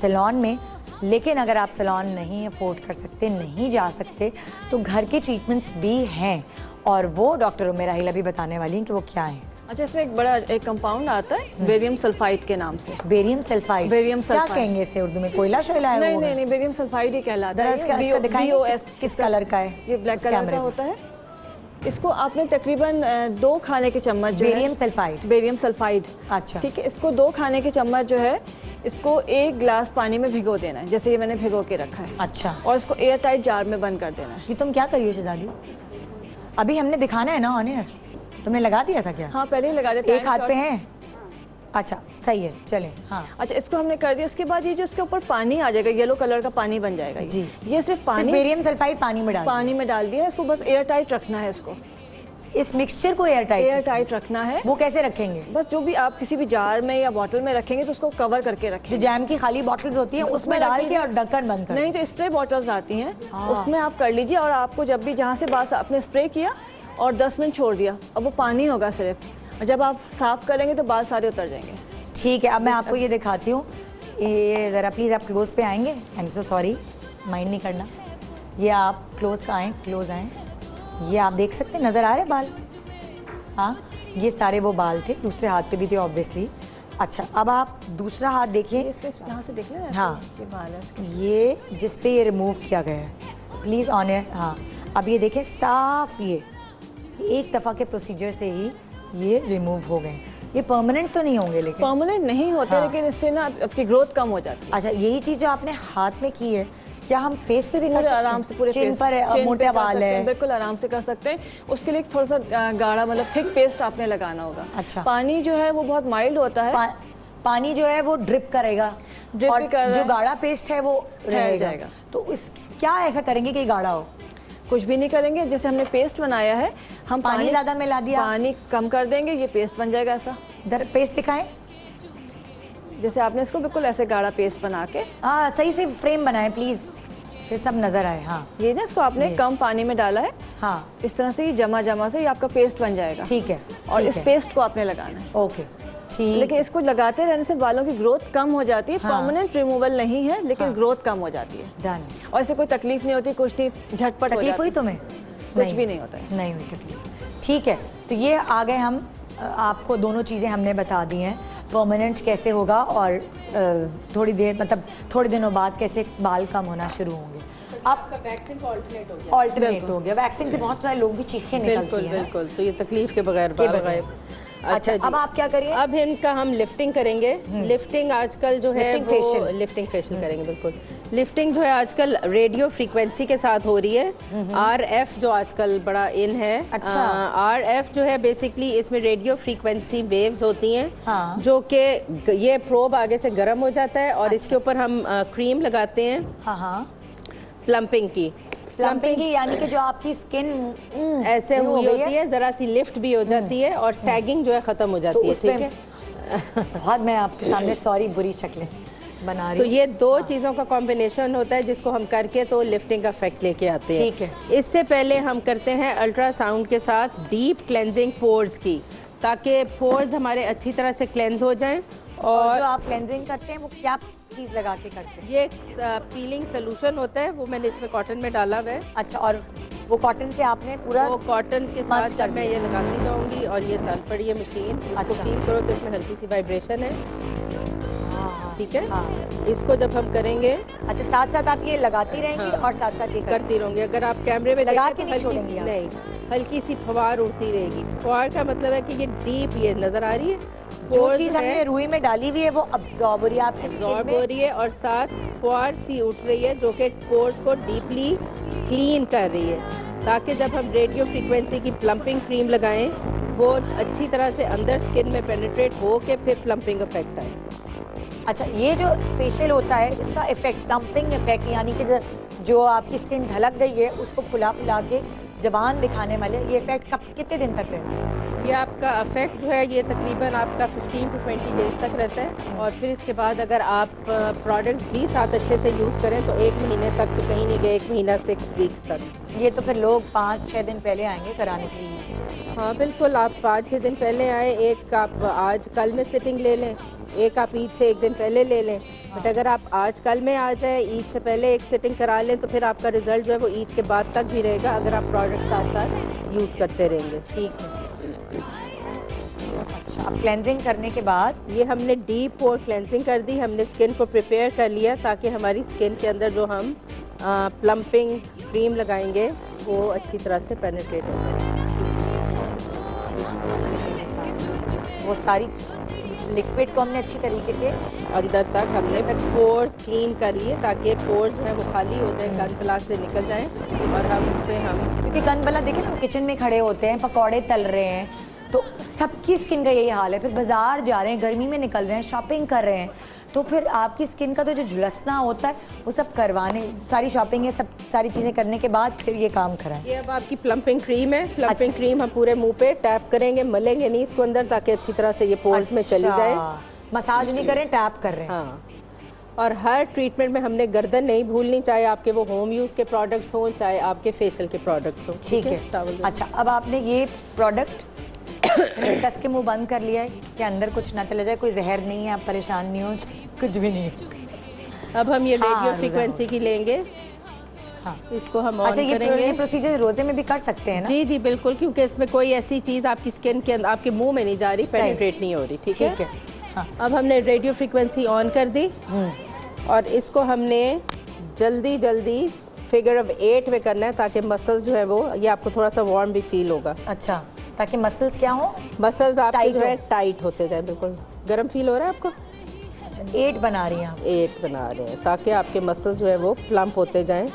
सैलून में। लेकिन अगर आप सैलून नहीं अफोर्ड कर सकते, नहीं जा सकते, तो घर के ट्रीटमेंट्स भी हैं और वो डॉक्टर उमेर राहिल अभी बताने वाली हैं कि वो क्या हैं। अच्छा, इसमें एक बड़ा एक कंपाउंड आता है बेरियम सल्फाइड के नाम से। बेरियम सल्फाइड, बेरियम क्या सल्फाइड कहेंगे इसे उर्दू में? कोयला शोयला है? नहीं नहीं नहीं, बेरियम सल्फाइड ही कहलाता है। इसका दिखाएंगे किस कलर का है? ये ब्लैक कलर का होता है। इसको आपने तकरीबन 2 खाने के चम्मच जो बेरियम सल्फाइड, बेरियम सल्फाइड, अच्छा ठीक है, इसको 2 खाने के चम्मच जो है इसको 1 गिलास पानी में भिगो देना है, जैसे ये मैंने भिगो के रखा है। अच्छा, और इसको एयर टाइट जार में बंद कर देना है। ये तुम क्या करियो शहजादी? अभी हमने दिखाना है ना ऑन एयर, तुमने लगा दिया था क्या? हाँ, पहले ही लगा देते हैं। एक हाथ पे है? अच्छा सही है, चलें। हाँ, अच्छा, इसको हमने कर दिया। इसके बाद ये जो इसके ऊपर पानी आ जाएगा, येलो कलर का पानी बन जाएगा जी। ये सिर्फ पानी, बेरियम सल्फाइड पानी में डाल दिया। इसको बस एयर टाइट रखना है। इसको इस मिक्सचर को एयर टाइट रखना है। वो कैसे रखेंगे? बस जो भी आप किसी भी जार में या बॉटल में रखेंगे तो उसको कवर करके रखें। जो जैम की खाली बॉटल्स होती हैं उसमें डाल के और ढक्कन बंद कर। नहीं, जो स्प्रे बॉटल्स आती हैं हाँ। उसमें आप कर लीजिए। और आपको जब भी जहाँ से बात आपने स्प्रे किया और 10 मिनट छोड़ दिया, अब वो पानी होगा सिर्फ, और जब आप साफ करेंगे तो बाल सारे उतर जाएंगे। ठीक है, अब मैं आपको ये दिखाती हूँ। ये ज़रा प्लीज़ आप क्लोज पे आएंगे? I am so sorry, mind नहीं करना। ये आप क्लोज का आएँ, क्लोज आएँ। ये आप देख सकते हैं, नज़र आ रहे बाल? हाँ, ये सारे वो बाल थे, दूसरे हाथ पे भी थे ऑब्वियसली। अच्छा, अब आप दूसरा हाथ देखिए, इस पे यहाँ से देख लें। हाँ, ये बाल है इसके। ये जिस पे ये रिमूव किया गया है, प्लीज़ ऑन एयर। हाँ, अब ये देखें साफ, ये एक दफ़ा के प्रोसीजर से ही ये रिमूव हो गए। ये परमानेंट तो नहीं होंगे? लेकिन परमानेंट नहीं होते। हाँ। लेकिन इससे ना आपकी ग्रोथ कम हो जाती है। अच्छा, यही चीज़ जो आपने हाथ में की है, क्या हम फेस पे भी कर सकते हैं? आराम से पूरे चिन पर मोटा बाल है, बिल्कुल आराम से कर सकते हैं। उसके लिए थोड़ा सा गाढ़ा, मतलब थिक पेस्ट आपने लगाना होगा। अच्छा, पानी जो है वो बहुत माइल्ड होता है। पानी जो है वो ड्रिप करेगा, ड्रिप और भी कर रहा जो है। गाढ़ा पेस्ट है वो रह जाएगा। तो इस क्या ऐसा करेंगे कि गाढ़ा हो? कुछ भी नहीं करेंगे। जैसे हमने पेस्ट बनाया है, हम पानी ज़्यादा मिला दिया, पानी कम कर देंगे, ये पेस्ट बन जाएगा ऐसा। पेस्ट दिखाएं। जैसे आपने इसको बिल्कुल ऐसे गाढ़ा पेस्ट बना के, हाँ, सही से फ्रेम बनाएं प्लीज़, फिर सब नज़र आए। हाँ, ये ना इसको आपने कम पानी में डाला है। हाँ, इस तरह से ये जमा से ये आपका पेस्ट बन जाएगा। ठीक है, और इस पेस्ट को आपने लगाना है। ओके, ठीक। लेकिन इसको लगाते रहने से बालों की ग्रोथ कम हो जाती है। हाँ। परमानेंट रिमूवल नहीं है, लेकिन हाँ। ग्रोथ कम हो जाती है। डन। और इससे कोई तकलीफ नहीं होती, कुछ नहीं, झटपट हो तकलीफ जाती हुई है। तुम्हें? कुछ भी नहीं होता है। नहीं हुई तकलीफ। ठीक है, तो ये आ गए हम, आपको दोनों चीज़ें हमने बता दी हैं, परमानेंट कैसे होगा और थोड़ी देर, मतलब थोड़े दिनों बाद कैसे बाल कम होना शुरू होंगे। आपका वैक्सिंग ऑल्टरनेट हो गया। ऑल्टरनेट हो गया। वैक्सिंग से बहुत सारे लोगों की चीखें निकलती बिल्कुल हैं। बिल्कुल, तो ये तकलीफ के बगैर बाल गायब। अच्छा, अब आप क्या करिए? अब इनका हम लिफ्टिंग करेंगे। लिफ्टिंग आजकल जो है लिफ्टिंग वो लिफ्टिंग फेशियल करेंगे। बिल्कुल, लिफ्टिंग जो है आजकल रेडियो फ्रीक्वेंसी के साथ हो रही है। RF जो आजकल बड़ा इन है। अच्छा। RF जो है बेसिकली इसमें रेडियो फ्रीक्वेंसी वेव्स होती हैं। हाँ। जो कि ये प्रोब आगे से गर्म हो जाता है और इसके ऊपर हम क्रीम लगाते हैं हाँ हाँ, प्लम्पिंग की। प्लम्पिंग की यानी कि जो आपकी स्किन ऐसे हो हुई गई होती है, जरा सी लिफ्ट भी हो जाती है और सैगिंग जो है खत्म हो जाती है। उसमें ठीक है, बहुत, मैं आपके सामने सॉरी बुरी शक्लें बना रही तो हूँ। ये दो चीज़ों का कॉम्बिनेशन होता है जिसको हम करके तो लिफ्टिंग का इफेक्ट लेके आते हैं। ठीक है। इससे पहले हम करते हैं अल्ट्रासाउंड के साथ डीप क्लेंजिंग पोर्स की, ताकि पोर्स हमारे अच्छी तरह से क्लेंज हो जाएं। और और जो आप क्लेंजिंग करते हैं वो क्या चीज़ लगा के करते हैं? ये एक पीलिंग सोल्यूशन होता है, वो मैंने इसमें कॉटन में डाला हुआ है। अच्छा, और वो कॉटन से आपने पूरा वो कॉटन के साथ मर्ज कर जब मैं ये लगाती जाऊंगी और ये चल पड़ी है मशीन, इसको अच्छा। फील करो तो इसमें हल्की सी वाइब्रेशन है। हाँ, ठीक है, हाँ। इसको जब हम करेंगे अच्छा, साथ साथ आप ये लगाती रहेंगी हाँ। और साथ साथ ये करती रहूंगी। अगर आप कैमरे में लगा देखें के तो नहीं हल्की छोड़ेंगी सी आप? नहीं, हल्की सी फवार उड़ती रहेगी। फवार का मतलब है कि ये डीप ये नजर आ रही है, जो Pores चीज़ है, हमने रुई में डाली हुई है वो अब्जॉर्ब हो रही है आपके स्किन absorb हो में। रही है और साथ फवार सी उठ रही है जो कि पोर्स को डीपली क्लीन कर रही है, ताकि जब हम रेडियो फ्रीक्वेंसी की प्लम्पिंग क्रीम लगाएं वो अच्छी तरह से अंदर स्किन में पेनिट्रेट हो के फिर प्लम्पिंग इफेक्ट आए। अच्छा, ये जो फेशियल होता है इसका इफेक्ट, प्लम्पिंग इफेक्ट, यानी कि जो आपकी स्किन ढलक गई है उसको फुला फुला के जवान दिखाने वाले, ये इफेक्ट कब कितने दिन तक रहता है? ये आपका इफेक्ट जो है ये तकरीबन आपका 15 to 20 डेज तक रहता है, और फिर इसके बाद अगर आप प्रोडक्ट्स भी साथ अच्छे से यूज़ करें तो 1 महीने तक तो कहीं नहीं गए, 1 महीना 6 वीक्स तक। ये तो फिर लोग 5-6 दिन पहले आएंगे कराने के लिए। हाँ बिल्कुल, आप 5-6 दिन पहले आए, एक आप आज कल में सिटिंग ले लें, एक आप ईद से 1 दिन पहले ले लें। बट अगर आप आज कल में आ जाए, ईद से पहले एक सिटिंग करा लें, तो फिर आपका रिज़ल्ट जो है वो ईद के बाद तक भी रहेगा, अगर आप प्रोडक्ट साथ साथ यूज़ करते रहेंगे। ठीक है। अच्छा, अब क्लेंजिंग करने के बाद ये हमने डीप पोर क्लेंजिंग कर दी, हमने स्किन को प्रिपेयर कर लिया ताकि हमारी स्किन के अंदर जो हम प्लम्पिंग क्रीम लगाएंगे वो अच्छी तरह से पेनिट्रेट हो जाए। वो सारी लिक्विड को हमने अच्छी तरीके से अंदर तक हमने पोर्स क्लीन कर लिए ताकि पोर्स जो है वो खाली हो जाए, गंदबला से निकल जाए, और हम उस पर हम क्योंकि गंदबला देखिए ना, किचन में खड़े होते हैं, पकौड़े तल रहे हैं, तो सबकी स्किन का यही हाल है। फिर बाजार जा रहे हैं, गर्मी में निकल रहे हैं, शॉपिंग कर रहे हैं, तो फिर आपकी स्किन का तो जो झुलसना होता है वो सब करवाने, सारी शॉपिंग है, सब सारी चीज़ें करने के बाद फिर ये काम कराएं। ये अब आपकी प्लम्पिंग क्रीम है। प्लम्पिंग क्रीम हम पूरे मुंह पे टैप करेंगे, मलेंगे नहीं इसको अंदर, ताकि अच्छी तरह से ये पोर्स में चली जाए। मसाज नहीं करें, टैप कर रहे हैं। हाँ, और हर ट्रीटमेंट में हमने गर्दन नहीं भूलनी, चाहे आपके वो होम यूज़ के प्रोडक्ट्स हों, चाहे आपके फेशियल के प्रोडक्ट्स हों। ठीक है। अच्छा, अब आपने ये प्रोडक्ट कस के मुंह बंद कर लिया है, इसके अंदर कुछ ना चला जाए, कोई जहर नहीं है, आप परेशान नहीं हो, कुछ भी नहीं है। अब हम ये हाँ, रेडियो फ्रीक्वेंसी की लेंगे। हाँ, इसको हम ऑन अच्छा, करेंगे। ये प्रोसीजर रोजे में भी कर सकते हैं ना? जी जी बिल्कुल, क्योंकि इसमें कोई ऐसी चीज़ आपकी स्किन के अंदर, आपके मुंह में नहीं जा रही, पेनिट्रेट नहीं हो रही। ठीक है। हाँ। अब हमने रेडियो फ्रीक्वेंसी ऑन कर दी, और इसको हमने जल्दी जल्दी फिगर ऑफ 8 में करना है, ताकि मसल्स जो है वो, ये आपको थोड़ा सा वार्म भी फील होगा। अच्छा, ताकि मसल्स क्या हो, मसल्स आपके टाइट जो है हो। टाइट होते जाए। बिल्कुल गर्म फील हो रहा है आपको? अच्छा, 8 बना रही हैं आप। 8 बना रहे हैं ताकि आपके मसल्स जो है वो प्लम्प होते जाएं,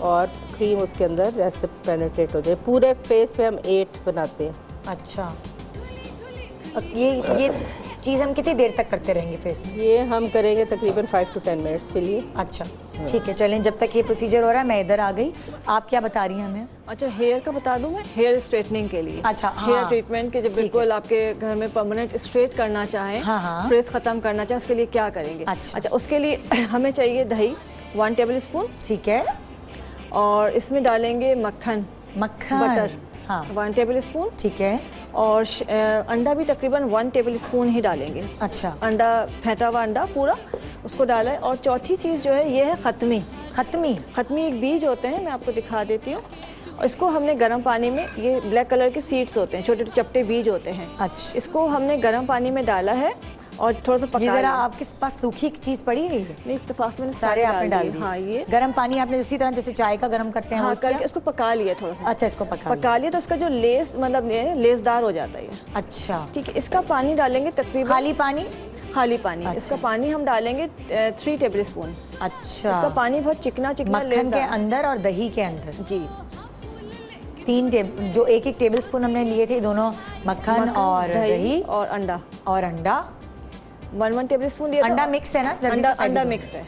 और क्रीम उसके अंदर ऐसे पेनिट्रेट हो जाए। पूरे फेस पे हम 8 बनाते हैं। अच्छा, अब ये चीज़ हम कितनी देर तक करते रहेंगे फेस में? ये हम करेंगे तकरीबन 5 to 10 मिनट्स के लिए। अच्छा, ठीक है, चलें, जब तक ये प्रोसीजर हो रहा है मैं इधर आ गई। आप क्या बता रही हैं हमें? अच्छा, हेयर का बता दूं मैं, हेयर स्ट्रेटनिंग के लिए। अच्छा, हेयर हाँ। ट्रीटमेंट के जब ठीक बिल्कुल आपके घर में परमानेंट स्ट्रेट करना चाहें, हाँ, हाँ। फ्रेज खत्म करना चाहें, उसके लिए क्या करेंगे? अच्छा। उसके लिए हमें चाहिए दही 1 टेबल स्पून, ठीक है। और इसमें डालेंगे मक्खन, मक्खन, बटर, हाँ, 1 टेबल स्पून, ठीक है। और अंडा भी तकरीबन 1 टेबल स्पून ही डालेंगे। अच्छा, अंडा, फेंटा हुआ अंडा पूरा, उसको डाला है। और चौथी चीज़ जो है ये है खत्मी। खत्मी एक बीज होते हैं, मैं आपको दिखा देती हूँ। और इसको हमने गर्म पानी में, ये ब्लैक कलर के सीड्स होते हैं, छोटे छोटे चपटे बीज होते हैं। अच्छा, इसको हमने गर्म पानी में डाला है और थोड़ा सा ये पका जरा लिया। आपके पास सूखी चीज़ पड़ी है ये? नहीं, इत्तेफाक से मैंने सारे आपने डाल दिए। दिए। हाँ, ये गर्म पानी आपने उसी तरह जैसे चाय का गर्म करते हैं हाँ वो किया? करके उसको पका लिया थोड़ा सा। अच्छा, इसको पका लिया तो उसका जो लेस, मतलब लेसदार हो जाता है ये। अच्छा, ठीक है, इसका पानी डालेंगे तकरीबन खाली पानी? खाली पानी। अच्छा। इसका पानी हम डालेंगे 3 टेबल स्पून। अच्छा, इसका पानी बहुत चिकना चिकना मक्खन के लेसदार। अंदर और दही के अंदर जी, 3 जो एक टेबल स्पून हमने लिए थे, दोनों मक्खन और दही और अंडा, और अंडा। 1 टेबल स्पून दिया। अंडा मिक्स है ना? जल्दी अंडा से कर अंडा दो। मिक्स है।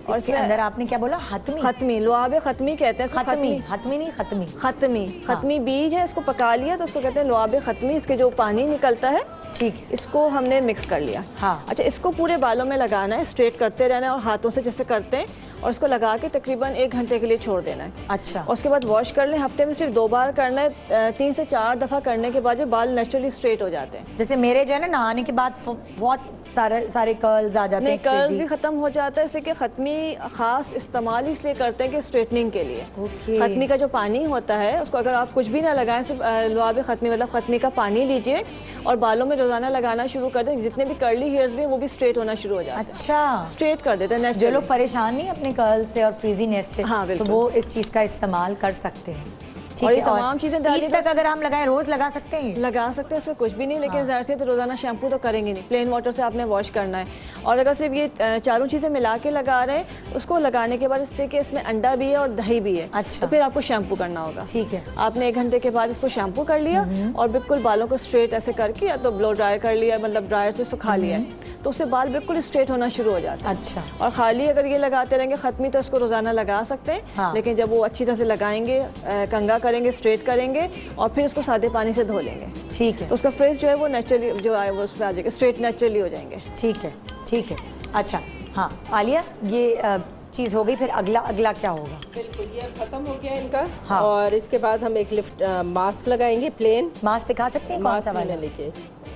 और इसके अंदर आपने क्या बोला? खत्मी? खत्मी, लुआब खत्मी कहते हैं इसको। खत्मी नहीं, खत्मी। खत्मी बीज है, इसको पका लिया तो उसको कहते हैं लुआब खत्मी। इसके जो पानी निकलता है, ठीक है। इसको हमने मिक्स कर लिया। हाँ। अच्छा, इसको पूरे बालों में लगाना है, स्ट्रेट करते रहना है और हाथों से जैसे करते हैं, और इसको लगा के तकरीबन 1 घंटे के लिए छोड़ देना है। अच्छा, और उसके बाद वॉश कर लें। हफ्ते में सिर्फ 2 बार करना है। 3 से 4 दफ़ा करने के बाद जो बाल नेचुरली स्ट्रेट हो जाते हैं। जैसे मेरे जो है ना, नहाने के बाद बहुत सारे कर्ल्स आ जाते नहीं, हैं, कर्ल frizzy। भी खत्म हो जाता है। इसलिए कि खत्मी खास इस्तेमाल इसलिए करते हैं कि स्ट्रेटनिंग के लिए। ओके। खत्मी का जो पानी होता है उसको अगर आप कुछ भी ना लगाएं, सिर्फ लुआब खत्मी मतलब खत्मी का पानी लीजिए और बालों में रोजाना लगाना शुरू कर दें, जितने भी कर्ली हेयर्स भी हैं वो भी स्ट्रेट होना शुरू हो जाते हैं। अच्छा, स्ट्रेट कर देते हैं जो नेचुरली। लोग परेशान नहीं अपने कर्ल से और फ्रीजीनेस से, हाँ, तो बिल्कुल। वो इस चीज़ का इस्तेमाल कर सकते हैं। ठीक और ये है, तमाम चीज़ें डालिए ईद तक अगर हम लगाएं, रोज लगा सकते हैं? लगा सकते हैं, उसमें कुछ भी नहीं, लेकिन ज़ाहिर से तो रोज़ाना शैम्पू तो करेंगे नहीं, प्लेन वाटर से आपने वॉश करना है। और अगर सिर्फ ये चारों चीज़ें मिला के लगा रहे हैं, उसको लगाने के बाद इसलिए कि इसमें अंडा भी है और दही भी है, अच्छा। तो फिर आपको शैम्पू करना होगा। ठीक है। आपने 1 घंटे के बाद इसको शैम्पू कर लिया और बिल्कुल बालों को स्ट्रेट ऐसे करके, या तो ब्लो ड्राई कर लिया, मतलब ड्रायर से सुखा लिया है, तो उससे बाल बिल्कुल स्ट्रेट होना शुरू हो जाता है। अच्छा, और खाली अगर ये लगाते रहेंगे खत्मी, तो इसको रोज़ाना लगा सकते हैं। हाँ। लेकिन जब वो अच्छी तरह से लगाएंगे, कंघा करेंगे, स्ट्रेट करेंगे और फिर उसको सादे पानी से धो लेंगे। ठीक है, तो उसका फेस जो है वो नेचुरली जो है वो उस पर आ जाएगा, स्ट्रेट नेचुरली हो जाएंगे। ठीक है, ठीक है। अच्छा हाँ आलिया, ये चीज़ हो गई, फिर अगला क्या होगा? बिल्कुल, ये खत्म हो गया इनका। हाँ। और इसके बाद हम एक लिफ्ट मास्क लगाएंगे प्लेन। मास्क दिखा सकते हैं कौन सा वाला? लेके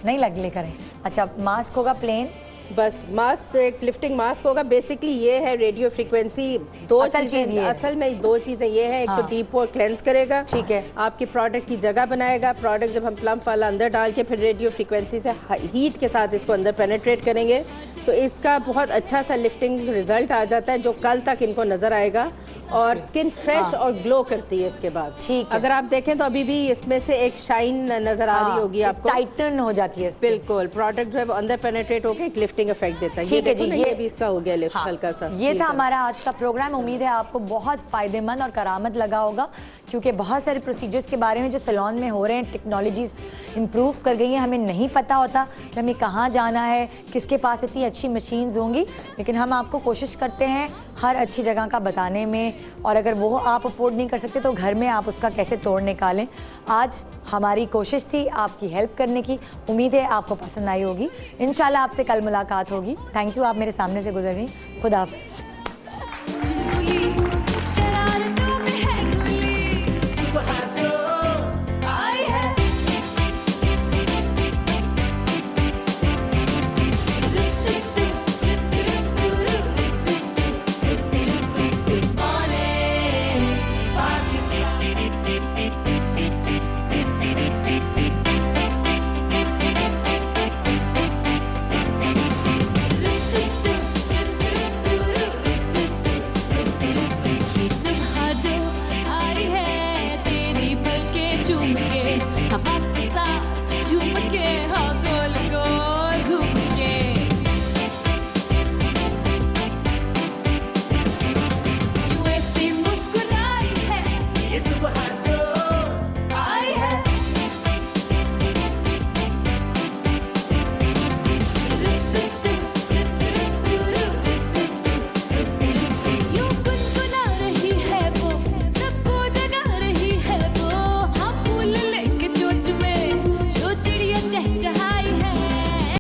नहीं लेकर आए। अच्छा, मास्क होगा प्लेन। बस मास्क एक लिफ्टिंग मास्क होगा। बेसिकली ये है रेडियो फ्रीक्वेंसी। दो असल चीज़ ये है। असल में दो चीज़ें ये है, एक हाँ। तो डीप पोर क्लेंस करेगा, ठीक है, आपकी प्रोडक्ट की जगह बनाएगा। प्रोडक्ट जब हम प्लम्प वाला अंदर डाल के फिर रेडियो फ्रीक्वेंसी से हीट के साथ इसको अंदर पेनेट्रेट करेंगे तो इसका बहुत अच्छा सा लिफ्टिंग रिजल्ट आ जाता है जो कल तक इनको नज़र आएगा और स्किन फ्रेश और ग्लो करती है इसके बाद। ठीक है। अगर आप देखें तो अभी भी इसमें से एक शाइन नज़र आ रही होगी आपको, टाइटन हो जाती है। बिल्कुल। प्रोडक्ट जो है वो अंदर पेनेट्रेट होकर एक लिफ्टिंग इफेक्ट देता है। ठीक है जी, ये भी इसका हो गया लिफ्ट हल्का सा। ये था हमारा आज का प्रोग्राम। उम्मीद है आपको बहुत फायदेमंद और करामत लगा होगा, क्योंकि बहुत सारे प्रोसीजर्स के बारे में जो सैलून में हो रहे हैं, टेक्नोलॉजीज इम्प्रूव कर गई हैं। हमें नहीं पता होता कि हमें कहाँ जाना है, किसके पास इतनी अच्छी मशीन्स होंगी, लेकिन हम आपको कोशिश करते हैं हर अच्छी जगह का बताने में, और अगर वो आप अफोर्ड नहीं कर सकते तो घर में आप उसका कैसे तोड़ निकालें। आज हमारी कोशिश थी आपकी हेल्प करने की। उम्मीद है आपको पसंद आई होगी। इंशाल्लाह आपसे कल मुलाकात होगी। थैंक यू, आप मेरे सामने से गुजर गई। खुदा हाफ़िज़।